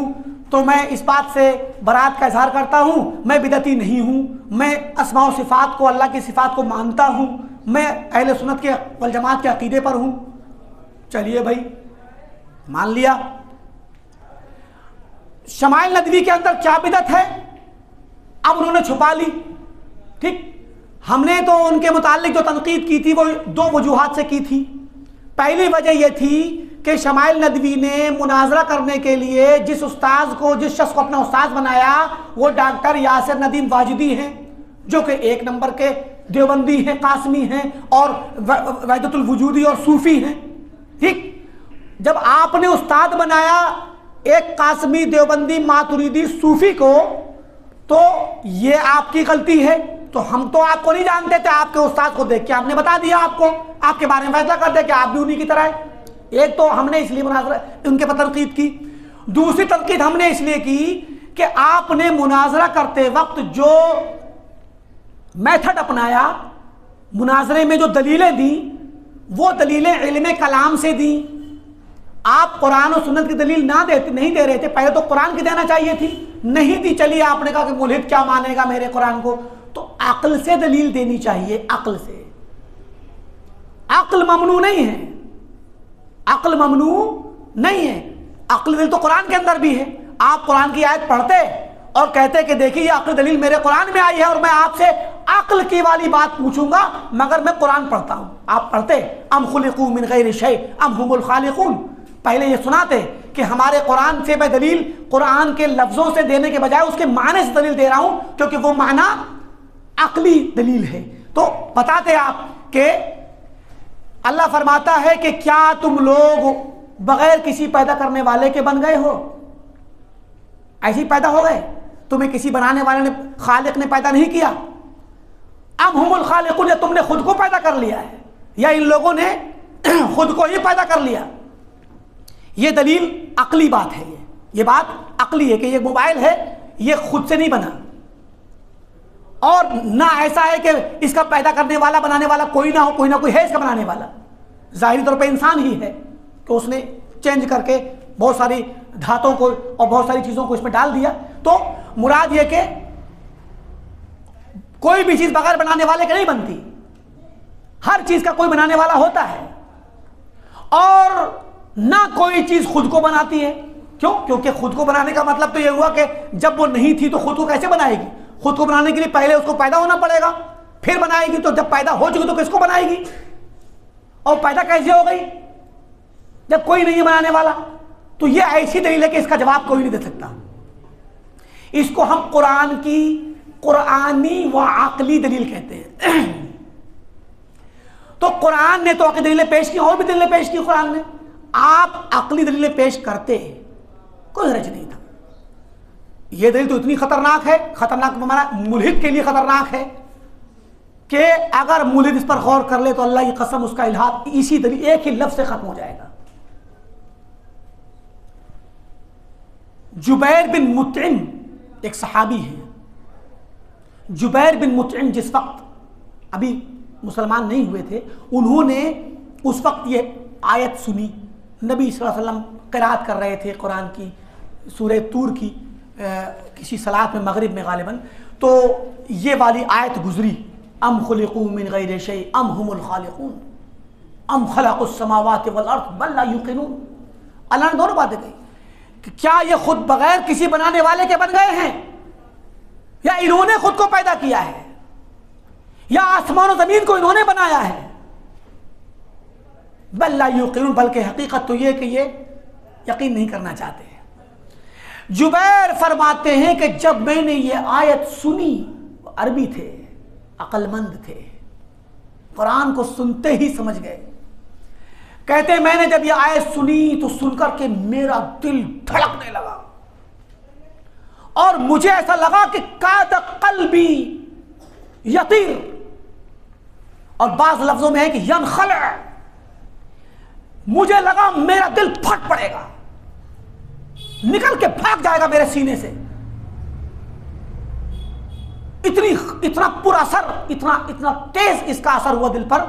तो मैं इस बात से बरात का इजहार करता हूँ, मैं बिदती नहीं हूँ, मैं अस्मा व सिफ़ात को, अल्लाह की सिफ़ात को मानता हूँ, मैं अहले सुन्नत के वल जमात के अकीदे पर हूँ। चलिए भाई, मान लिया। शमाइल नदवी के अंदर क्या बिदत है अब उन्होंने छुपा ली, ठीक। हमने तो उनके मुतालिक जो तनकीद की थी वो दो वजूहात से की थी। पहली वजह यह थी कि शमाइल नदवी ने मुनाजरा करने के लिए जिस उस्ताद को, जिस शख्स को अपना उस्ताद बनाया, वो डॉक्टर यासिर नदीम वाजिदी हैं, जो कि एक नंबर के देवबंदी हैं, कासमी हैं और वहदतुल वजूदी और सूफी हैं, ठीक। जब आपने उस्ताद बनाया एक कासमी, देवबंदी, मातुरीदी, सूफी को, तो ये आपकी गलती है। तो हम तो आपको नहीं जानते थे, आपके उस्ताद को देख के आपने बता दिया, आपको आपके बारे में फैसला कर दिया कि आप भी उन्हीं की तरह है। एक तो हमने इसलिए मुनाजरा उनके पर तनकीद की। दूसरी तनकीद हमने इसलिए की कि आपने मुनाजरा करते वक्त जो मेथड अपनाया, मुनाजरे में जो दलीलें दी, वो दलीलें इल्म कलाम से दी। आप कुरान और सुन्नत की दलील नहीं दे रहे थे। पहले तो कुरान की देना चाहिए थी, नहीं दी। चलिए, आपने कहा कि मुल्हिद क्या मानेगा मेरे कुरान को, तो अक्ल से दलील देनी चाहिए। अक्ल से, अक्ल ममनू नहीं है, अक्ल ममनू नहीं है। अक्ल दलील तो कुरान के अंदर भी है। आप कुरान की आयत पढ़ते और कहते कि देखिए ये अक्ल दलील मेरे कुरान में आई है और मैं आपसे अक्ल की वाली बात पूछूंगा, मगर मैं कुरान पढ़ता हूं। आप पढ़ते अम खुलिकू मिन गैरि शै अम हुमुल खालिकून, पहले ये सुनाते कि हमारे कुरान से मैं दलील कुरान के लफ्जों से देने के बजाय उसके माने से दलील दे रहा हूं, क्योंकि वो माना अक्ली दलील है। तो बताते आप कि अल्लाह फरमाता है कि क्या तुम लोग बगैर किसी पैदा करने वाले के बन गए हो? ऐसे ही पैदा हो गए? तुम्हें किसी बनाने वाले ने, खालिक ने पैदा नहीं किया। अब हुमुल खालिकून, या तुमने खुद को पैदा कर लिया है, या इन लोगों ने खुद को ही पैदा कर लिया। ये दलील अक्ली बात है। ये बात अक्ली है कि ये मोबाइल है, ये खुद से नहीं बना, और ना ऐसा है कि इसका पैदा करने वाला, बनाने वाला कोई ना हो, कोई ना कोई है इसका बनाने वाला। जाहिरी तौर पे इंसान ही है कि उसने चेंज करके बहुत सारी धातों को और बहुत सारी चीज़ों को इसमें डाल दिया। तो मुराद ये कि कोई भी चीज़ बगैर बनाने वाले के नहीं बनती, हर चीज़ का कोई बनाने वाला होता है। और ना कोई चीज़ खुद को बनाती है। क्यों? क्योंकि खुद को बनाने का मतलब तो ये हुआ कि जब वो नहीं थी तो खुद को कैसे बनाएगी? खुद को बनाने के लिए पहले उसको पैदा होना पड़ेगा, फिर बनाएगी। तो जब पैदा हो चुकी तो किसको बनाएगी? और पैदा कैसे हो गई जब कोई नहीं है बनाने वाला? तो ये ऐसी दलील है कि इसका जवाब कोई नहीं दे सकता। इसको हम कुरान की कुरानी व अक्ली दलील कहते हैं। तो कुरान ने तो अक्ली दलीलें पेश की, और भी दलीलें पेश की कुरान ने। आप अक्ली दलीलें पेश करते, कोई हर्ज नहीं था। यह दलील तो इतनी खतरनाक है, खतरनाक हमारा मुल्हिद के लिए खतरनाक है कि अगर मुल्हिद इस पर गौर कर ले तो अल्लाह की कसम उसका इल्हाद इसी दलील, एक ही लफ्ज से खत्म हो जाएगा। जुबैर बिन मुतइम एक सहाबी है। जुबैर बिन मुतइम जिस वक्त अभी मुसलमान नहीं हुए थे, उन्होंने उस वक्त ये आयत सुनी। नबी सल्लल्लाहु अलैहि वसल्लम क़िराअत कर रहे थे कुरान की, सूरह तूर की, किसी सलात में, मगरिब में गालिबन। तो ये वाली आयत गुजरी, अम खुलिकू मिन गैरि शै अम हुमुल खालिकून अम खलक़ुस समावाति वल अर्द बल ला युक़िनून। अल्लाह ने दोनों बातें कही कि क्या ये खुद बगैर किसी बनाने वाले के बन गए हैं, या इन्होंने खुद को पैदा किया है, या आसमान और जमीन को इन्होंने बनाया है। बल्ला युक़िनून, बल्कि हकीकत तो ये कि ये यकीन नहीं करना चाहते। जुबैर फरमाते हैं कि जब मैंने ये आयत सुनी, अरबी थे, अक्लमंद थे, कुरान को सुनते ही समझ गए। कहते मैंने जब ये आयत सुनी तो सुनकर के मेरा दिल धड़कने लगा और मुझे ऐसा लगा कि काद क़ल्बी यतीर, और बाज़ लफ्जों में है कि यनखल, मुझे लगा मेरा दिल फट पड़ेगा, निकल के भाग जाएगा मेरे सीने से। इतना पूरा असर, इतना तेज इसका असर हुआ दिल पर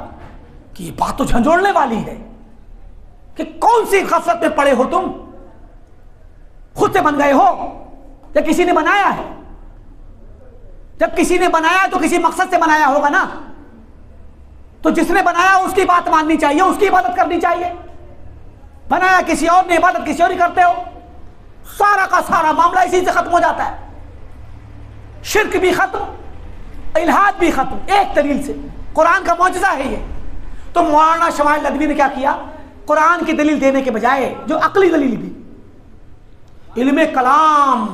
कि ये बात तो झंझोड़ने वाली है कि कौन सी गफलत में पड़े हो तुम, खुद से बन गए हो या किसी ने बनाया है? जब किसी ने बनाया तो किसी मकसद से बनाया होगा ना, तो जिसने बनाया उसकी बात माननी चाहिए, उसकी इबादत करनी चाहिए। बनाया किसी और ने, इबादत किसी और ही करते हो, सारा का सारा मामला इसी से खत्म हो जाता है। शिर्क भी खत्म, इल्हाद भी खत्म, एक दलील से। कुरान का मौजज़ा है ये। तो मौलाना शमाइल नदवी ने क्या किया, कुरान की दलील देने के बजाय जो अकली दलील दी, इल्मे कलाम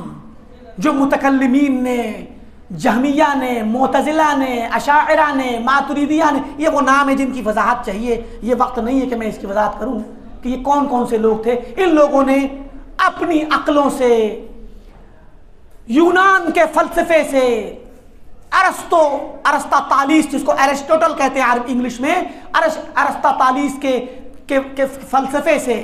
जो मुतकल्लिमीन ने, जहमिया ने, मुतज़िला ने, अशाइरा ने, मातुरीदिया ने, ये वो नाम है जिनकी वजाहत चाहिए, ये वक्त नहीं है कि मैं इसकी वजाहत करूं कि ये कौन कौन से लोग थे। इन लोगों ने अपनी अक्लों से, यूनान के फलसफे से, अरस्ता तालीस, जिसको एरिस्टोटल कहते हैं इंग्लिश में, अरस्ता तालीस के फलसफे से,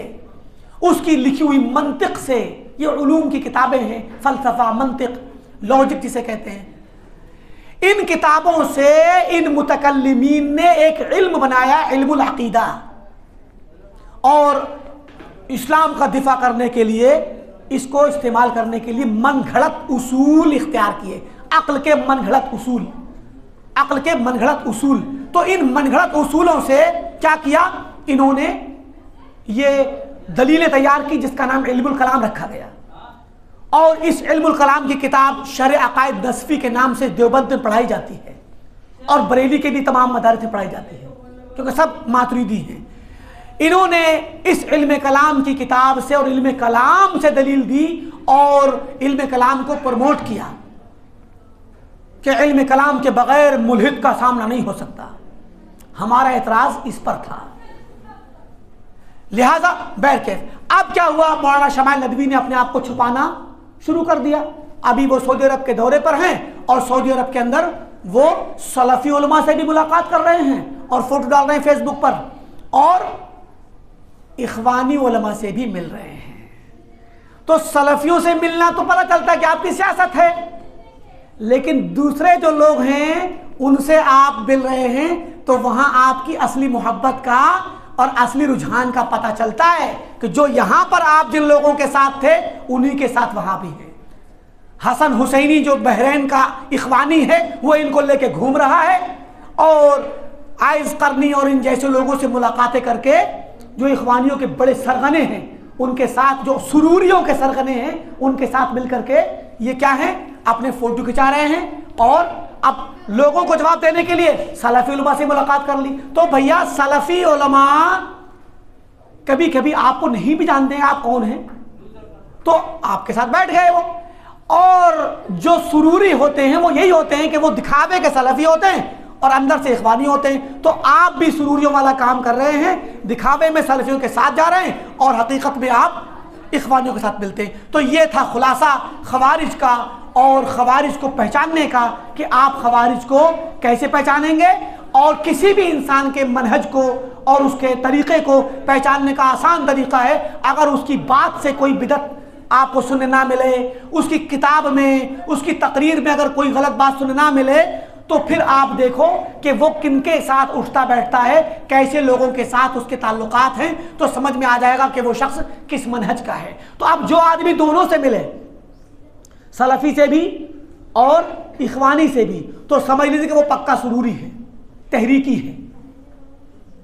उसकी लिखी हुई मंतिक से, ये उलूम की किताबें हैं, फलसफा, मंतिक, लॉजिक जिसे कहते हैं, इन किताबों से इन मुतकल्लिमीन ने एक इल्म बनाया, इल्मुल अकीदा, और इस्लाम का दिफा करने के लिए, इसको इस्तेमाल करने के लिए मनगढ़ंत उसूल इख्तियार किए, अक्ल के मनगढ़ंत उसूल, अक्ल के मनगढ़ंत उसूल। तो इन मनगढ़ंत उसूलों से क्या किया इन्होंने, ये दलीलें तैयार की जिसका नाम इल्मुल कलाम रखा गया। और इस इल्मुल कलाम की किताब शरअ अक़ाइद नस्फ़ी के नाम से देवबंद में पढ़ाई जाती है, और बरेली के भी तमाम मदारिस में पढ़ाई जाती है, क्योंकि सब मातुरीदी हैं। इन्होंने इस इल्म कलाम की किताब से और इल्म कलाम से दलील दी और इल्म कलाम को प्रमोट किया कि इल्म कलाम के बगैर मुल्हिद का सामना नहीं हो सकता। हमारा एतराज़ इस पर था, लिहाजा बैरकेफ। अब क्या हुआ, मौलाना शमाइल नदवी ने अपने आप को छुपाना शुरू कर दिया। अभी वो सऊदी अरब के दौरे पर हैं और सऊदी अरब के अंदर वो सलफ़ी उलमा से भी मुलाकात कर रहे हैं और फोटो डाल रहे हैं फेसबुक पर, और इख्वानी उलमा से भी मिल रहे हैं। तो सलफ़ियों से मिलना तो पता चलता है कि आपकी सियासत है, लेकिन दूसरे जो लोग हैं उनसे आप मिल रहे हैं तो वहां आपकी असली मोहब्बत का और असली रुझान का पता चलता है कि जो यहां पर आप जिन लोगों के साथ थे उन्हीं के साथ वहां भी है। हसन हुसैनी जो बहरीन का इख्वानी है वो इनको लेके घूम रहा है, और आइज़ करनी और इन जैसे लोगों से मुलाकातें करके जो इख्वानियों के बड़े सरगने हैं उनके साथ, जो सुरूरियों के सरगने हैं उनके साथ मिलकर के ये क्या है, अपने फोटो खिंचा रहे हैं और अब लोगों को जवाब देने के लिए सलफ़ी उलमा से मुलाकात कर ली। तो भैया सलफ़ी उलमा कभी कभी आपको नहीं भी जानते हैं आप कौन हैं, तो आपके साथ बैठ गए वो। और जो सुरूरी होते हैं वो यही होते हैं कि वो दिखावे के सलफ़ी होते हैं और अंदर से इख्वानी होते हैं। तो आप भी सुरूरियों वाला काम कर रहे हैं, दिखावे में सलफ़ियों के साथ जा रहे हैं और हकीकत में आप इख्वानियों के साथ मिलते हैं। तो ये था खुलासा खवारिज का और खवारिज को पहचानने का कि आप खवारिज को कैसे पहचानेंगे, और किसी भी इंसान के मनहज को और उसके तरीक़े को पहचानने का आसान तरीक़ा है, अगर उसकी बात से कोई बिदअत आपको सुनने ना मिले, उसकी किताब में, उसकी तकरीर में अगर कोई गलत बात सुनने ना मिले, तो फिर आप देखो कि वो किनके साथ उठता बैठता है, कैसे लोगों के साथ उसके ताल्लुकात हैं, तो समझ में आ जाएगा कि वो शख्स किस मनहज का है। तो अब जो आदमी दोनों से मिले, सलफ़ी से भी और इख्वानी से भी, तो समझ लीजिए कि वो पक्का सुरूरी है, तहरीकी है,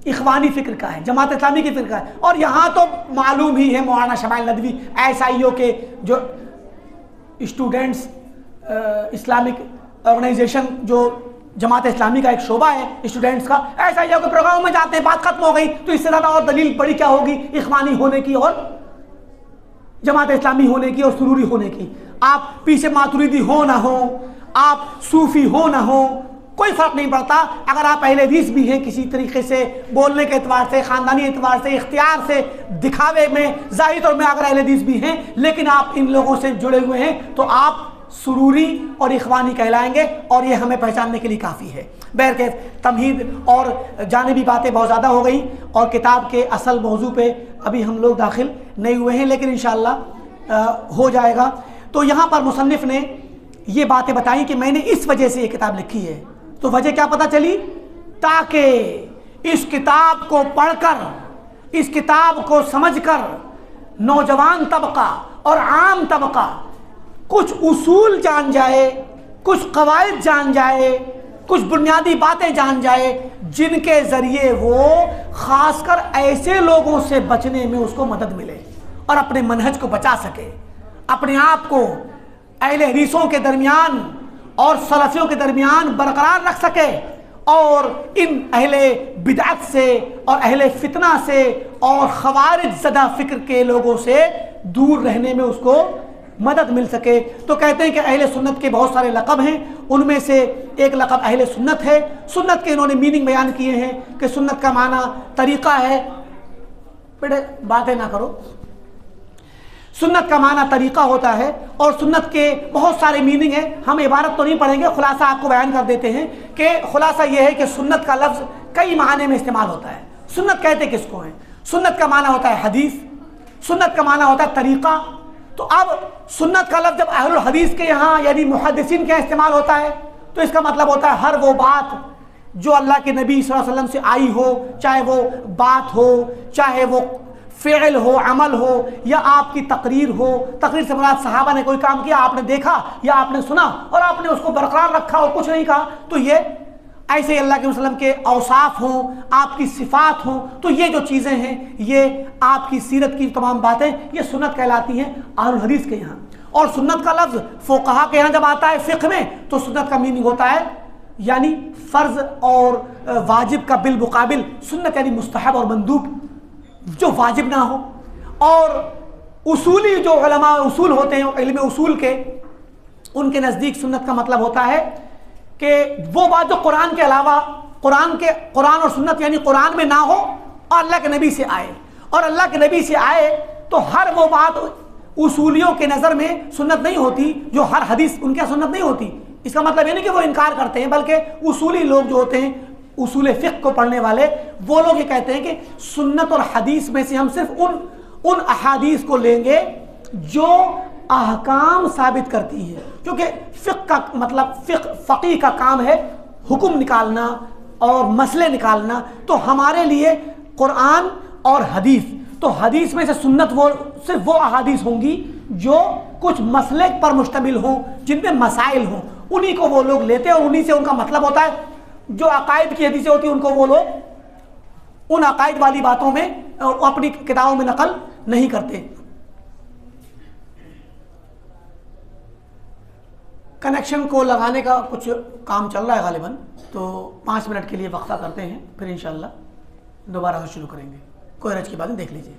इख्वानी फ़िक्र का है, जमात इस्लामी की फ़िक्र का है। और यहाँ तो मालूम ही है मौलाना शमाइल नदवी SIO के जो स्टूडेंट्स इस्लामिक ऑर्गेनाइजेशन जो जमात इस्लामी का एक शोबा है स्टूडेंट्स का, ऐसा ही प्रोग्राम में जाते हैं, बात खत्म हो गई, तो इससे ज़्यादा और दलील बड़ी क्या होगी इखवानी होने की और जमात इस्लामी होने की और सुरूरी होने की। आप पीछे मातुरीदी हो ना हो, आप सूफी हो ना हो, कोई फ़र्क नहीं पड़ता। अगर आप अहले हदीस भी हैं किसी तरीके से, बोलने के एतबार से, ख़ानदानी एतबार से, इख्तियार से, दिखावे में, ज़ाहिर तौर में अगर अहले हदीस भी हैं, लेकिन आप इन लोगों से जुड़े हुए हैं तो आप सुरूरी और इखवानी कहलाएंगे, और ये हमें पहचानने के लिए काफ़ी है। बहरकैफ तमहीद और जानिबी बातें बहुत ज़्यादा हो गई और किताब के असल मौजू पे अभी हम लोग दाखिल नहीं हुए हैं, लेकिन इंशाअल्लाह हो जाएगा। तो यहाँ पर मुसन्निफ़ ने ये बातें बताई कि मैंने इस वजह से ये किताब लिखी है। तो वजह क्या पता चली, ताकि इस किताब को पढ़कर, इस किताब को समझकर नौजवान तबका और आम तबका कुछ उसूल जान जाए, कुछ कवायद जान जाए, कुछ बुनियादी बातें जान जाए, जिनके ज़रिए वो ख़ासकर ऐसे लोगों से बचने में उसको मदद मिले और अपने मनहज को बचा सके, अपने आप को अहले हदीसों के दरमियान और सलफ़ियों के दरमियान बरकरार रख सके, और इन अहले बिदअत से और अहले फितना से और ख़वारिज ज़दा फ़िक्र के लोगों से दूर रहने में उसको मदद मिल सके। तो कहते हैं कि अहले सुन्नत के बहुत सारे लक़ब हैं, उनमें से एक लक़ब अहले सुन्नत है। सुन्नत के इन्होंने मीनिंग बयान किए हैं कि सुन्नत का माना तरीक़ा है, बेटे बातें ना करो, सुन्नत का माना तरीक़ा होता है, और सुन्नत के बहुत सारे मीनिंग हैं। हम इबारत तो नहीं पढ़ेंगे, खुलासा आपको बयान कर देते हैं कि खुलासा ये है कि सुन्नत का लफ्ज़ कई माने में इस्तेमाल होता है। सुन्नत कहते किसको हैं? सुन्नत का माना होता है हदीस, सुन्नत का माना होता है तरीक़ा। तो अब सुन्नत का लफ्ज़ जब अहलुल हदीस के यहाँ यानी मुहद्दिसीन के यहाँ इस्तेमाल होता है, तो इसका मतलब होता है हर वो बात जो अल्लाह के नबी सल्लल्लाहु अलैहि वसल्लम से आई हो, चाहे वो बात हो, चाहे वो फ़िअल हो, अमल हो, या आपकी तकरीर हो। तकरीर से मुराद सहाबा ने कोई काम किया, आपने देखा या आपने सुना और आपने उसको बरकरार रखा और कुछ नहीं कहा, तो ये ऐसे अल्लाह के वसल्लम के औसाफ हों, आपकी सिफ़ात हों, तो ये जो चीज़ें हैं, ये आपकी सीरत की तमाम बातें, ये सुन्नत कहलाती हैं अहलुल हदीस के यहाँ। और सुन्नत का लफ्ज़ फ़ुक़हा के यहाँ जब आता है फ़िक़्ह में, तो सुन्नत का मीनिंग होता है यानी फ़र्ज़ और वाजिब का बिलमुक़ाबिल। सुन्नत यानी मुस्तहब और मंदूब, जो वाजिब ना हो। और उसूली जो उलमा उसूल होते हैं इल्म उसूल के, उनके नज़दीक सुन्नत का मतलब होता है कि वो बात जो कुरान के अलावा, कुरान और सुन्नत यानी कुरान में ना हो और अल्लाह के नबी से आए, और अल्लाह के नबी से आए तो हर वो बात उसूलियों के नज़र में सुन्नत नहीं होती, जो हर हदीस उनके सुन्नत नहीं होती। इसका मतलब ये नहीं कि वो इनकार करते हैं, बल्कि उसूली लोग जो होते हैं, उसूल फ़िक़्ह को पढ़ने वाले, वो लोग ये कहते हैं कि सुन्नत और हदीस में से हम सिर्फ उन अहादीस को लेंगे जो अहकाम साबित करती है, क्योंकि फ़िक़्ह का मतलब फ़क़ीह का काम है हुक्म निकालना और मसले निकालना। तो हमारे लिए कुरान और हदीस, तो हदीस में से सुन्नत वो सिर्फ वो अहादीस होंगी जो कुछ मसले पर मुश्तमिल हों, जिनमें मसाइल हों, उन्हीं को वो लोग लेते हैं, और उन्हीं से उनका मतलब होता है। जो अकायद की हदीसें होती हैं उनको वो लोग उन अकायद वाली बातों में अपनी किताबों में नकल नहीं करते। कनेक्शन को लगाने का कुछ काम चल रहा है गालिबन, तो 5 मिनट के लिए वक्फा करते हैं, फिर इंशाअल्लाह दोबारा से शुरू करेंगे। कोई रज की बातें देख लीजिए।